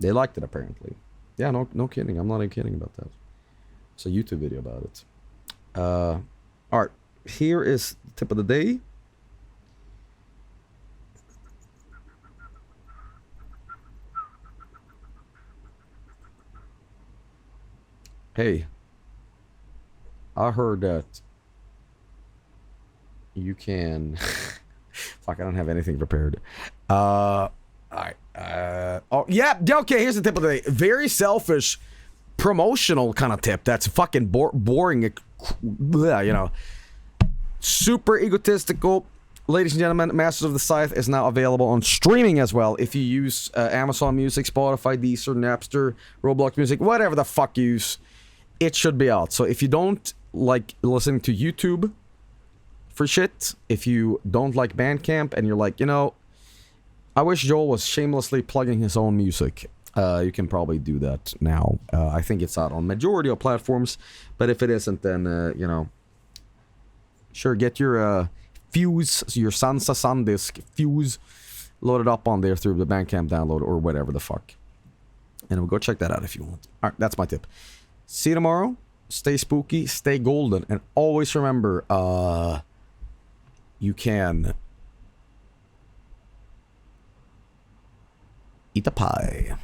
they liked it apparently. Yeah, no kidding. I'm not even kidding about that. It's a YouTube video about it. Alright, here is the tip of the day. Hey, I heard that you can... Fuck, I don't have anything prepared. Alright. Oh, yeah, okay, here's the tip of the day. Very selfish, promotional kind of tip. That's fucking boring, you know. Super egotistical. Ladies and gentlemen, Masters of the Scythe is now available on streaming as well. If you use Amazon Music, Spotify, Deezer, Napster, Roblox Music, whatever the fuck you use, it should be out. So if you don't like listening to YouTube for shit, if you don't like Bandcamp and you're like, you know, I wish Joel was shamelessly plugging his own music, you can probably do that now. I think it's out on majority of platforms, but if it isn't, then, you know, sure, get your Fuse, your Sansa SanDisk Fuse loaded up on there through the Bandcamp download or whatever the fuck. And we'll go check that out if you want. Alright, that's my tip. See you tomorrow. Stay spooky, stay golden, and always remember, you can eat a pie.